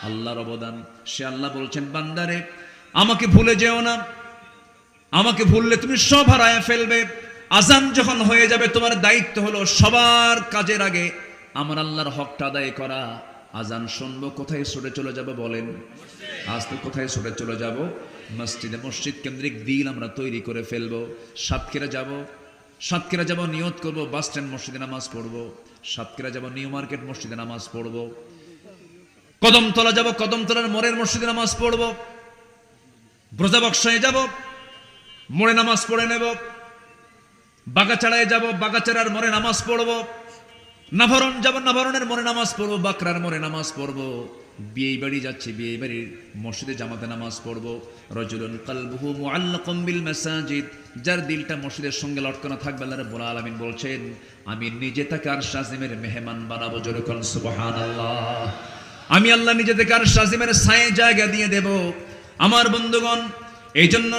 আল্লাহর অবদান। সে আল্লাহ বলছেন, বান্দারে আমাকে ভুলে যেও না, আমাকে ভুললে তুমি সব হারায় ফেলবে। আজান যখন হয়ে যাবে তোমার দায়িত্ব হলো সবার কাজের আগে আমার আল্লাহর হকটা আদায় করা। আজান শুনবো, কোথায় ছুটে চলে যাব বলেন? আজ তো কোথায় ছুটে চলে যাব? মসজিদে। মসজিদ কেন্দ্রিক দিল আমরা তৈরি করে ফেলবো। সাতক্ষীরা যাব নিয়ত করব, বাস স্ট্যান্ড মসজিদে নামাজ পড়বো। সাতক্ষীরা যাব নিউ মার্কেট মসজিদে নামাজ পড়বো। কদমতলা যাব, কদমতলার মোড়ের মসজিদে নামাজ পড়বো। ব্রজাবক্সায় যাব, মোড়ে নামাজ পড়ে নেব। বাগাচাড়ায় যাব, বাগাচাড়ার মোড়ে নামাজ পড়বো। নাভারণ যাব, নাভারণের মোড়ে নামাজ পড়বো। বাকরার মোড়ে নামাজ পড়বো। বিয়ে বাড়ি যাচ্ছি, বিয়ে বাড়ির মসজিদে জামাতে নামাজ পড়বো। রাজুলুন কলবুহু মুআল্লাকুম বিল মাসাজিদ, যার দিলটা মসজিদের সঙ্গে লটকানো থাকবে, আল্লাহ রাব্বুল আলামিন বলছেন আমি নিজে তাকে আরশ আজিমের মেহমান বানাবো। জোরে বলুন সুবহানাল্লাহ। আমি আল্লাহ নিজে থেকে আরশ আজিমের ছায়ে জায়গা দিয়ে দেব। আমার বন্ধুগণ, এই জন্য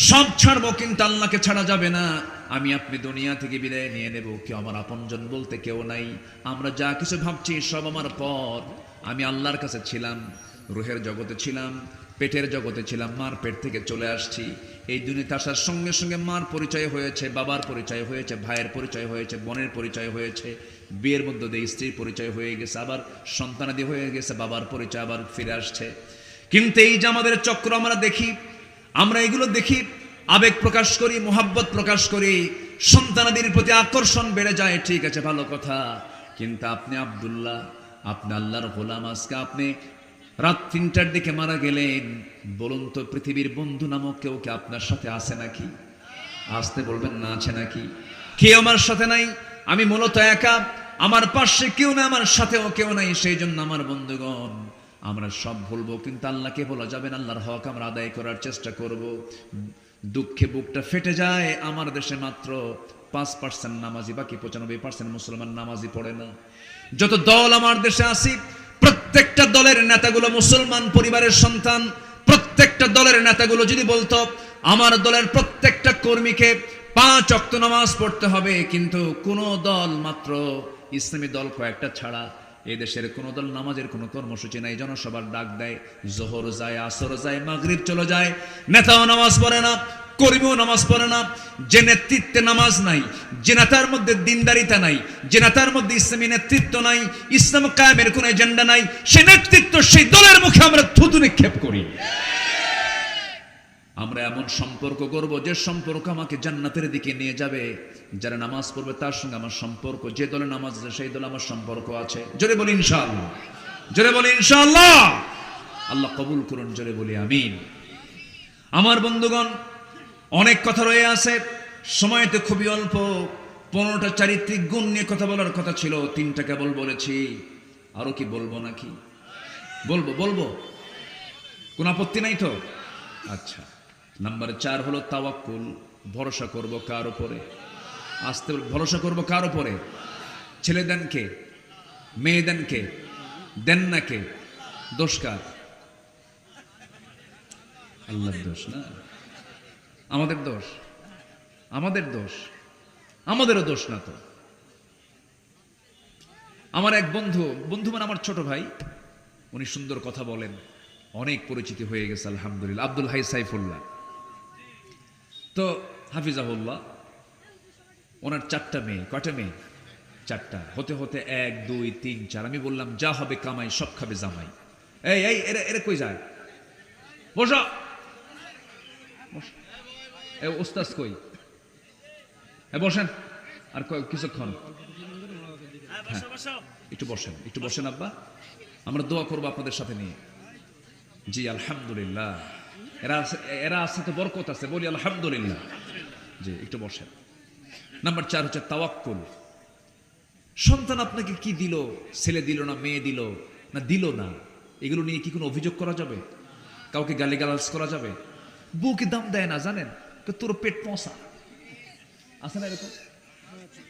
সব ছাড়বো, কিন্তু আল্লাহকে ছাড়া যাবে না। আমি আপনি দুনিয়া থেকে বিদায় নিয়ে নেব, কেউ আমার আপনজন বলতে কেউ নাই। আমরা যা কিছু ভাবছি সব আমার পর। আমি আল্লাহর কাছে ছিলাম, রুহের জগতে ছিলাম, পেটের জগতে ছিলাম, মার পেট থেকে চলে আসছি। এই দুনিয়াতে আসার সঙ্গে সঙ্গে মার পরিচয় হয়েছে, বাবার পরিচয় হয়েছে, ভাইয়ের পরিচয় হয়েছে, বোনের পরিচয় হয়েছে, বিয়ের মধ্যে দিয়ে স্ত্রীর পরিচয় হয়ে গেছে, আবার সন্তানাদি হয়ে গেছে, বাবার পরিচয় আবার ফিরে আসছে। কিন্তু এই যে আমাদের চক্র আমরা দেখি, আমরা এগুলো দেখি, আবেগ প্রকাশ করি, মোহাব্বত প্রকাশ করি, সন্তানাদির প্রতি আকর্ষণ বেড়ে যায়। ঠিক আছে, ভালো কথা, কিন্তু আপনি আব্দুল্লাহ, আপনি আল্লাহর গোলাম, আজকে আপনি রাত 3টার দিকে মারা গেলেন। বলুন তো পৃথিবীর বন্ধু নামক কেউ কি আপনার সাথে আছে নাকি? আসতে বলবেন না, আছে নাকি? কেউ আমার সাথে নাই, আমি মূলত একা, আমার পাশে কেউ না, আমার সাথেও কেউ নাই। সেই জন্য আমার বন্ধুগণ, আমরা সব ভুলবো, কিন্তু আল্লাহকে বলা যাবে না। আল্লাহর হক আমরা আদায় করার চেষ্টা করব। দুঃখে বুকটা ফেটে যায়, আমার দেশে মাত্র 5% নামাজি, বাকি 95% মুসলমান নামাজি পড়ে না। যত দল আমার দেশে আসি, প্রত্যেকটা দলের নেতাগুলো মুসলমান পরিবারের সন্তান। প্রত্যেকটা দলের নেতাগুলো যদি বলতো আমার দলের প্রত্যেকটা কর্মীকে 5 ওয়াক্ত নামাজ পড়তে হবে, কিন্তু কোন দল, মাত্র ইসলামী দল কয়েকটা ছাড়া, এদেশের কোন দল নামাজের কোনো কর্মসূচি নাই। জনসভার ডাক দেয়, জোহর যায়, আসর যায়, মাগরিব চলে যায়, নেতাও নামাজ পড়ে না, কর্মীও নামাজ পড়ে না। যে নেতৃত্বে নামাজ নাই, যে নেতার মধ্যে দিনদারিতা নাই, যে নেতার মধ্যে ইসলামী নেতৃত্ব নাই, ইসলাম কায়েমের কোনো এজেন্ডা নাই, সে নেতৃত্ব, সেই দলের মুখে আমরা থুতু নিক্ষেপ করি। আমরা এমন সম্পর্ক করব যে সম্পর্ক আমাকে জান্নাতের দিকে নিয়ে যাবে। যারা নামাজ পড়বে তার সঙ্গে আমার সম্পর্ক, যে দলে নামাজ আছে সেই দলে আমার সম্পর্ক আছে। জোরে বলি ইনশাআল্লাহ, জোরে বলি ইনশাআল্লাহ। আল্লাহ কবুল করুন, জোরে বলি আমিন। আমার বন্ধুগণ, অনেক কথা রয়ে আছে, সময় তো খুবই অল্প। 15টা চারিত্রিক গুণ নিয়ে কথা বলার কথা ছিল, 3টা কেবল বলেছি। আরো কি বলবো নাকি? বলবো, কোন আপত্তি নাই তো? আচ্ছা, নাম্বার 4 হলো তাওয়াক্কুল। ভরসা করব কার উপরে? আস্তে ভরসা করব কার উপরে? ছেলে দেন কে? মেয়ে দেন কে? দেন না কে? দোষ কার? আল্লাহর দোষ না, আমাদের দোষ? আমাদের দোষ? আমাদেরও দোষ না তো। আমার এক বন্ধু মানে আমার ছোট ভাই, উনি সুন্দর কথা বলেন, অনেক পরিচিতি হয়ে গেছে আলহামদুলিল্লাহ, আব্দুল হাই সাইফুল্লাহ। তো হাফিজাহুল্লাহ, ওনার 4টা মেয়ে। কয়টা মেয়ে? 4টা। হতে হতে 1, 2, 3, 4। আমি বললাম যা হবে কামাই, সব খাবে জামাই। এই এরা কই যায়? বসো। ওস্তাদ কই? বসেন আর কিছুক্ষণ। একটু বসেন আব্বা, আমরা দোয়া করবো আপনাদের সাথে নিয়ে। জি আলহামদুলিল্লাহ, এরা আছে তো বরকত আছে, বলি আলহামদুলিল্লাহ। জি একটু বসেন। নাম্বার 4 হচ্ছে তাওয়াক্কুল। সন্তান আপনাকে কি দিল? ছেলে দিল না মেয়ে দিল না দিল না, এগুলো নিয়ে কি কোনো অভিযোগ করা যাবে? কাউকে গালিগালাজ করা যাবে? বউকে দাম দেয় না, জানেন? তোর পেট পচা আছে না এরকম?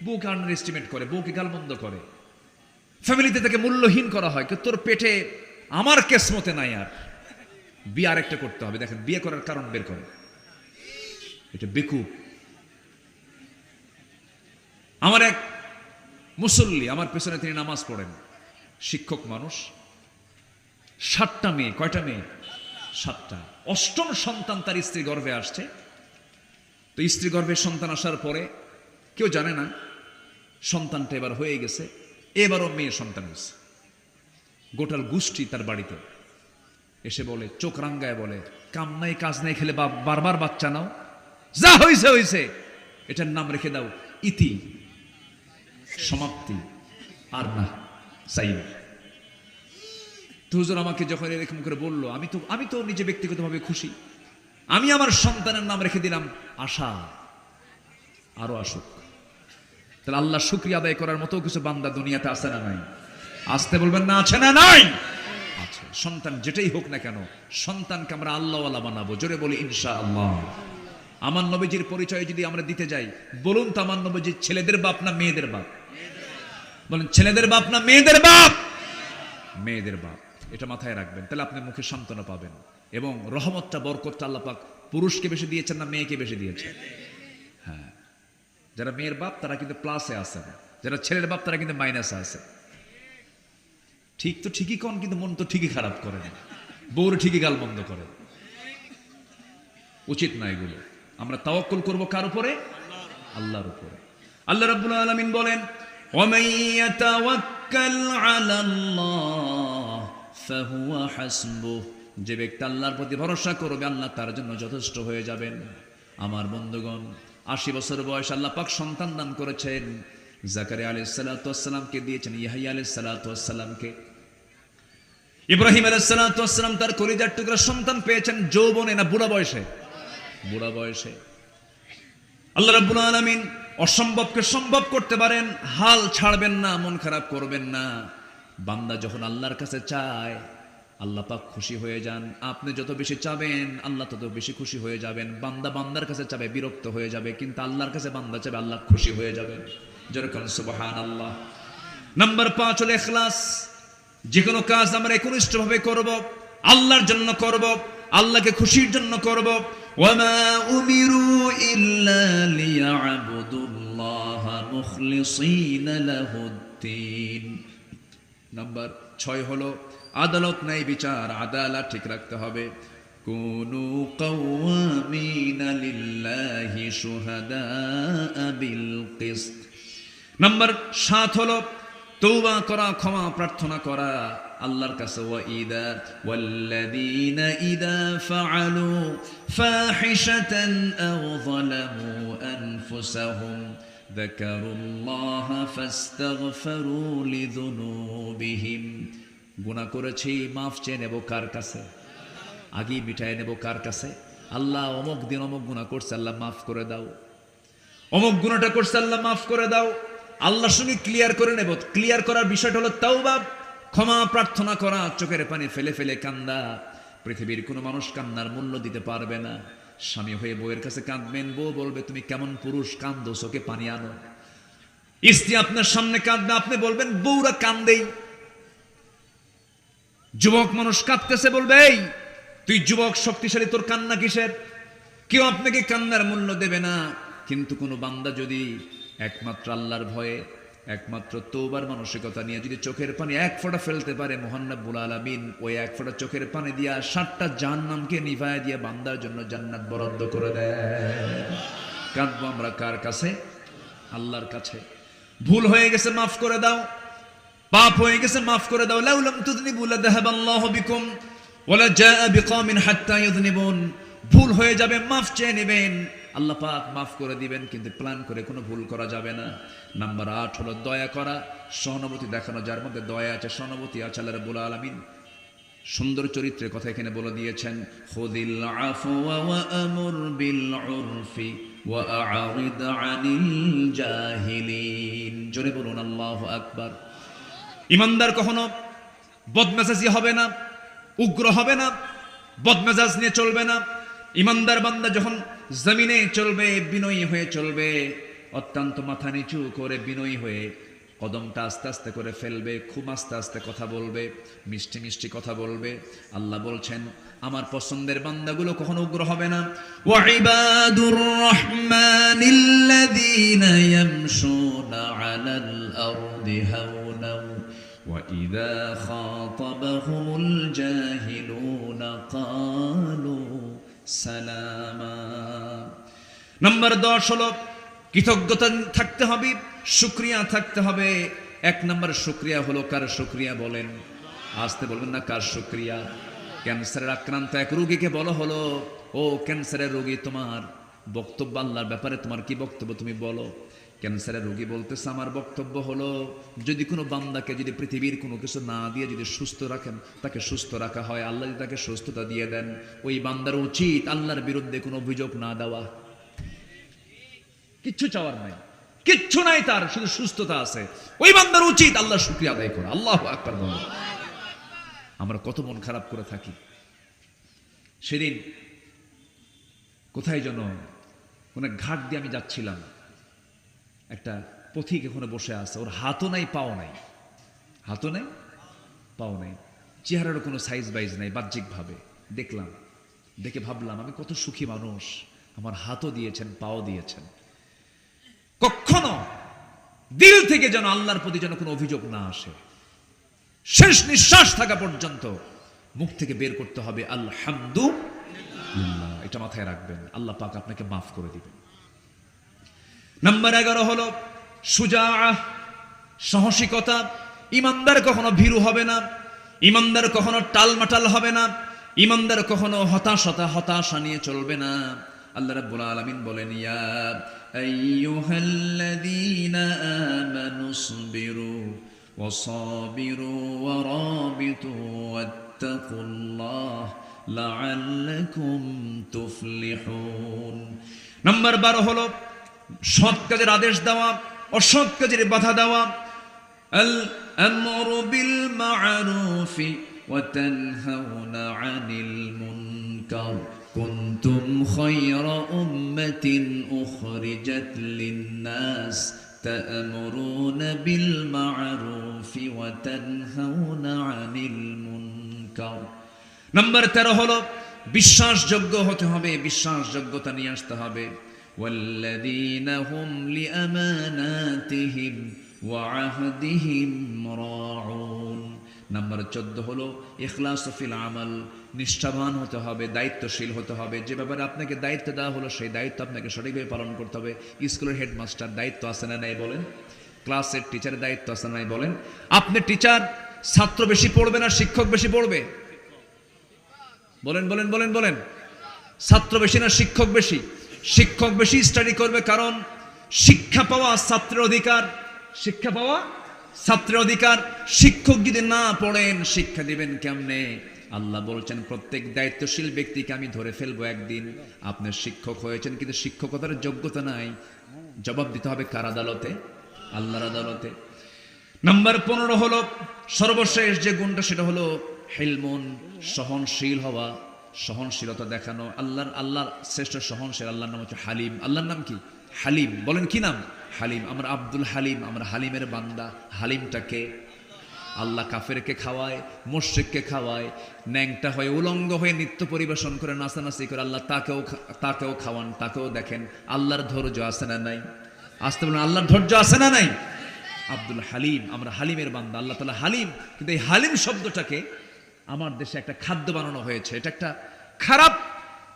বউকে আন্ডার এস্টিমেট করে, বউকে গালমন্দ করে, ফ্যামিলিতে তাকে মূল্যহীন করা হয়। তোর পেটে আমার কেসমতে নাই। আর বিয়ে আরেকটা করতে হবে। দেখেন বিয়ে করার কারণ বের করে, এটা বেকুব। আমার এক মুসল্লি, আমার পেছনে তিনি নামাজ পড়েন, শিক্ষক মানুষ, 7টা মেয়ে। কয়টা মেয়ে? 7টা। 8ম সন্তান তার স্ত্রী গর্ভে আসছে। তো স্ত্রী গর্ভে সন্তান আসার পরে কেউ জানে না সন্তানটা এবার হয়ে গেছে, এবারও মেয়ে সন্তান হয়েছে। গোটাল গোষ্ঠী তার বাড়িতে এসে বলে, চোখ রাঙ্গায় বলে, কাম নাই কাজ নাই খেলে বারবার বাচ্চা নাও, যা হয়েছে হয়েছে, এটার নাম রেখে দাও ইতি, সমাপ্তি, আর না চাই না। তো হুজুর আমাকে যখন এরকম করে বললো, আমি তো নিজে ব্যক্তিগতভাবে খুশি। আমি আমার সন্তানের নাম রেখে দিলাম আশা, আরো আসুক। তাহলে আল্লাহ শুকরিয়া আদায় করার মতো কিছু বান্দা দুনিয়াতে আছে না নাই? আসতে বলবেন না, আছে না নাই? আছে। সন্তান যেটাই হোক না কেন, সন্তানকে আমরা আল্লাহওয়ালা বানাবো। জোরে বলি ইনশাআল্লাহ। আমার নবীজির পরিচয় যদি আমরা দিতে যাই, বলুন তো আমার নবীজি ছেলেদের বাপ না মেয়েদের বাপ? বলেন ছেলেদের বাপ না মেয়েদের বাপ? মেয়েদের বাপ। এটা মাথায় রাখবেন, তাহলে আপনি মুখে সান্ত্বনা পাবেন। এবং রহমতটা, বরকতটা আল্লাহ পাক পুরুষকে বেশি দিয়েছেন না মেয়েকে বেশি দিয়েছেন? হ্যাঁ, যারা মেয়ের বাপ তারা কিন্তু প্লাসে আছে, যারা ছেলের বাপ তারা কিন্তু মাইনাসে আছে। ঠিক তো ঠিকই কন, কিন্তু মন তো ঠিকই খারাপ করেন, বউর ঠিকই গাল বন্ধ করে। উচিত না এগুলো। আমরা তাওয়াক্কুল করব কার উপরে? আল্লাহর উপরে। আল্লাহ রাব্বুল আলামিন বলেন, ওয়ামান ইয়াতাওয়াক্কাল আলাল্লাহ ফাহুয়া হাসবুহ। যে ব্যক্তি আল্লাহর প্রতি ভরসা করবে, আল্লাহ তার জন্য যথেষ্ট হয়ে যাবেন। আমার বন্ধুগণ, 80 বছর বয়স আল্লাহ পাক সন্তান দান করেছেন। জাকারিয়া আলাইহিস সালাতু ওয়াস সালামকে দিয়েছেন, ইয়াহইয়া আলাইহিস সালাতু ওয়াস সালামকে। ইব্রাহিম আলাইহিস সালাতু ওয়াস সালাম তার কলিজার টুকরা সন্তান পেয়েছেন যৌবনে না বুড়া বয়সে? বুড়া বয়সে। আল্লাহ রাব্বুল আলামিন অসম্ভবকে সম্ভব করতে পারেন। হাল ছাড়বেন না, মন খারাপ করবেন না। বান্দা যখন আল্লাহর কাছে চায়, আল্লাহ পাক খুশি হয়ে যান। আপনি যত বেশি চাবেন, আল্লাহ তত বেশি খুশি হয়ে যাবেন। বান্দা বান্দার কাছে চাবে, বিরক্ত হয়ে যাবে, কিন্তু আল্লাহর কাছে বান্দা চাবে, আল্লাহ খুশি হয়ে যাবেন। যেরকম সুবহানাল্লাহ। নাম্বার 5 হলো ইখলাস। যে কোনো কাজ আমরা একনিষ্ঠভাবে করব, আল্লাহর জন্য করব, আল্লাহকে খুশির জন্য করব। ওয়ামা উমিরু ইল্লা লিয়াবুদুল্লাহা মুখলিসিনা লাহুদ্দিন। নাম্বার 6 হলো আদালত, ন্যায় বিচার, আদালত ঠিক রাখতে হবে। কুনু কাওয়ামিনা লিল্লাহি শুহাদাআ বিল কিসত। নাম্বার 7 হলো তওবা করা, ক্ষমা প্রার্থনা করা আল্লাহর কাছে। ওয়াল্লাযীনা ইযা ফাআলু ফাহিশাতান আও যালামু আনফুসাহুম যাকারুল্লাহা ফাস্তাগফিরু লিযুনুবিহিম। গুনাহ করেছি, মাফ চেয়ে নেব কার কাছে? আগেই মিটায় নেব কার কাছে? আল্লাহ অমুক দিন অমুক গুনাহ করছে, আল্লাহ মাফ করে দাও। অমুক গুনাহটা করছে, আল্লাহ মাফ করে দাও। আল্লাহর সঙ্গে ক্লিয়ার করে নেব। ক্লিয়ার করার বিষয়টা হলো তাওবা, ক্ষমা প্রার্থনা করা, চোখের পানি ফেলে ফেলে কান্দা। পৃথিবীর কোনো মানুষ কান্নার মূল্য দিতে পারবে না। স্বামী হয়ে বউয়ের কাছে কাঁদবেন, বউ বলবে তুমি কেমন পুরুষ, কান্দো, চোখে পানি আনো। স্ত্রী আপনার সামনে কাঁদবে, আপনি বলবেন বউরা কান্দেই। যুবক মানুষ কাঁদতেছে, বলবে এই তুই যুবক, শক্তিশালী, তোর কান্না কিসের? কেউ আপনাকে কান্নার মূল্য দেবে না। কিন্তু কোনো বান্দা যদি একমাত্র আল্লাহর ভয়ে, একমাত্র তওবার মানসিকতা নিয়ে যদি চোখের পানি এক ফোঁটা ফেলতে পারে, মহান রব্বুল আলামিন ওই এক ফোঁটা চোখের পানি দিয়া 7টা জাহান্নামকে নিভায় দিয়ে বান্দার জন্য জান্নাত বরাদ্দ করে দেয়। কাঁদবো আমরা কার কাছে? আল্লাহর কাছে। ভুল হয়ে গেছে, মাফ করে দাও। পাপ হয়ে গেছে, মাফ করে দাও। লাউলাম তুযনিবু লাযাহাবাল্লাহু বিকুম ওয়ালা জাআ বিকওমিন হাত্তা ইউযনিবুন। ভুল হয়ে যাবে, মাফ চেয়ে নেবেন, আল্লাহ পাক মাফ করে দিবেন, কিন্তু প্ল্যান করে কোনো ভুল করা যাবে না। নাম্বার 8 হলো দয়া করা, সহানুভূতি দেখানো। যার মধ্যে দয়া আছে, সহানুভূতি আছে, আল্লাহ রাব্বুল আলামিন সুন্দর চরিত্রের কথা এখানে বলে দিয়েছেন। খুযিল আফওয়া ওয়া আমুর বিল উরফি ওয়া আ'রিদ আনিল জাহিলিন। জোরে বলুন আল্লাহু আকবার। ইমানদার কখনো বদমেজাজি হবে না, উগ্র হবে না, বদমেজাজ নিয়ে চলবে না। ইমানদার বান্দা যখন জমিনে চলবে, বিনয়ী হয়ে চলবে, অত্যন্ত মাথা নিচু করে বিনয়ী হয়ে কদমটা আস্তে আস্তে করে ফেলবে, খুব আস্তে আস্তে কথা বলবে, মিষ্টি মিষ্টি কথা বলবে। আল্লাহ বলছেন আমার পছন্দের বান্দাগুলো কখনো উগ্র হবে না। ওয়া ইবাদুর রাহমানিল্লাযীনা ইয়ামশুনা আলাল আরদি হাওনা ওয়া ইযা খাতাবাহুমুল জাহিলুনা ক্বালু সালামা। নাম্বার 10 হলো কৃতজ্ঞতা থাকতে হবে, শুকরিয়া থাকতে হবে। 1 নম্বর শুকরিয়া হলো, কার শুকরিয়া বলেন? আসতে বলবেন না, কার শুকরিয়া? ক্যান্সারের আক্রান্ত এক রোগীকে বলা হলো, ও ক্যান্সারের রোগী, তোমার বক্তব্য আল্লাহর ব্যাপারে তোমার কি বক্তব্য তুমি বলো। ক্যান্সারের রোগী বলতেছে, আমার বক্তব্য হলো যদি কোনো বান্দাকে যদি পৃথিবীর কোনো কিছু না দিয়ে যদি সুস্থ রাখেন, তাকে সুস্থ রাখা হয়, আল্লাহ যদি তাকে সুস্থতা দিয়ে দেন, ওই বান্দার উচিত আল্লাহর বিরুদ্ধে কোনো অভিযোগ না দেওয়া। কিচ্ছু চাওয়ার নাই, কিচ্ছু নাই তার, শুধু সুস্থতা আছে, ওই বান্দার উচিত আল্লাহর শুকরিয়া আদায় করা। আল্লাহু আকবার বলো। আমরা কত মন খারাপ করে থাকি। সেদিন কোথায় যেন কোন ঘাট দিয়ে আমি যাচ্ছিলাম, একটা পথিক এখানে বসে আছে, ওর হাতও নাই পাও নাই, হাতও নাই পাও নাই, চেহারারও কোনো সাইজ বাইজ নাই, বাহ্যিকভাবে দেখলাম, দেখে ভাবলাম আমি কত সুখী মানুষ, আমার হাতও দিয়েছেন পাও দিয়েছেন। কখনো দিল থেকে যেন আল্লাহর প্রতি যেন কোনো অভিযোগ না আসে, শেষ নিঃশ্বাস থাকা পর্যন্ত মুখ থেকে বের করতে হবে আলহামদুলিল্লাহ। এটা মাথায় রাখবেন, আল্লাহ পাক আপনাকে মাফ করে দিবেন। নাম্বার 11 হলো সুজাআহ, সাহসিকতা। ইমানদার কখনো ভীরু হবে না, ইমানদার কখনো টালমাটাল হবে না, ইমানদার কখনো হতাশা নিয়ে চলবে না। আল্লাহ রাব্বুল আলামিন বলেন, ইয়া আইয়ুহাল্লাযীনা আমানুসবিরু ওয়াসাবিরু ওয়ারাবিতু ওয়াত্তাকুল্লাহ লাআল্লাকুম তুফলিহুন। নাম্বার 12 হলো সৎ কাজের আদেশ দেওয়া, অসৎ কাজের বাধা দেওয়া। আল আমরু বিল মা'রুফি ওয়া তানহাউনা আনিল মুনকার কুনতুম খায়রা উম্মাতিন উখরিজাত লিন-নাস তা'মুরুনা বিল মা'রুফি ওয়া তানহাউনা আনিল মুনকার। নাম্বার 13 হলো বিশ্বাসযোগ্য হতে হবে, বিশ্বাসযোগ্যতা নিয়ে আসতে হবে। والذين هم لأماناتهم وعهدهم راعون। নাম্বার 14 হলো ইখলাস ফিল আমাল, নিষ্ঠাবান হতে হবে, দায়িত্বশীল হতে হবে। যে ব্যাপারে আপনাকে দায়িত্ব দেওয়া হলো সেই দায়িত্ব আপনাকে সঠিকভাবে পালন করতে হবে। স্কুলের হেডমাস্টার দায়িত্ব আছে না নাই বলেন? ক্লাসের টিচারের দায়িত্ব আছে না নাই বলেন? আপনি টিচার, ছাত্র বেশি পড়বে না শিক্ষক বেশি পড়বে? বলেন বলেন বলেন বলেন। ছাত্র বেশি না শিক্ষক বেশি? শিক্ষক বেশি স্টাডি করবে, কারণ শিক্ষা পাওয়া ছাত্রের অধিকার, শিক্ষা পাওয়া ছাত্রের অধিকার। শিক্ষক যদি না পড়েন শিক্ষা দিবেন কেমনে? আল্লাহ বলছেন প্রত্যেক দায়িত্বশীল ব্যক্তিকে আমি ধরে ফেলবো একদিন। আপনি শিক্ষক হয়েছেন কিন্তু শিক্ষকতার যোগ্যতা নাই, জবাব দিতে হবে কার আদালতে? আল্লাহর আদালতে। নাম্বার 15 হলো সর্বশেষ যে গুণটা, সেটা হলো হিলমুন, সহনশীল হওয়া, সহনশীলতা দেখানো। আল্লাহর শ্রেষ্ঠ সহনশীল আল্লাহর নাম হচ্ছে হালিম। আল্লাহর নাম কি? হালিম। বলেন কি নাম? হালিম। আমরা আব্দুল হালিম, আমরা হালিমের বান্দা। হালিমটাকে আল্লাহ কাফেরকে খাওয়ায়, মুশরিককে খাওয়ায়, ন্যাংটা হয়ে উলঙ্গ হয়ে নৃত্য পরিবেশন করে নাচানাচি করে আল্লাহ তাকেও খাওয়ান, তাকেও দেখেন। আল্লাহর ধৈর্য আছে না নাই? আসতে বলুন, আল্লাহর ধৈর্য আছে না নাই? আব্দুল হালিম, আমরা হালিমের বান্দা। আল্লাহ তাআলা হালিম। কিন্তু এই হালিম শব্দটাকে আমার দেশে একটা খাদ্য বানানো হয়েছে। এটা একটা খারাপ,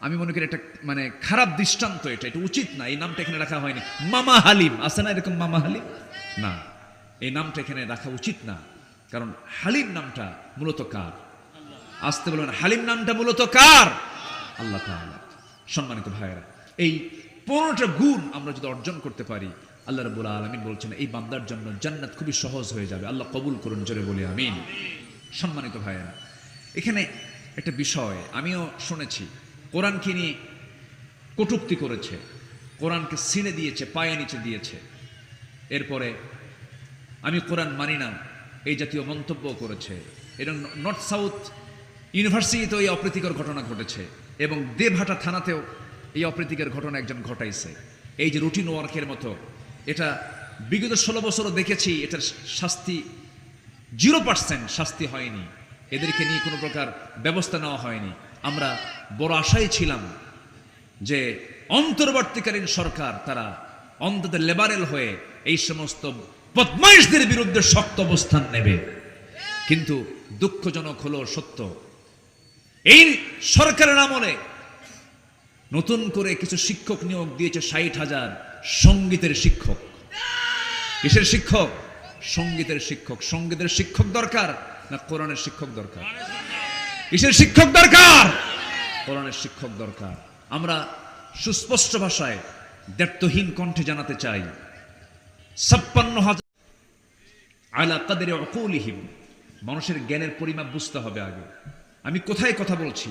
আমি মনে করি একটা মানে খারাপ দৃষ্টান্ত। এটা উচিত না, এই নামটা এখানে রাখা হয়নি। মামা হালিম আছে না এরকম? মামা হালিম না, এই নামটা এখানে রাখা উচিত না। কারণ হালিম নামটা মূলত কার? আসতে বলুন, হালিম নামটা মূলত কার? আল্লাহ তাআলা। সম্মানিত ভাইয়েরা, এই 15টা গুণ আমরা যদি অর্জন করতে পারি, আল্লাহ রাব্বুল আলামিন বলছেন এই বান্দার জন্য জান্নাত খুবই সহজ হয়ে যাবে। আল্লাহ কবুল করুন, জোরে বলি আমিন। সম্মানিত ভাইয়েরা, এখানে একটা বিষয় আমিও শুনেছি, কোরআনকে নিয়ে কটূক্তি করেছে, কোরআনকে ছিঁড়ে দিয়েছে, পায়ে নিচে দিয়েছে। এরপরে আমি কোরআন মানি না এই জাতীয় মন্তব্য করেছে। এবং নর্থ সাউথ ইউনিভার্সিটিতেও এই অপ্রীতিকর ঘটনা ঘটেছে, এবং দেবহাটা থানাতেও এই অপ্রীতিকর ঘটনা একজন ঘটাইছে। এই যে রুটিন ওয়ার্কের মতো, এটা বিগত 16 বছরও দেখেছি এটার শাস্তি 0% শাস্তি হয়নি, এদেরকে নিয়ে কোনো প্রকার ব্যবস্থা নেওয়া হয়নি। আমরা বড় আশায় ছিলাম যে অন্তর্বর্তীকালীন সরকার তারা অন্তত লেবারেল হয়ে এই সমস্ত বদমাইশদের বিরুদ্ধে শক্ত অবস্থান নেবে, কিন্তু দুঃখজনক হলো সত্য, এই সরকারের আমলে নতুন করে কিছু শিক্ষক নিয়োগ দিয়েছে 60,000 সঙ্গীতের শিক্ষক। কিসের শিক্ষক? সঙ্গীতের শিক্ষক। সঙ্গীতের শিক্ষক দরকার না কোরআনের শিক্ষক দরকার? কিসের শিক্ষক দরকার? কোরআনের শিক্ষক দরকার। আমরা সুস্পষ্ট ভাষায় দ্ব্যর্থহীন কণ্ঠে জানাতে চাই, 56,000 আলা কাদরি উকুলিহিম, মানুষের জ্ঞানের পরিমাপ বুঝতে হবে আগে। আমি কোথায় কথা বলছি,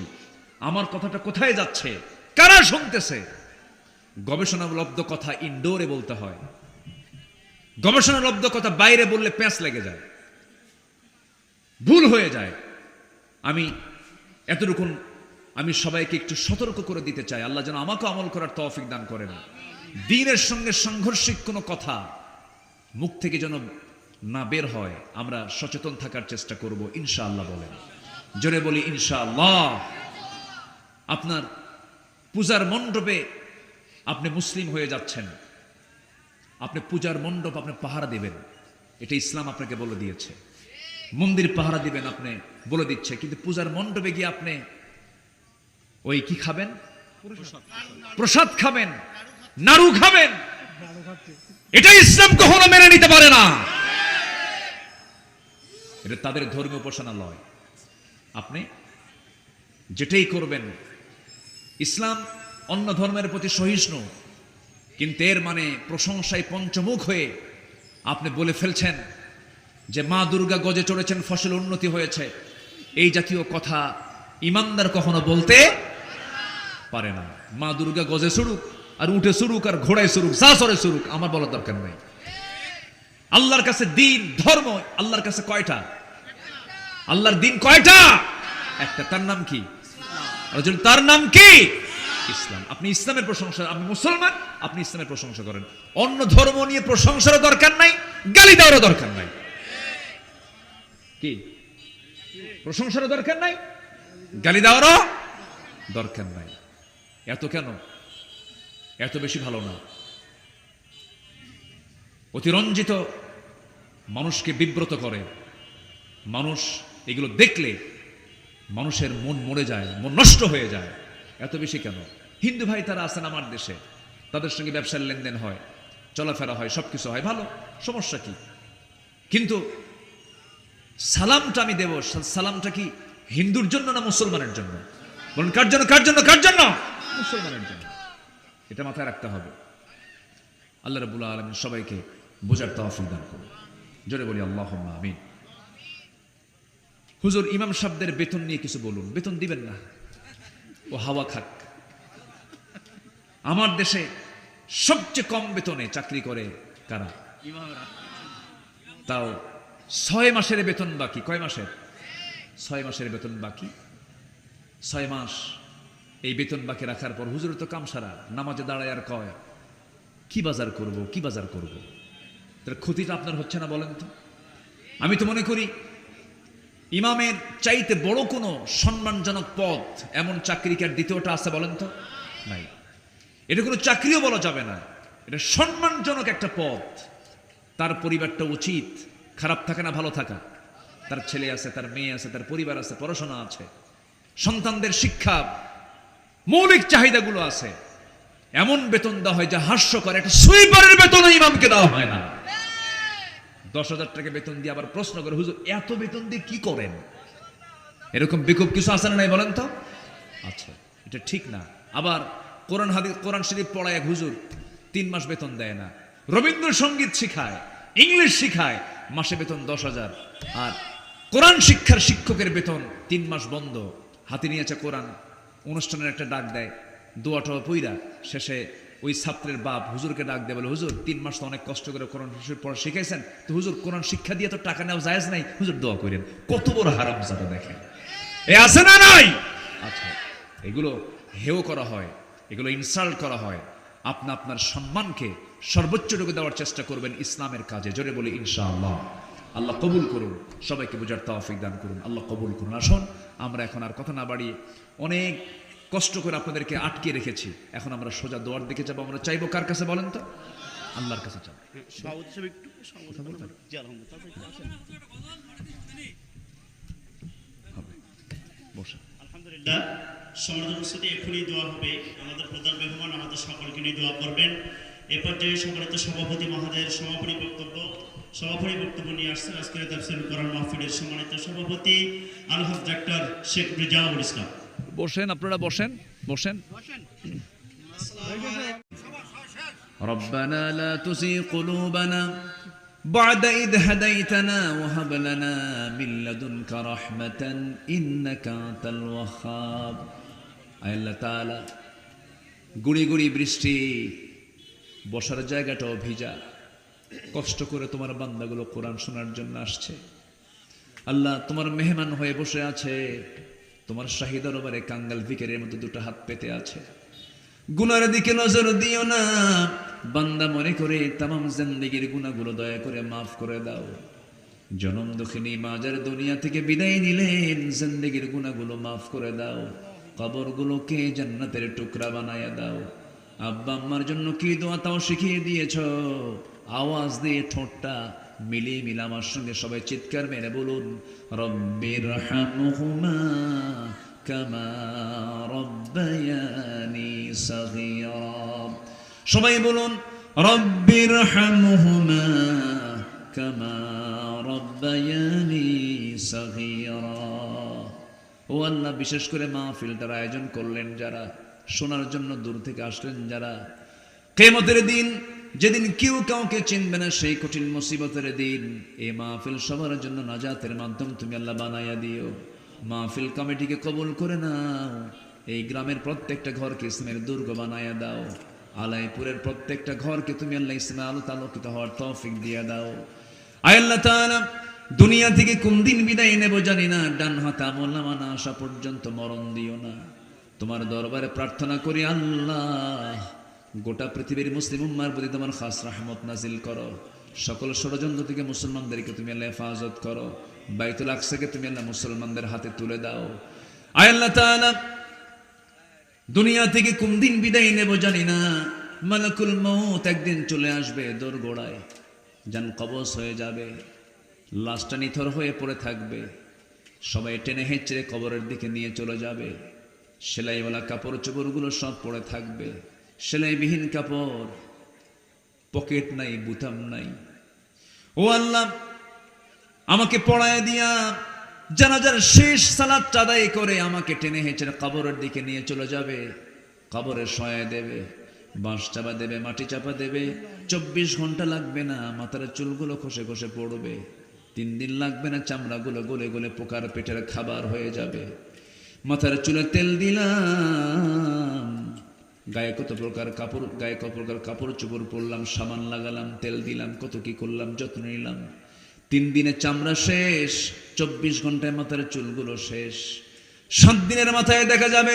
আমার কথাটা কোথায় যাচ্ছে, কারা শুনতেছে? গবেষণালব্ধ কথা ইনডোরে বলতে হয়, গবেষণালব্ধ কথা বাইরে বললে প্যাঁচ লেগে যায়, ভুল হয়ে যায়। আমি এতটুকুন আমি সবাইকে একটু সতর্ক করে দিতে চাই, আল্লাহ যেন আমাকে আমল করার তৌফিক দান করেন। দ্বীনের সঙ্গে সাংঘর্ষিক কোনো কথা মুখ থেকে যেন না বের হয়, আমরা সচেতন থাকার চেষ্টা করব ইনশাআল্লাহ। বলেন জোরে বলি ইনশাআল্লাহ। আপনার পূজার মণ্ডপে আপনি মুসলিম হয়ে যাচ্ছেন, আপনি পূজার মণ্ডপ আপনি পাহারা দিবেন, এটা ইসলাম আপনাকে বলে দিয়েছে। মন্দির পাহারা দিবেন আপনি বলে দিচ্ছে, কিন্তু পূজার মণ্ডপে গিয়ে আপনি ওই কি খাবেন? প্রসাদ খাবেন, নাড়ু খাবেন, এটা ইসলাম কখনো মেনে নিতে পারে না। এটা তাদের ধর্মীয় উপাসনালয়। আপনি যেটাই করবেন, ইসলাম অন্য ধর্মের প্রতি সহিষ্ণু, কিন্তু এর মানে প্রশংসায় পঞ্চমুখ হয়ে আপনি বলে ফেলছেন যে মা দুর্গা গজে চড়েছেন, ফসল উন্নতি হয়েছে, এই জাতীয় কথা ইমানদার কখনো বলতে পারে না। মা দুর্গা গজে চড়ুক আর উঠে চড়ুক আর ঘোড়ায় চড়ুক, যা চড়ে চড়ুক, আমার বলার দরকার নাই। আল্লাহর কাছে দিন ধর্ম আল্লাহর কাছে কয়টা? আল্লাহর দিন কয়টা? একটা, তার নাম কি? তার নাম কি? ইসলাম। আপনি ইসলামের প্রশংসা, আপনি মুসলমান, আপনি ইসলামের প্রশংসা করেন। অন্য ধর্ম নিয়ে প্রশংসারও দরকার নাই, গালি দেওয়ারও দরকার নাই। কি প্রশংসারও দরকার নাই, গালি দেওয়ারও দরকার নাই। এত কেন? এত বেশি ভালো না। অতিরঞ্জিত মানুষকে বিব্রত করে, মানুষ এগুলো দেখলে মানুষের মন মরে যায়, মন নষ্ট হয়ে যায়। এত বেশি কেন? হিন্দু ভাই তারা আছেন আমার দেশে, তাদের সঙ্গে ব্যবসার লেনদেন হয়, চলাফেরা হয়, সবকিছু হয়, ভালো, সমস্যা কি? কিন্তু সালামটা আমি দেব, সালামটা কি হিন্দুর জন্য না মুসলমানের জন্য? বলুন কার জন্য? কার জন্য? কার জন্য? মুসলমানের জন্য। এটা মাথায় রাখতে হবে। আল্লাহ রাব্বুল আলামিন সবাইকে বোঝার তৌফিক দান করুন। জোরে বলি আল্লাহুম্মা আমিন। হুজুর ইমাম সাহেবদের বেতন নিয়ে কিছু বলুন। বেতন দিবেন না, ও হাওয়া খাক। আমার দেশে সবচেয়ে কম বেতনে চাকরি করে কারা? তাও 6 মাসের বেতন বাকি। কয় মাসের? 6 মাসের বেতন বাকি। 6 মাস এই বেতন বাকি রাখার পর হুজুর তো কাম সারা, নামাজে দাঁড়ায় আর কয় কি বাজার করব, কি বাজার করব। তার ক্ষতিটা আপনার হচ্ছে না বলেন তো? আমি তো মনে করি ইমামের চাইতে বড় কোনো সম্মানজনক পদ এমন চাকরি কি আর দ্বিতীয়টা আছে বলেন তো? নাই। এটা কোনো চাকরিও বলা যাবে না, এটা সম্মানজনক একটা পদ। তার পরিবারটা উচিত খারাপ থাকা না ভালো থাকা। তার ছেলে আছে, তার মেয়ে আছে, তার পরিবার আছে, পড়াশোনা আছে, সন্তানদের শিক্ষা, মৌলিক চাহিদাগুলো আছে। এমন বেতন দেওয়া হয় যা হাস্যকর। একটা সুইপারের বেতন ইমামকে দেওয়া হয় না। 10,000 টাকা বেতন দিয়ে আবার প্রশ্ন করে হুজুর এত বেতন দিয়ে কি করেন? এরকম বিকুপ কিছু আছে না নাই বলেন তো? আচ্ছা, এটা ঠিক না। আবার কোরআন হাদিস, কোরআন শরীফ পড়ায় এক হুজুর 3 মাস বেতন দেয় না। রবীন্দ্রসঙ্গীত শিখায়, ইংলিশ শিখায়, মাসে বেতন 10,000। আর কোরআন শিক্ষার শিক্ষকের বেতন 3 মাস বন্ধ। হাতে নিয়েছে কোরআন, অনুষ্ঠানের একটা ডাক দেয়, দোয়াটা পইরা শেষে ওই ছাত্রের বাপ হুজুরকে ডাক দেয়, বলে হুজুর 3 মাস তো অনেক কষ্ট করে কোরআন পড়া শিখাইছেন, তো হুজুর কোরআন শিক্ষা দিয়ে তো টাকা নেওয়া জায়েজ নাই, হুজুর দোয়া করেন। কত বড় হারামজাদা দেখেন, এ আছে না নাই? আচ্ছা, এগুলো হেয় করা হয়, এগুলো ইনসাল্ট করা হয়। আপনার সম্মানকে সর্বোচ্চটুকু দেওয়ার চেষ্টা করবেন ইসলামের কাজে। জোরে বলি ইনশাআল্লাহ। আল্লাহ কবুল করুন, সবাইকে বোঝার তৌফিক দান করুন, আল্লাহ কবুল করুন। আসুন আমরা এখন আর কথা না বাড়িয়ে, অনেক কষ্ট করে আপনাদেরকে আটকে রেখেছি, এখন আমরা সোজা দোয়ার দিকে যাবো। আমরা চাইবো কার কাছে বলেন তো? আল্লাহর কাছে চাবো। বসে আলহামদুলিল্লাহ, সমাজ উপস্থিতি এখনই দোয়া হবে। আমাদের প্রধান মেহমান আমাদের সকলকে নিয়ে দোয়া করবেন। এ পর্যায়ে সম্মানিত সভাপতি মহোদয়ের সমাপনী বক্তব্য নিয়ে আসছেন আজকের তাফসীর কোরআন মাহফিলের সম্মানিত সভাপতি আলহাজ ডাক্তার শেখ রিজাউল ইসলাম। বসেন, আপনারা বসেন, বসেন। ربنا لا تزغ قلوبنا بعد إذ هديتنا وهب لنا من لدنك رحمة إنك أنت الوهاب। আল্লাহ তাআলা, গুড়ি গুড়ি বৃষ্টি, বসার জায়গাটাও ভিজা, কষ্ট করে তোমার বান্দাগুলো কোরআন শোনার জন্য আসছে। আল্লাহ তোমার মেহমান হয়ে বসে আছে, তোমার শাহী দরবারে কাঙ্গাল ভিখারির মতো দুটো হাত পেতে আছে। গুনার দিকে নজর দিও না, বান্দা মনে করে তামাম জিন্দেগীর গুনাহগুলো দয়া করে মাফ করে দাও। জনম দুঃখিনী মাজার দুনিয়া থেকে বিদায় নিলেন, জিন্দেগীর গুনাহগুলো মাফ করে দাও। কবরগুলোকে জান্নাতের টুকরা বানায়া দাও। আব্বা আম্মার জন্য কি দোয়া তাও শিখিয়ে দিয়েছ। আওয়াজ দিয়ে ঠোঁটটা মিলিয়ে মিলে আমার সঙ্গে সবাই চিৎকার মেরে বলুন, রব্বির হামহুমা কামা রব্বায়ানি সগীরা। সবাই বলুন, রব্বির হামহুমা কামা রব্বায়ানি সগীরা। ও আল্লাহ, বিশেষ করে মাহফিলটার আয়োজন করলেন যারা, শোনার জন্য দূর থেকে আসলেন যারা, কিয়ামতের দিন যেদিন কেউ কাউকে চিনবে না, সেই কঠিন মুসিবতের দিন এই মাহফিল সবার জন্য নাজাতের মাধ্যম তুমি আল্লাহ বানাইয়া দিও। মাহফিল কমিটিকে কবুল করে নাও। এই গ্রামের প্রত্যেকটা ঘরকে ইসলামের দুর্গ বানাইয়া দাও। আলাইপুরের প্রত্যেকটা ঘরকে তুমি আল্লাহ ইসলামে আলোতে আলোকিত হওয়ার তৌফিক দিয়ে দাও। আয় আল্লাহ তাআলা, দুনিয়া থেকে কোন দিন বিদায় নেব জানি না, ডান হাতে আমল নামা না আসা পর্যন্ত মরণ দিও না। তোমার দরবারে প্রার্থনা করি আল্লাহ, গোটা পৃথিবীর মুসলিম উম্মার প্রতি তোমার খাস রহমত নাজিল করো। সকল ষড়যন্ত্র থেকে মুসলমানদেরকে তুমি আল্লাহ হেফাজত করো। বাইতুল আকসাকে তুমি আল্লাহ মুসলমানদের হাতে তুলে দাও। আয় আল্লাহ তাআলা, দুনিয়া থেকে কোন দিন বিদায় নেব জানি না, মালাকুল মউত একদিন চলে আসবে দোরগোড়ায়, জান কবজ হয়ে যাবে, লাশটা নিথর হয়ে পড়ে থাকবে। সবাই টেনে হেঁচড়ে কবরের দিকে নিয়ে চলে যাবে। সেলাইওয়ালা কাপড় চোপড়গুলো সব পড়ে থাকবে, সেলাইবিহীন কাপড়, পকেট নাই, বুতাম নাই। ও আল্লাহ, আমাকে পড়ায় দিয়া জানাজার শেষ সালাতটা আদায় করে আমাকে টেনে হেঁচড়ে কবরের দিকে নিয়ে চলে যাবে। কবরে শোয়ায় দেবে, বাঁশ চাপা দেবে, মাটি চাপা দেবে। 24 ঘন্টা লাগবে না, মাথার চুলগুলো খসে খসে পড়বে। 3 দিন লাগবে না, চামড়াগুলো গলে গলে পোকার পেটের খাবার হয়ে যাবে। মাথার চুলে তেল দিলাম, গায়ে কত প্রকার কাপড় চোপড় পরলাম, সাবান লাগালাম, তেল দিলাম, কত কি করলাম, যত্ন নিলাম। 3 দিনে চামড়া শেষ, 24 ঘন্টায় মাথার চুলগুলো শেষ। 7 দিনের মাথায় দেখা যাবে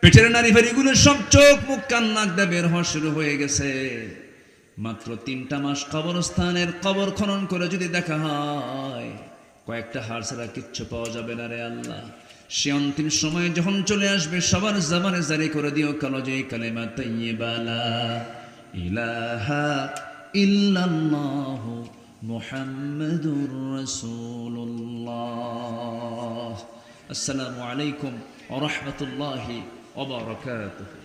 পেটের নারী ভেরিগুলো সব চোখ মুখ কান নাক দিয়ে বের হওয়া শুরু হয়ে গেছে। মাত্র 3টা মাস কবরস্থানের কবর খনন করে যদি দেখা হয়, কয়েকটা হাড় ছাড়া কিচ্ছু পাওয়া যাবে না রে আল্লাহ। সে অন্তিম সময় যখন চলে আসবে, সবার জবানে জারি করে দিও কালেজে কালেমা তাইয়্যিবা লা ইলাহা ইল্লাল্লাহু মুহাম্মাদুর রাসূলুল্লাহ। আসসালামু আলাইকুম ওয়া রাহমাতুল্লাহি ওয়া বারাকাতুহু।